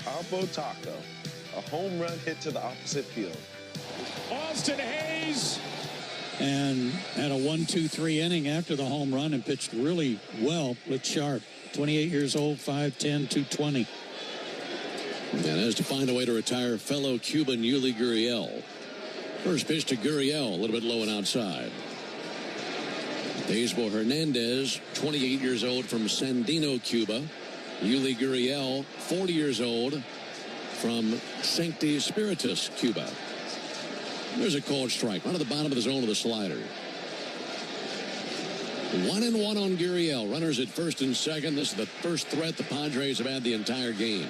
Oppo Taco, a home run hit to the opposite field. Austin Hayes. And had a 1-2-3 inning after the home run and pitched really well with sharp. 28 years old, 5'10", 220. And has to find a way to retire fellow Cuban Yuli Gurriel. First pitch to Gurriel, a little bit low and outside. Baseball Hernandez, 28 years old from Sandino, Cuba. Yuli Gurriel, 40 years old from Sancti Spiritus, Cuba. There's a called strike, right at the bottom of the zone of the slider. 1-1 on Gurriel. Runners at first and second. This is the first threat the Padres have had the entire game.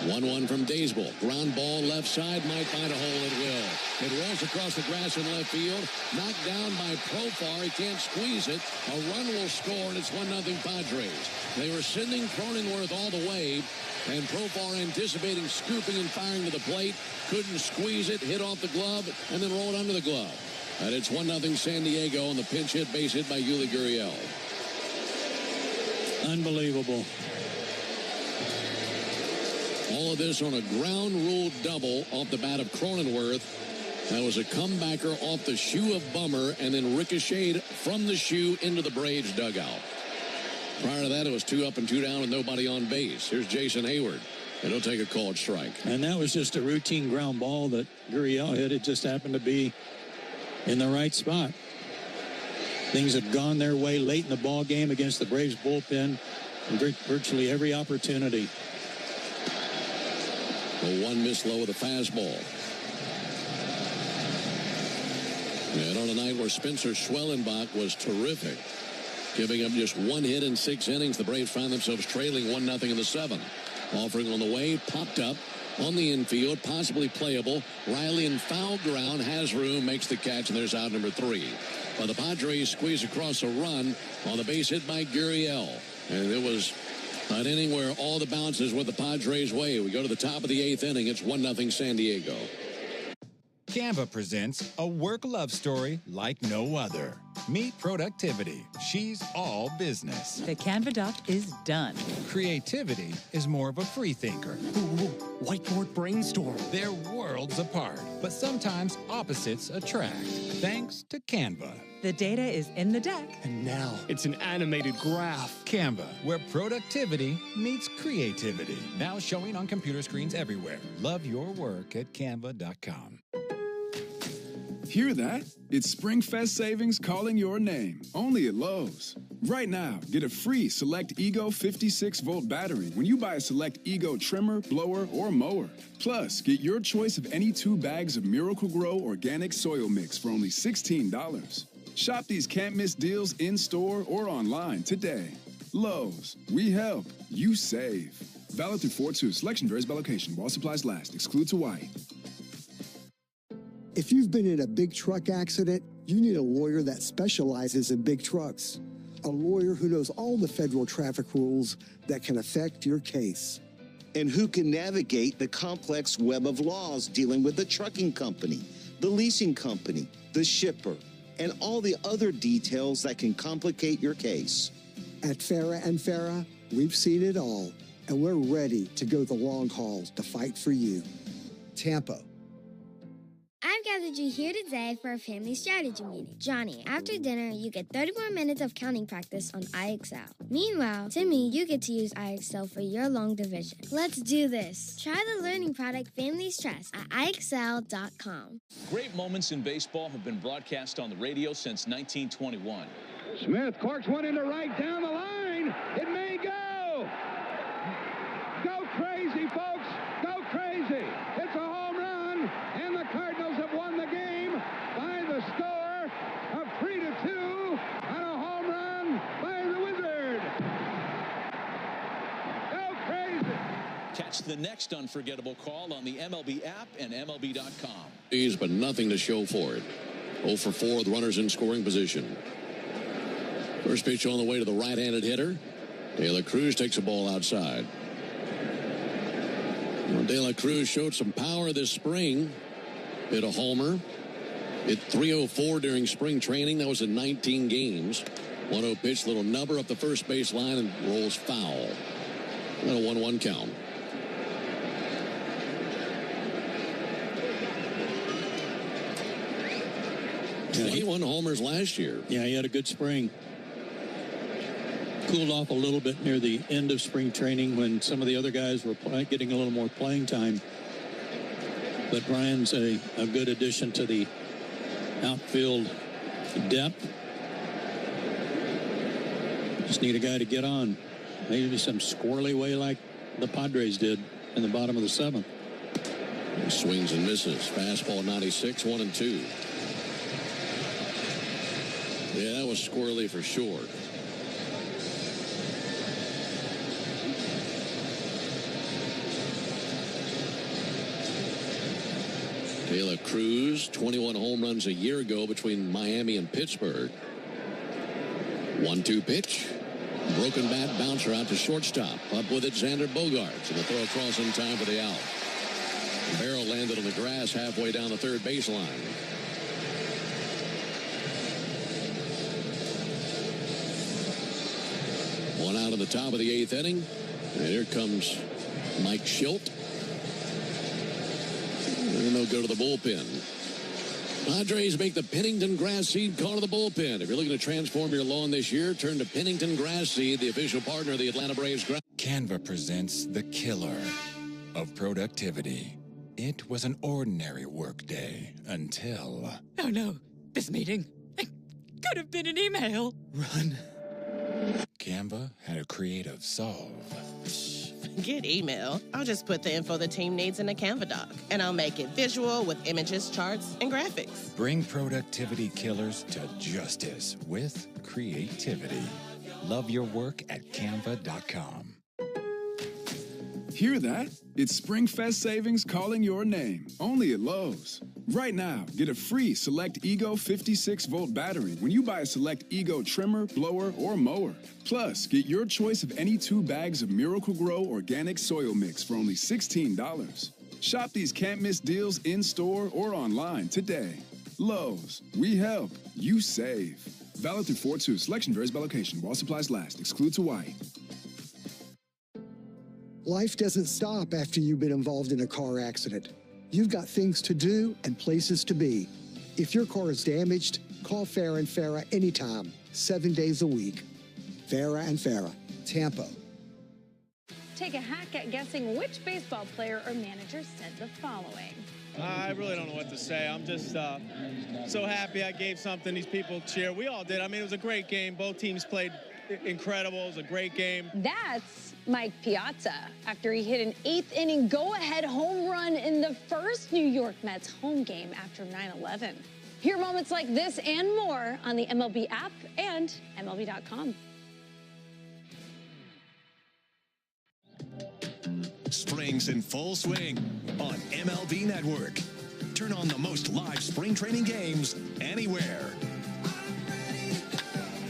1-1 from Daysbel. Ground ball left side, might find a hole at will. It rolls across the grass in left field. Knocked down by Profar. He can't squeeze it. A run will score, and it's 1-0 Padres. They were sending Cronenworth all the way, and Profar anticipating scooping and firing to the plate. Couldn't squeeze it, hit off the glove, and then rolled under the glove. And it's 1-0 San Diego on the pinch hit, base hit by Yuli Gurriel. Unbelievable. All of this on a ground rule double off the bat of Cronenworth. That was a comebacker off the shoe of Bummer and then ricocheted from the shoe into the Braves dugout. Prior to that, it was 2 up and 2 down with nobody on base. Here's Jason Hayward, and he'll take a called strike. And that was just a routine ground ball that Gurriel hit. It just happened to be in the right spot. Things had gone their way late in the ball game against the Braves bullpen in virtually every opportunity. The 1 miss low with a fastball. And on a night where Spencer Schwellenbach was terrific, giving up just 1 hit in 6 innings, the Braves find themselves trailing 1-0 in the 7th. Offering on the way, popped up on the infield, possibly playable. Riley in foul ground, has room, makes the catch, and there's out number 3. But the Padres squeeze across a run on the base hit by Gurriel. And it was an inning where all the bounces went the Padres' way. We go to the top of the 8th inning. It's 1-0 San Diego. Canva presents a work love story like no other. Meet Productivity. She's all business. The Canva doc is done. Creativity is more of a free thinker. Whiteboard brainstorm. They're worlds apart, but sometimes opposites attract. Thanks to Canva. The data is in the deck. And now it's an animated graph. Canva, where productivity meets creativity. Now showing on computer screens everywhere. Love your work at canva.com. Hear that? It's SpringFest savings calling your name, only at Lowe's. Right now, get a free Select Ego 56-volt battery when you buy a Select Ego trimmer, blower, or mower. Plus, get your choice of any 2 bags of Miracle Grow organic soil mix for only $16. Shop these can't-miss deals in-store or online today. Lowe's, we help, you save. Valid through 4/2. Selection varies by location. While supplies last. Excludes Hawaii. If you've been in a big truck accident, you need a lawyer that specializes in big trucks. A lawyer who knows all the federal traffic rules that can affect your case. And who can navigate the complex web of laws dealing with the trucking company, the leasing company, the shipper, and all the other details that can complicate your case. At Farah & Farah, we've seen it all, and we're ready to go the long haul to fight for you. Tampa. I've gathered you here today for a family strategy meeting. Johnny, after dinner, you get 30 more minutes of counting practice on iExcel. Meanwhile, Timmy, you get to use iExcel for your long division. Let's do this. Try the learning product Families Trust at iExcel.com. Great moments in baseball have been broadcast on the radio since 1921. Smith corks one into right down the line. It may go. Go crazy, folks. Go crazy. It's a home run, and the Cardinals have won the game by the score of 3-2 on a home run by the Wizard. Go crazy. Catch the next unforgettable call on the MLB app and MLB.com. But nothing to show for it. 0 for 4 with runners in scoring position. First pitch on the way to the right-handed hitter. De La Cruz takes a ball outside. Well, De La Cruz showed some power this spring. Hit a homer. Hit 304 during spring training. That was in 19 games. 1-0 pitch, little nubber up the first base line and rolls foul. And a 1-1 count. Yeah, 21 homers last year. Yeah, he had a good spring. Cooled off a little bit near the end of spring training when some of the other guys were getting a little more playing time. But Brian's a good addition to the outfield depth. Just need a guy to get on. Maybe some squirrely way like the Padres did in the bottom of the 7th. He swings and misses. Fastball 96, 1-2. Yeah, that was squirrely for sure. De La Cruz, 21 home runs a year ago between Miami and Pittsburgh. 1-2 pitch. Broken bat bouncer out to shortstop. Up with it, Xander Bogaerts. And the throw across in time for the out. The barrel landed on the grass halfway down the third baseline. One out of the top of the 8th inning. And here comes Mike Schilt. And they'll go to the bullpen. Padres make the Pennington Grass Seed call to the bullpen. If you're looking to transform your lawn this year, turn to Pennington Grass Seed, the official partner of the Atlanta Braves. Canva presents the killer of productivity. It was an ordinary workday until... Oh no, this meeting. It could have been an email. Run. Canva had a creative solve. Get email. I'll just put the info the team needs in a Canva doc, and I'll make it visual with images, charts, and graphics. Bring productivity killers to justice with creativity. Love your work at canva.com. Hear that? It's SpringFest savings calling your name. Only at Lowe's. Right now, get a free Select Ego 56-volt battery when you buy a Select Ego trimmer, blower, or mower. Plus, get your choice of any 2 bags of Miracle Grow organic soil mix for only $16. Shop these can't-miss deals in-store or online today. Lowe's, we help, you save. Valid through 4/2. Selection varies by location. While supplies last. Excludes Hawaii. Life doesn't stop after you've been involved in a car accident. You've got things to do and places to be. If your car is damaged, call Farah & Farah anytime, 7 days a week. Farah & Farah, Tampa. Take a hack at guessing which baseball player or manager said the following. I really don't know what to say. I'm just so happy I gave something these people cheer. We all did. I mean, it was a great game. Both teams played incredible. It was a great game. That's Mike Piazza after he hit an 8th inning go-ahead home run in the first New York Mets home game after 9/11. Hear moments like this and more on the MLB app and MLB.com. Spring's in full swing on MLB Network. Turn on the most live spring training games anywhere.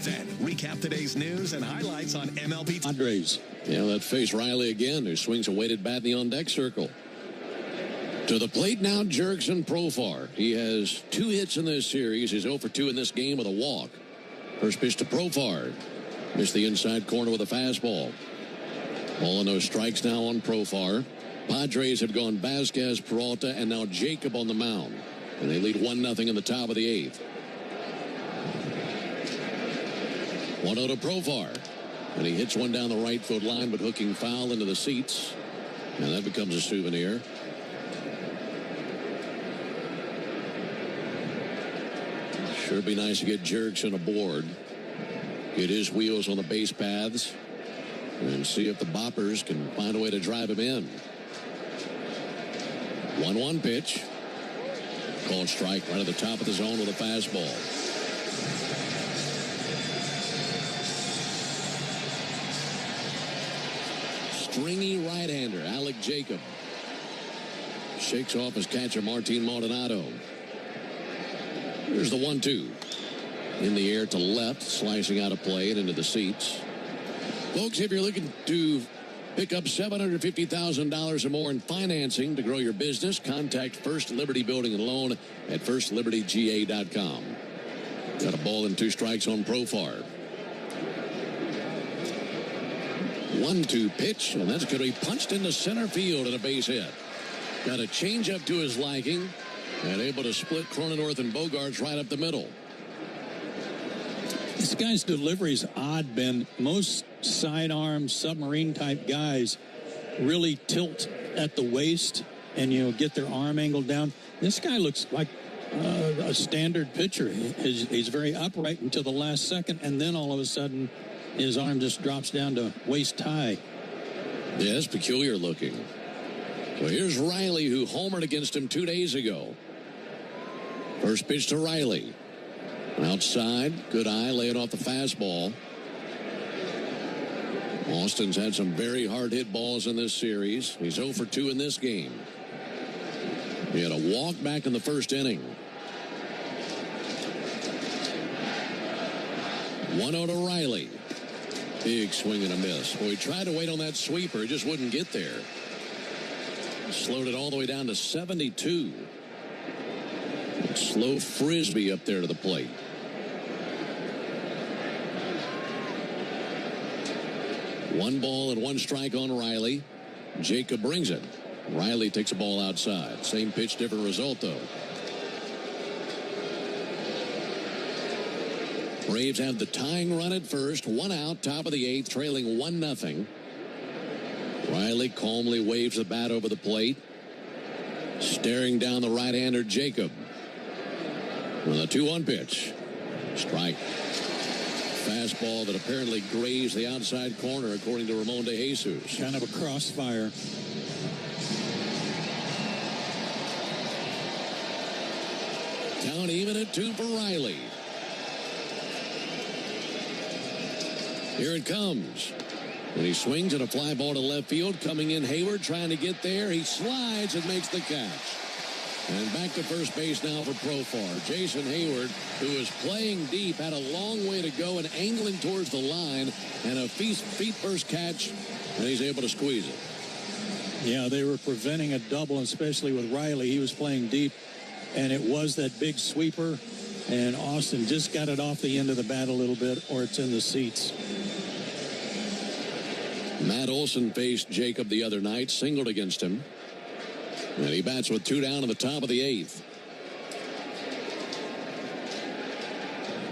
Then recap today's news and highlights on MLB Padres. Yeah, that face Riley again, who swings a weighted bat in the on-deck circle. To the plate now, Jurickson Profar. He has 2 hits in this series. He's 0 for 2 in this game with a walk. First pitch to Profar. Missed the inside corner with a fastball. All in those strikes now on Profar. Padres have gone Vasquez, Peralta, and now Jacob on the mound. And they lead 1-0 in the top of the 8th. 1-0 to Profar. And he hits one down the right field line, but hooking foul into the seats. And that becomes a souvenir. Sure be nice to get Jurickson aboard. Get his wheels on the base paths. And see if the Boppers can find a way to drive him in. 1-1 pitch. Called strike right at the top of the zone with a fastball. Stringy right-hander Alec Jacob shakes off his catcher Martin Maldonado. Here's the 1-2. In the air to left, slicing out of play and into the seats. Folks, if you're looking to pick up $750,000 or more in financing to grow your business, contact First Liberty Building and Loan at firstlibertyga.com. Got a ball and 2 strikes on Profar. 1-2 pitch, and that's going to be punched into center field at a base hit. Got a changeup to his liking, and able to split Cronenworth and Bogarts right up the middle. This guy's delivery is odd, Ben. Most sidearm, submarine-type guys really tilt at the waist and, get their arm angled down. This guy looks like a standard pitcher. He's very upright until the last second, and then all of a sudden his arm just drops down to waist high. Yeah, it's peculiar looking. So here's Riley, who homered against him 2 days ago. First pitch to Riley. Outside, good eye, laying off the fastball. Austin's had some very hard hit balls in this series. He's 0 for 2 in this game. He had a walk back in the first inning. 1-0 to Riley. Big swing and a miss. Well, he tried to wait on that sweeper. He just wouldn't get there. Slowed it all the way down to 72. Slow frisbee up there to the plate. One ball and 1 strike on Riley. Jacob brings it. Riley takes a ball outside. Same pitch, different result, though. Braves have the tying run at first. 1 out, top of the 8th, trailing 1-0. Riley calmly waves the bat over the plate. Staring down the right-hander Jacob. With a 2-1 pitch. Strike. Fastball that apparently grazed the outside corner, according to Ramon de Jesus. Kind of a crossfire. Count even at 2 for Riley. Here it comes. And he swings at a fly ball to left field. Coming in Hayward, trying to get there. He slides and makes the catch. And back to first base now for Profar. Jason Hayward, who is playing deep, had a long way to go and angling towards the line. And a feet-first catch, and he's able to squeeze it. Yeah, they were preventing a double, especially with Riley. He was playing deep, and it was that big sweeper. And Austin just got it off the end of the bat a little bit, or it's in the seats. Matt Olson faced Jacob the other night, singled against him. And he bats with 2 down in the top of the 8th.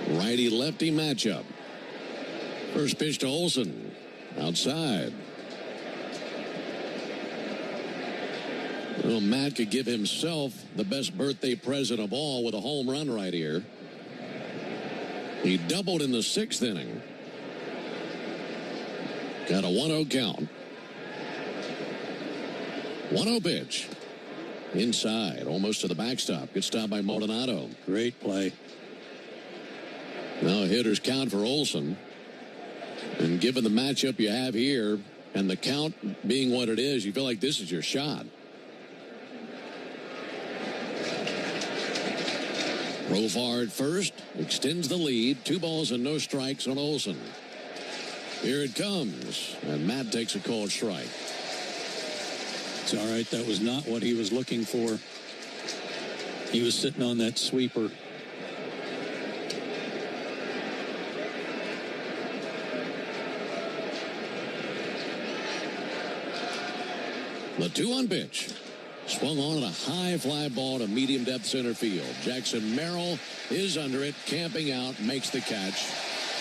Righty-lefty matchup. First pitch to Olson. Outside. Well, Matt could give himself the best birthday present of all with a home run right here. He doubled in the 6th inning. Got a 1-0 count. 1-0 pitch. Inside, almost to the backstop. Good stop by Maldonado. Great play. Now a hitter's count for Olson. And given the matchup you have here, and the count being what it is, you feel like this is your shot. Profar at first, extends the lead. 2 balls and no strikes on Olson. Here it comes, and Matt takes a called strike. It's all right. That was not what he was looking for. He was sitting on that sweeper. The 2-1 pitch. Swung on at a high fly ball to medium depth center field. Jackson Merrill is under it, camping out, makes the catch,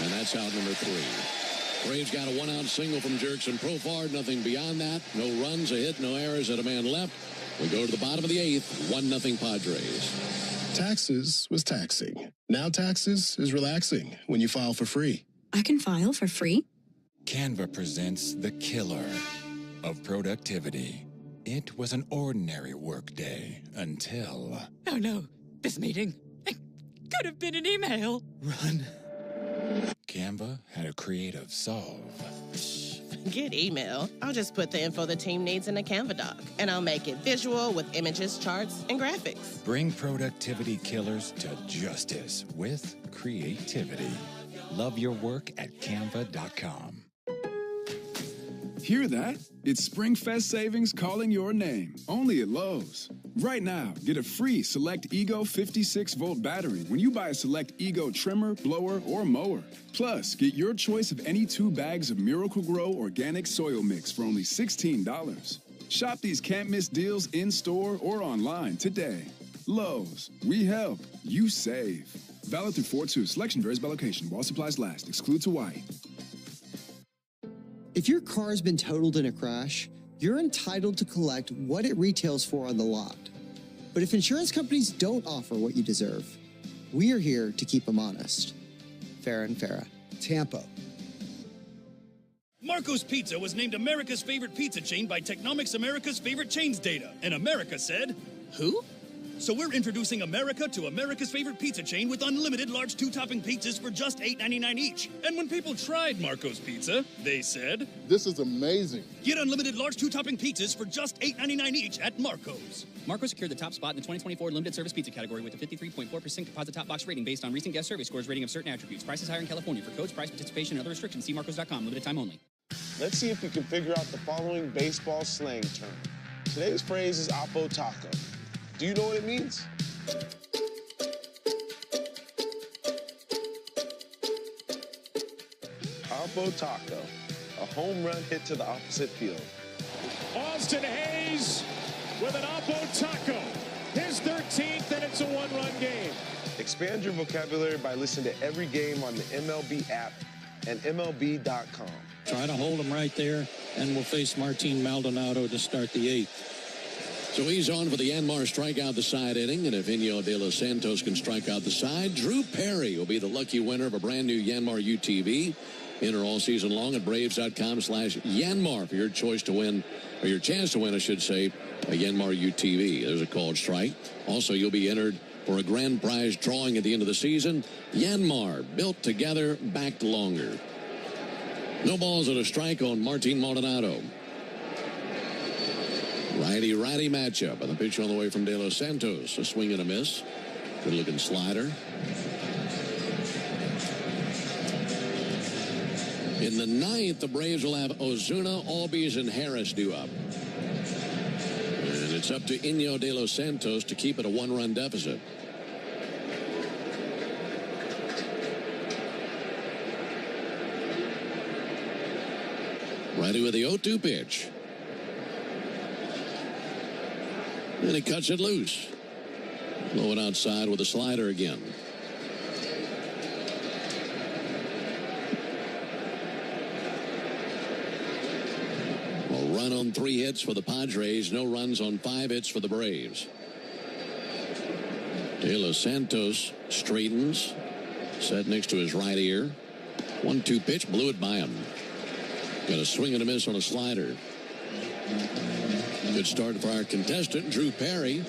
and that's out number 3. Braves got a 1-out single from Jurickson Profar. Nothing beyond that. No runs, a hit, no errors, and a man left. We go to the bottom of the 8th. 1-0 Padres. Taxes was taxing. Now taxes is relaxing when you file for free. I can file for free? Canva presents the killer of productivity. It was an ordinary workday until... Oh no, this meeting. It could have been an email. Run. Canva had a creative solve. Forget email. I'll just put the info the team needs in a Canva doc, and I'll make it visual with images, charts, and graphics. Bring productivity killers to justice with creativity. Love your work at canva.com. Hear that? It's SpringFest savings calling your name. Only at Lowe's. Right now, get a free Select Ego 56-volt battery when you buy a Select Ego trimmer, blower, or mower. Plus, get your choice of any 2 bags of Miracle-Gro organic soil mix for only $16. Shop these can't-miss deals in-store or online today. Lowe's. We help. You save. Valid through 4/2. Selection varies by location. While supplies last. Excludes Hawaii. If your car's been totaled in a crash, you're entitled to collect what it retails for on the lot. But if insurance companies don't offer what you deserve, we are here to keep them honest. Farah and Farah, Tampa. Marco's Pizza was named America's favorite pizza chain by Technomics America's Favorite Chains data. And America said, who? So we're introducing America to America's favorite pizza chain with unlimited large 2-topping pizzas for just $8.99 each. And when people tried Marco's Pizza, they said, this is amazing. Get unlimited large 2-topping pizzas for just $8.99 each at Marco's. Marco secured the top spot in the 2024 limited service pizza category with a 53.4% composite top box rating based on recent guest survey scores rating of certain attributes. Prices higher in California. For codes, price, participation, and other restrictions, see marcos.com. Limited time only. Let's see if we can figure out the following baseball slang term. Today's phrase is Oppo Taco. Do you know what it means? Oppo Taco, a home run hit to the opposite field. Austin Hayes with an Oppo Taco. His 13th, and it's a 1-run game. Expand your vocabulary by listening to every game on the MLB app and MLB.com. Try to hold him right there, and we'll face Martin Maldonado to start the 8th. So he's on for the Yanmar strikeout the side inning, and if Inyo de los Santos can strike out the side, Drew Perry will be the lucky winner of a brand new Yanmar UTV. Enter all season long at Braves.com/Yanmar for your choice to win, or your chance to win, I should say, a Yanmar UTV. There's a called strike. Also, you'll be entered for a grand prize drawing at the end of the season. Yanmar, built together, backed longer. No balls and a strike on Martin Maldonado. Righty-righty matchup. And the pitch on the way from De Los Santos. A swing and a miss. Good-looking slider. In the 9th, the Braves will have Ozuna, Albies, and Harris due up. And it's up to Inyo de los Santos to keep it a 1-run deficit. Righty with the 0-2 pitch. And he cuts it loose. Lowe outside with a slider again. A run on 3 hits for the Padres. No runs on 5 hits for the Braves. De Los Santos straightens. Set next to his right ear. 1-2 pitch. Blew it by him. Got a swing and a miss on a slider. Good start for our contestant, Drew Perry.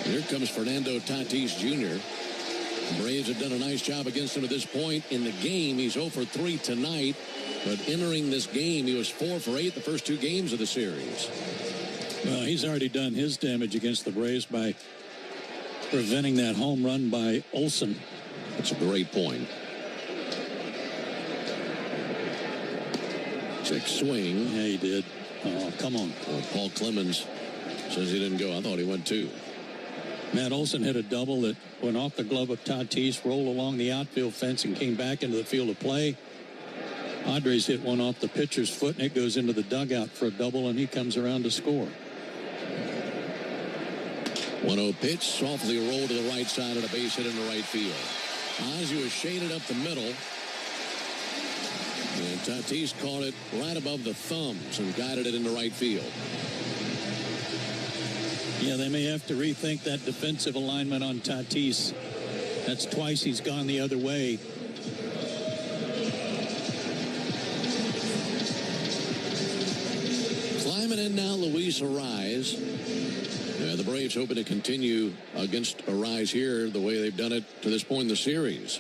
Here comes Fernando Tatis Jr. Braves have done a nice job against him at this point in the game. He's 0 for 3 tonight, but entering this game, he was 4 for 8 the first 2 games of the series. Well, he's already done his damage against the Braves by preventing that home run by Olsen. That's a great point. Check swing. Yeah, he did. Oh, come on. Well, Paul Clemens says he didn't go. I thought he went 2. Matt Olson hit a double that went off the glove of Tatis, rolled along the outfield fence, and came back into the field of play. Padres hit one off the pitcher's foot, and it goes into the dugout for a double, and he comes around to score. 1-0 pitch, softly rolled to the right side and a base hit into right field. Ozzie was shaded up the middle, and Tatis caught it right above the thumbs and guided it into right field. Yeah, they may have to rethink that defensive alignment on Tatis. That's twice he's gone the other way. Climbing in now, Luis Arise. The Braves hoping to continue against Arise here the way they've done it to this point in the series.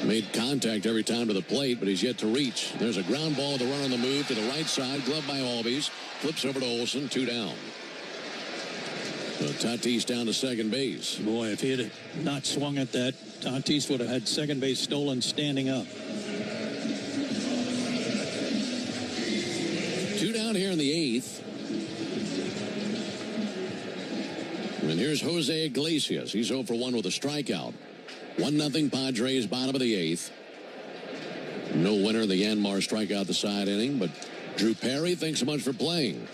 Made contact every time to the plate, but he's yet to reach. There's a ground ball, the run on the move to the right side, gloved by Albies. Flips over to Olsen, 2 down. So Tatis down to second base. Boy, if he had not swung at that, Tatis would have had second base stolen standing up. 2 down here in the 8th. And here's Jose Iglesias. He's 0 for 1 with a strikeout. 1-0 Padres, bottom of the 8th. No winner. The Yanmar strikeout the side inning, but Drew Perry, thanks so much for playing.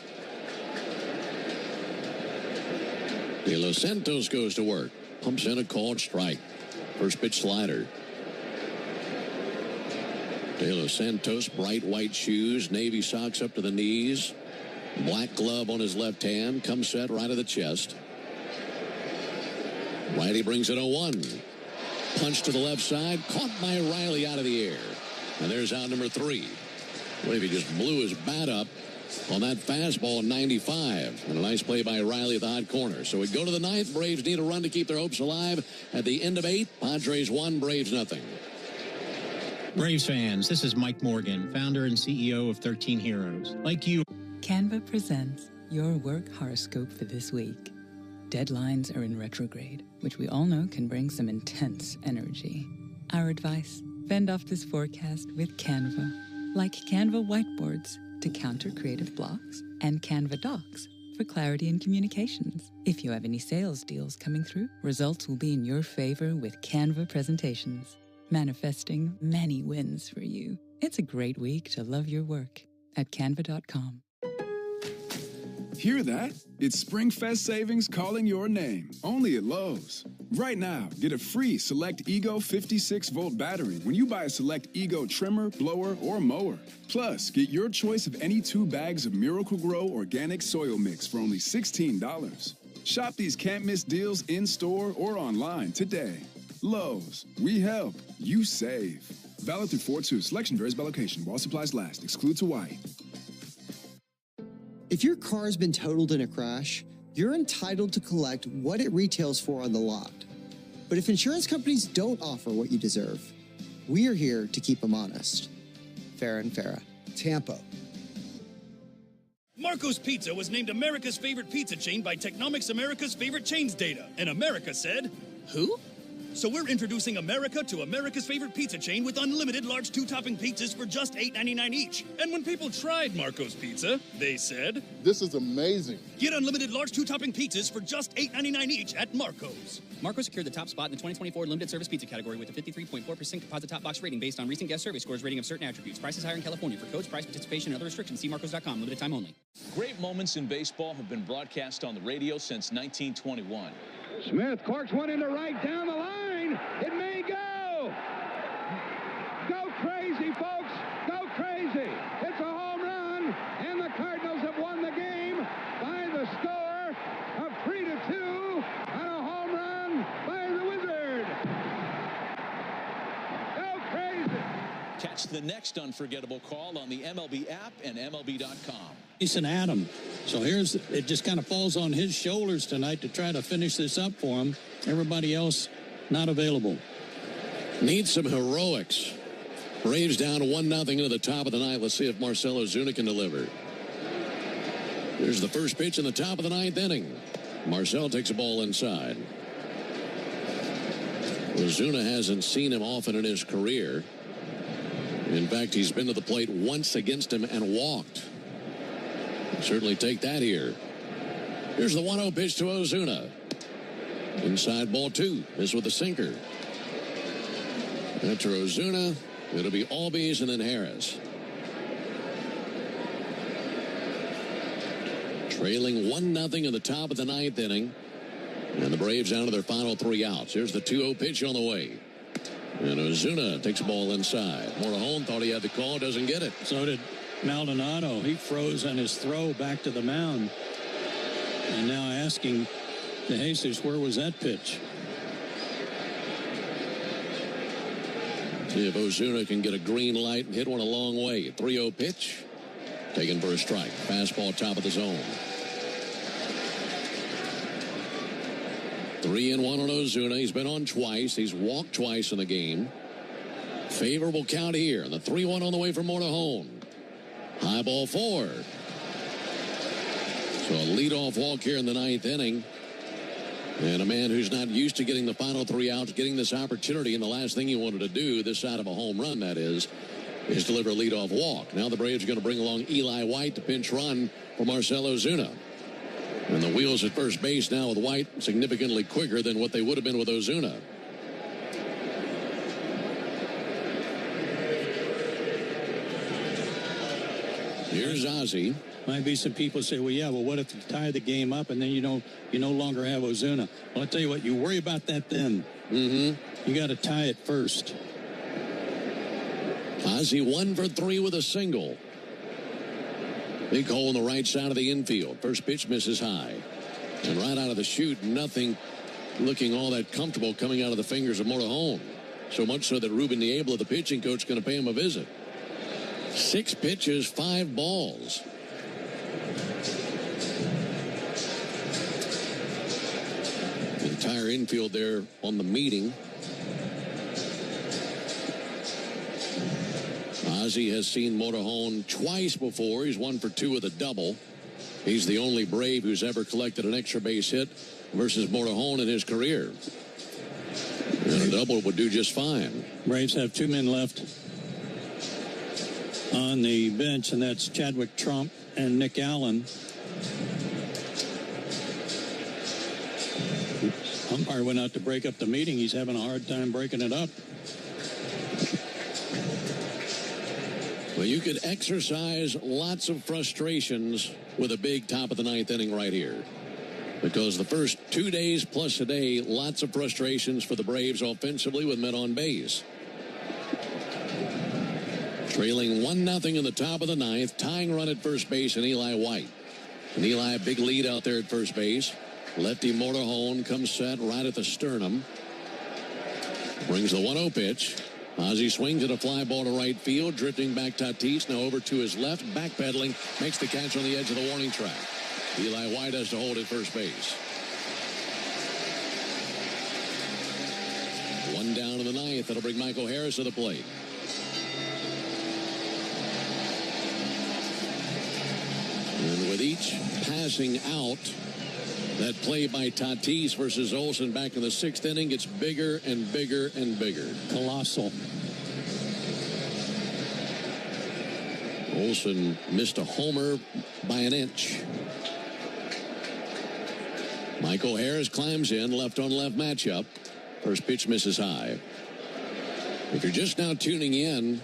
De Los Santos goes to work. Pumps in a called strike. First pitch slider. De Los Santos, bright white shoes, navy socks up to the knees. Black glove on his left hand. Comes set right of the chest. Riley brings it 0-1. Punch to the left side. Caught by Riley out of the air. And there's out number 3. What if he just blew his bat up on that fastball 95. And a nice play by Riley at the hot corner. So we go to the 9th. Braves need a run to keep their hopes alive. At the end of 8, Padres 1, Braves nothing. Braves fans, this is Mike Morgan, founder and CEO of 13 Heroes. Like you. Canva presents your work horoscope for this week. Deadlines are in retrograde, which we all know can bring some intense energy. Our advice, fend off this forecast with Canva. Like Canva whiteboards to counter creative blocks, and Canva docs for clarity in communications. If you have any sales deals coming through, results will be in your favor with Canva presentations, manifesting many wins for you. It's a great week to love your work at canva.com. Hear that? It's SpringFest savings calling your name, only at Lowe's. Right now, get a free Select Ego 56-volt battery when you buy a Select Ego trimmer, blower, or mower. Plus, get your choice of any 2 bags of Miracle-Gro organic soil mix for only $16. Shop these can't-miss deals in-store or online today. Lowe's, we help, you save. Valid through 4/2. Selection varies by location. While supplies last. Excludes Hawaii. If your car's been totaled in a crash, you're entitled to collect what it retails for on the lot. But if insurance companies don't offer what you deserve, we are here to keep them honest. Farah and Farah. Tampa. Marco's Pizza was named America's favorite pizza chain by Technomic's America's Favorite Chains data. And America said, who? So we're introducing America to America's favorite pizza chain with unlimited large 2-topping pizzas for just $8.99 each. And when people tried Marco's Pizza, they said, this is amazing. Get unlimited large 2-topping pizzas for just $8.99 each at Marco's. Marco secured the top spot in the 2024 limited service pizza category with a 53.4% composite top box rating based on recent guest survey scores rating of certain attributes. Prices higher in California. For codes, price, participation, and other restrictions, see marcos.com. Limited time only. Great moments in baseball have been broadcast on the radio since 1921. Smith corks one into right down the line. It may go. Go crazy, folks. Go crazy. It's a home run, and the Cardinals have won the game by the score of 3-2 on a home run by the Wizard. Go crazy. Catch the next unforgettable call on the MLB app and MLB.com. Jason Adam. So it just kind of falls on his shoulders tonight to try to finish this up for him. Everybody else not available. Needs some heroics. Braves down 1-0 into the top of the ninth. Let's see if Marcell Ozuna can deliver. Here's the first pitch in the top of the ninth inning. Marcell takes a ball inside. Ozuna hasn't seen him often in his career. In fact, he's been to the plate once against him and walked. Certainly take that here. Here's the 1-0 pitch to Ozuna. Inside ball 2. This with the sinker. After Ozuna, it'll be Albies and then Harris. Trailing 1-0 in the top of the ninth inning. And the Braves down to their final 3 outs. Here's the 2-0 pitch on the way. And Ozuna takes a ball inside. Morejon thought he had the call, doesn't get it. So did Maldonado. He froze on his throw back to the mound. And now asking De Jesus, where was that pitch? See if Ozuna can get a green light and hit one a long way. 3-0 pitch. Taken for a strike. Fastball top of the zone. 3-1 on Ozuna. He's been on twice. He's walked twice in the game. Favorable count here. And the 3-1 on the way from Morejon. High ball 4. So a leadoff walk here in the ninth inning. And a man who's not used to getting the final 3 outs, getting this opportunity, and the last thing he wanted to do, this side of a home run, that is deliver a leadoff walk. Now the Braves are going to bring along Eli White to pinch run for Marcell Ozuna. And the wheels at first base now with White significantly quicker than what they would have been with Ozuna. Here's Ozzie. Might be some people say, well, what if you tie the game up and then you no longer have Ozuna? Well, I'll tell you what, you worry about that then. You got to tie it first. Ozzie 1 for 3 with a single. Big hole in the right side of the infield. First pitch misses high. And right out of the chute, nothing looking all that comfortable coming out of the fingers of Morejon. So much so that Ruben Niebla, the pitching coach, is going to pay him a visit. 6 pitches, 5 balls. The entire infield there on the meeting. Ozzie has seen Morejon twice before. He's 1 for 2 with a double. He's the only Brave who's ever collected an extra base hit versus Morejon in his career. And a double would do just fine. Braves have 2 men left on the bench, and that's Chadwick Trump and Nick Allen. Umpire went out to break up the meeting. He's having a hard time breaking it up. Well, you could exercise lots of frustrations with a big top of the ninth inning right here. Because the first 2 days plus today, lots of frustrations for the Braves offensively with men on base. Trailing 1-0 in the top of the ninth, tying run at first base and Eli White. And Eli, a big lead out there at first base. Lefty Morejon comes set right at the sternum. Brings the 1-0 pitch. Ozzie swings at a fly ball to right field. Drifting back Tatis, now over to his left. Backpedaling, makes the catch on the edge of the warning track. Eli White has to hold at first base. 1 down in the ninth. That'll bring Michael Harris to the plate. And with each passing out, that play by Tatis versus Olsen back in the 6th inning gets bigger and bigger and bigger. Colossal. Olsen missed a homer by an inch. Michael Harris climbs in, left-on-left matchup. First pitch misses high. If you're just now tuning in,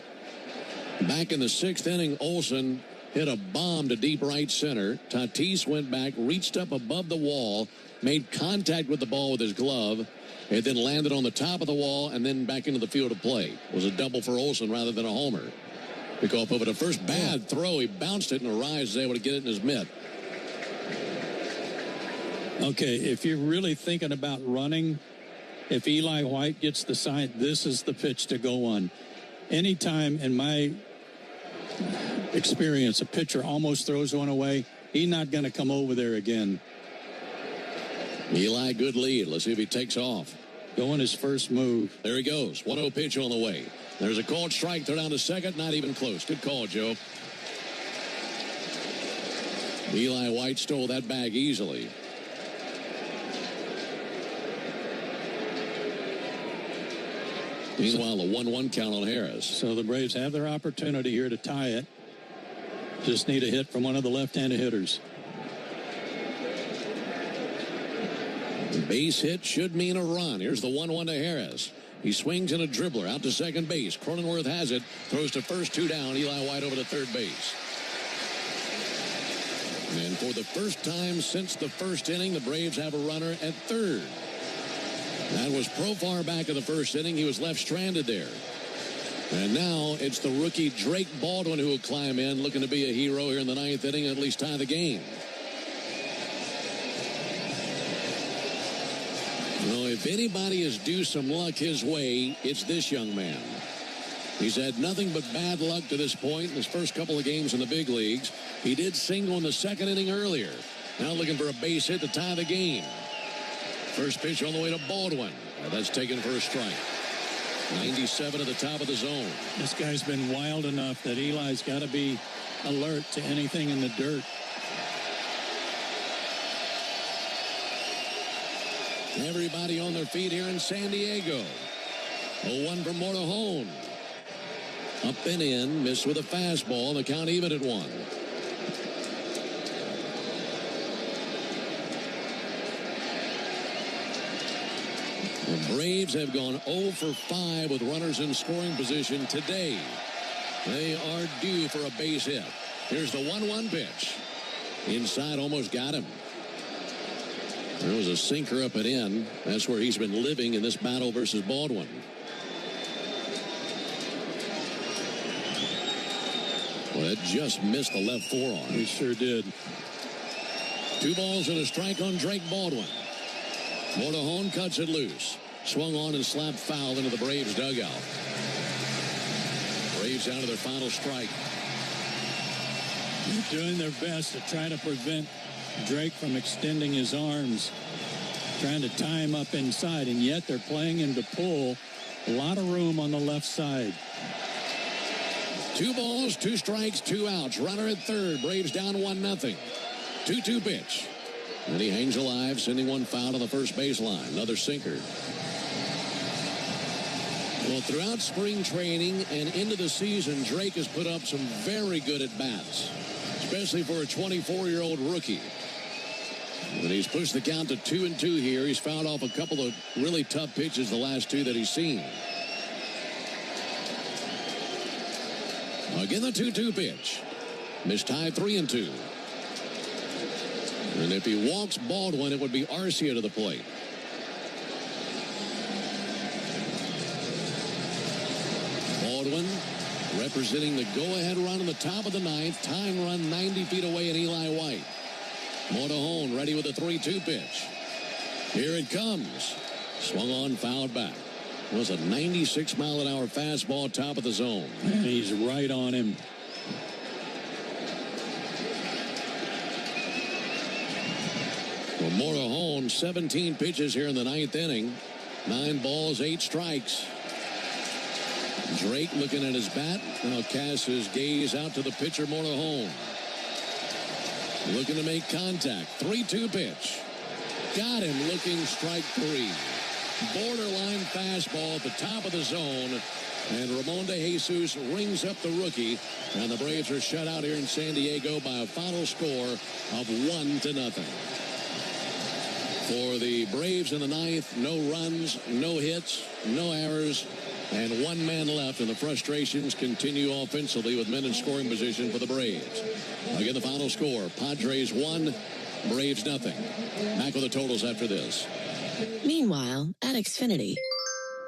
back in the 6th inning, Olsen hit a bomb to deep right center. Tatis went back, reached up above the wall, made contact with the ball with his glove, and then landed on the top of the wall and then back into the field of play. It was a double for Olsen rather than a homer. Because of it, a first bad throw, he bounced it, and Arise was able to get it in his mitt. Okay, if you're really thinking about running, if Eli White gets the sign, this is the pitch to go on. anytime in my experience a pitcher almost throws one away, he's not going to come over there again. Eli, good lead. Let's see if he takes off. Going his first move. There he goes. 1-0 pitch on the way. There's a called strike. They're down to second. Not even close. Good call, Joe. Eli White stole that bag easily. Meanwhile, a 1-1 count on Harris. So the Braves have their opportunity here to tie it. Just need a hit from one of the left-handed hitters. Base hit should mean a run. Here's the 1-1 to Harris. He swings in a dribbler out to second base. Cronenworth has it. Throws to first, 2 down. Eli White over to third base. And for the first time since the first inning, the Braves have a runner at third. That was Profar back in the first inning. He was left stranded there. And now it's the rookie Drake Baldwin who will climb in, looking to be a hero here in the ninth inning and at least tie the game. Well, if anybody is due some luck his way, it's this young man. He's had nothing but bad luck to this point in his first couple of games in the big leagues. He did single in the second inning earlier. Now looking for a base hit to tie the game. First pitch on the way to Baldwin. That's taken for a strike. 97 at the top of the zone. This guy's been wild enough that Eli's got to be alert to anything in the dirt. Everybody on their feet here in San Diego. 0-1 from Mortahone. Up and in, missed with a fastball. The count even at 1. The Braves have gone 0 for 5 with runners in scoring position today. They are due for a base hit. Here's the 1-1 pitch. Inside, almost got him. There was a sinker up and in. That's where he's been living in this battle versus Baldwin. Well, it just missed the left forearm. He sure did. 2 balls and a strike on Drake Baldwin. Mortahone cuts it loose. Swung on and slapped foul into the Braves dugout. Braves down to their final strike. They're doing their best to try to prevent Drake from extending his arms, trying to tie him up inside, and yet they're playing him to pull. A lot of room on the left side. 2 balls, 2 strikes, 2 outs. Runner at third. Braves down 1-0. 2-2 pitch. And he hangs alive, sending one foul to the first baseline. Another sinker. Well, throughout spring training and into the season, Drake has put up some very good at-bats, especially for a 24-year-old rookie. But he's pushed the count to 2-2 here. He's fouled off a couple of really tough pitches, the last 2 that he's seen. Again, the 2-2 pitch. Missed high 3-2. And if he walks Baldwin, it would be Arcia to the plate. Baldwin representing the go-ahead run in the top of the ninth. Tying run 90 feet away in Eli White. Mortahone ready with a 3-2 pitch. Here it comes. Swung on, fouled back. It was a 96-mile-an-hour fastball, top of the zone. And he's right on him. Well, Mortahone, 17 pitches here in the ninth inning. 9 balls, 8 strikes. Drake looking at his bat. Now casts his gaze out to the pitcher, Mortahone. Looking to make contact. 3-2 pitch. Got him, looking strike 3. Borderline fastball at the top of the zone. And Ramon De Jesus rings up the rookie. And the Braves are shut out here in San Diego by a final score of 1-0. For the Braves in the ninth, no runs, no hits, no errors, and 1 man left. And the frustrations continue offensively with men in scoring position for the Braves. Again, the final score, Padres 1, Braves 0. Back with the totals after this. Meanwhile, at Xfinity.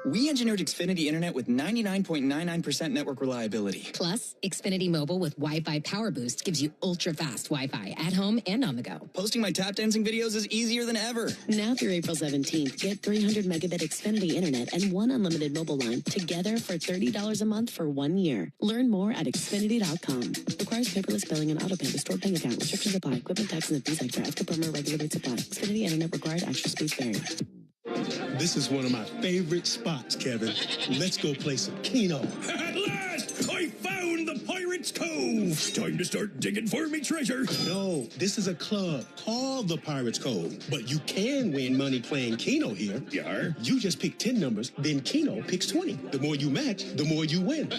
We engineered Xfinity Internet with 99.99% network reliability. Plus, Xfinity Mobile with Wi-Fi Power Boost gives you ultra-fast Wi-Fi at home and on the go. Posting my tap dancing videos is easier than ever. Now through April 17th, get 300 megabit Xfinity Internet and one unlimited mobile line together for $30 a month for 1 year. Learn more at Xfinity.com. Requires paperless billing and autopay with stored bank account. Restrictions apply. Equipment tax and fees extra. After promo regular rate supply. Xfinity Internet required. Extra speeds vary. This is one of my favorite spots, Kevin. Let's go play some Keno. At last, I found the Pirates Cove. It's time to start digging for me treasure. No, this is a club called the Pirates Cove. But you can win money playing Keno here. Yar. You just pick 10 numbers, then Keno picks 20. The more you match, the more you win.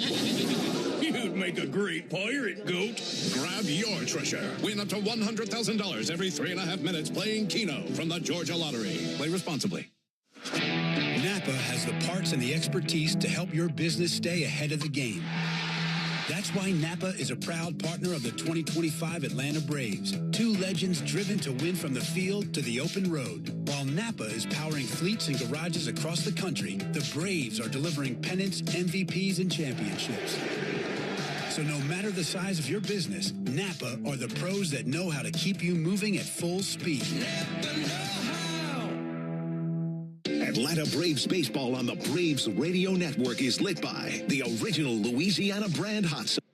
You'd make a great pirate, Goat. Grab your treasure. Win up to $100,000 every 3.5 minutes playing Keno from the Georgia Lottery. Play responsibly. Napa has the parts and the expertise to help your business stay ahead of the game. That's why Napa is a proud partner of the 2025 Atlanta Braves. Two legends driven to win from the field to the open road. While Napa is powering fleets and garages across the country, the Braves are delivering pennants, MVPs, and championships. So no matter the size of your business, Napa are the pros that know how to keep you moving at full speed. Atlanta Braves baseball on the Braves Radio Network is lit by the original Louisiana brand hot sauce.